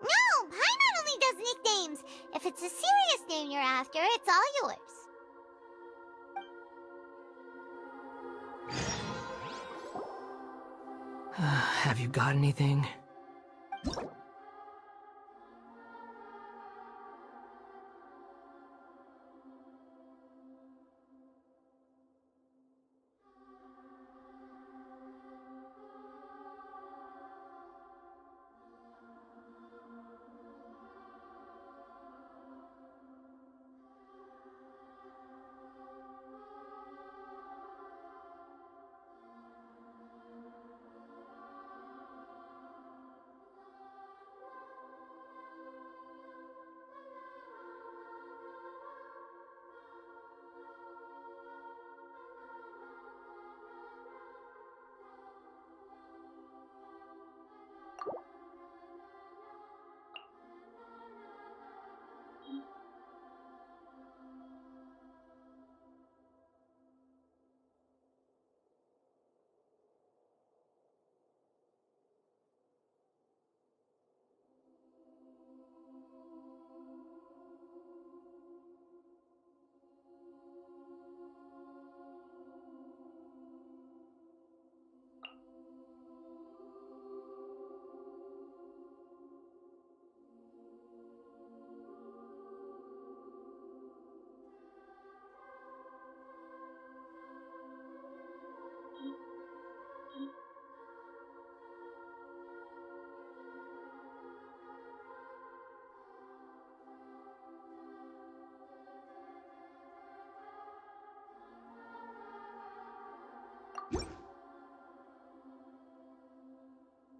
No! Paimon only does nicknames! If it's a serious name you're after, it's all yours. Have you got anything?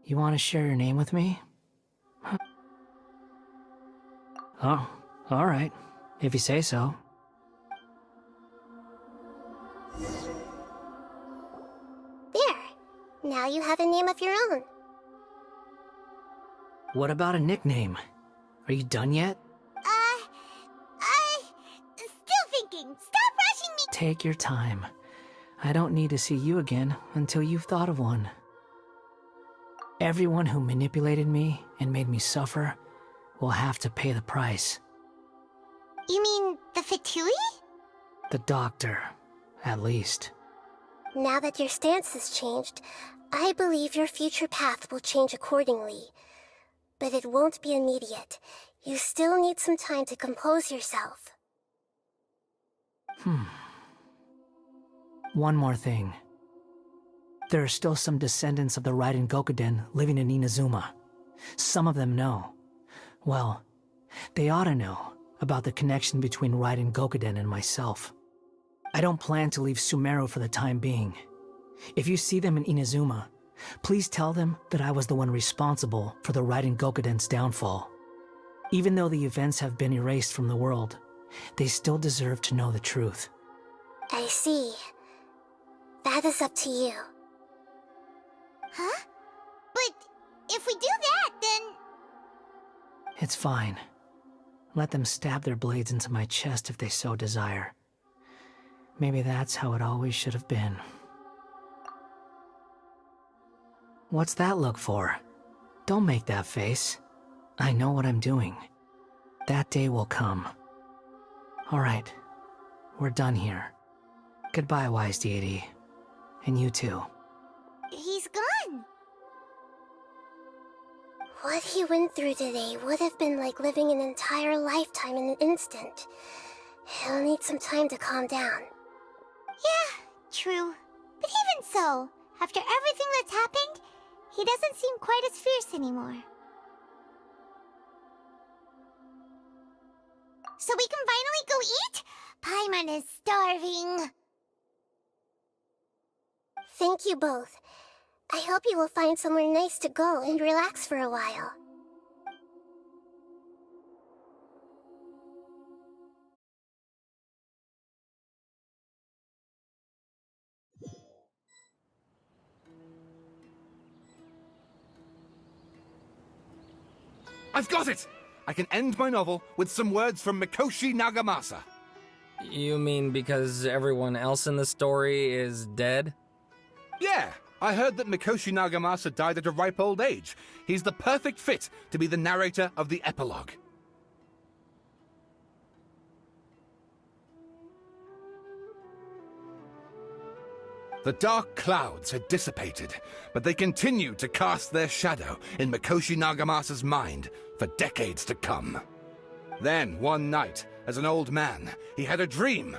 You want to share your name with me? Huh? Oh, alright. If you say so. There! Now you have a name of your own. What about a nickname? Are you done yet? Still thinking. Stop rushing me! Take your time. I don't need to see you again until you've thought of one. Everyone who manipulated me and made me suffer will have to pay the price. You mean the Fatui? The doctor, at least. Now that your stance has changed, I believe your future path will change accordingly. But it won't be immediate. You still need some time to compose yourself. One more thing. There are still some descendants of the Raiden Gokuden living in Inazuma. Some of them know. Well, they ought to know about the connection between Raiden Gokuden and myself. I don't plan to leave Sumeru for the time being. If you see them in Inazuma, please tell them that I was the one responsible for the Raiden Gokuden's downfall. Even though the events have been erased from the world, they still deserve to know the truth. I see. That is up to you. Huh? But if we do that, then... It's fine. Let them stab their blades into my chest if they so desire. Maybe that's how it always should have been. What's that look for? Don't make that face. I know what I'm doing. That day will come. Alright, we're done here. Goodbye, wise deity. And you too. He's gone. What he went through today would have been like living an entire lifetime in an instant. He'll need some time to calm down. Yeah, true. But even so, after everything that's happened, he doesn't seem quite as fierce anymore. So we can finally go eat? Paimon is starving. Thank you both. I hope you will find somewhere nice to go and relax for a while. I've got it! I can end my novel with some words from Mikoshi Nagamasa. You mean because everyone else in the story is dead? Yeah, I heard that Mikoshi Nagamasa died at a ripe old age. He's the perfect fit to be the narrator of the epilogue. The dark clouds had dissipated, but they continued to cast their shadow in Mikoshi Nagamasa's mind for decades to come. Then, one night, as an old man, he had a dream.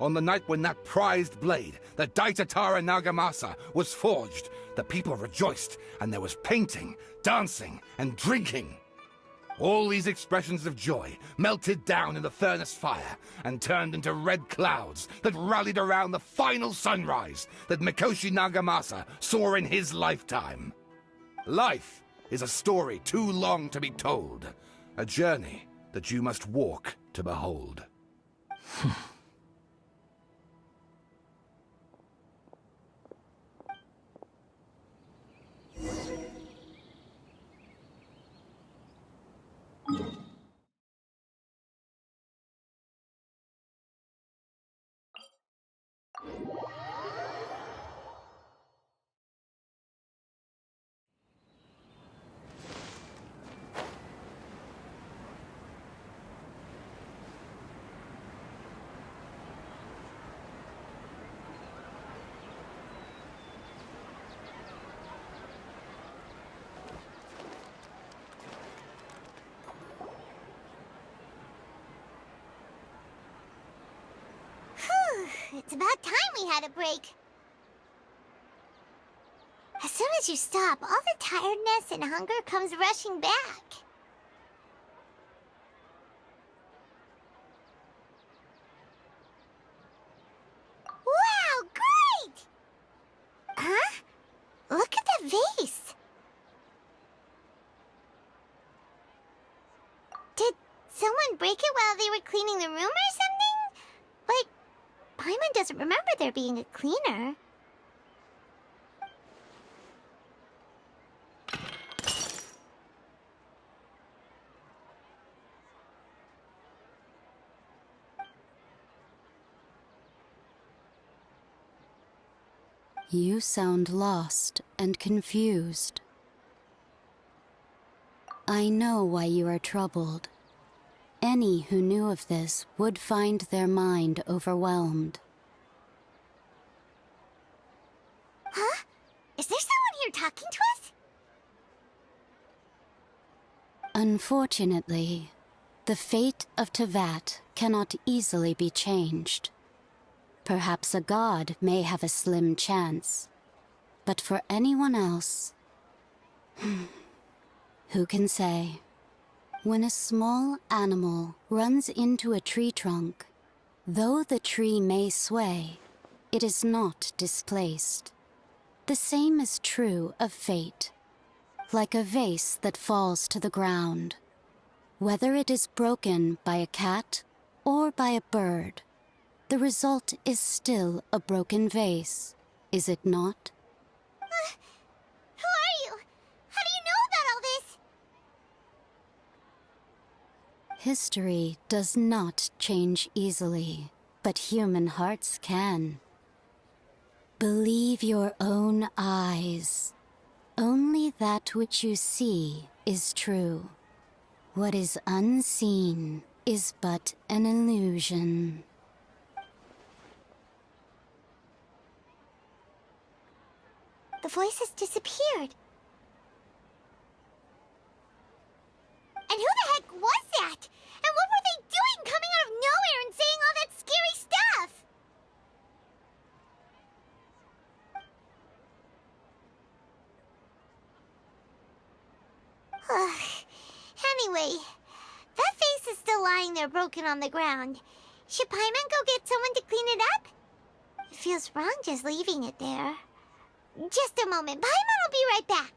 On the night when that prized blade, the Daitatara Nagamasa, was forged, the people rejoiced, and there was painting, dancing, and drinking. All these expressions of joy melted down in the furnace fire and turned into red clouds that rallied around the final sunrise that Mikoshi Nagamasa saw in his lifetime. Life is a story too long to be told, a journey that you must walk to behold. It's about time we had a break. As soon as you stop, all the tiredness and hunger comes rushing back. Wow, great! Huh? Look at the vase. Did someone break it while they were cleaning the room or something? But Paimon doesn't remember there being a cleaner. You sound lost and confused. I know why you are troubled. Any who knew of this would find their mind overwhelmed. Huh? Is there someone here talking to us? Unfortunately, the fate of Tevat cannot easily be changed. Perhaps a god may have a slim chance, but for anyone else, who can say? When a small animal runs into a tree trunk, though the tree may sway, it is not displaced. The same is true of fate. Like a vase that falls to the ground, whether it is broken by a cat or by a bird, the result is still a broken vase, is it not? Who are you? How do you know about all this? History does not change easily, but human hearts can. Believe your own eyes. Only that which you see is true. What is unseen is but an illusion. The voice has disappeared. And who the heck was that? And what were they doing coming out of nowhere and saying all that scary stuff? Anyway, that face is still lying there broken on the ground. Should Paimon go get someone to clean it up? It feels wrong just leaving it there. Just a moment. Paimon will be right back.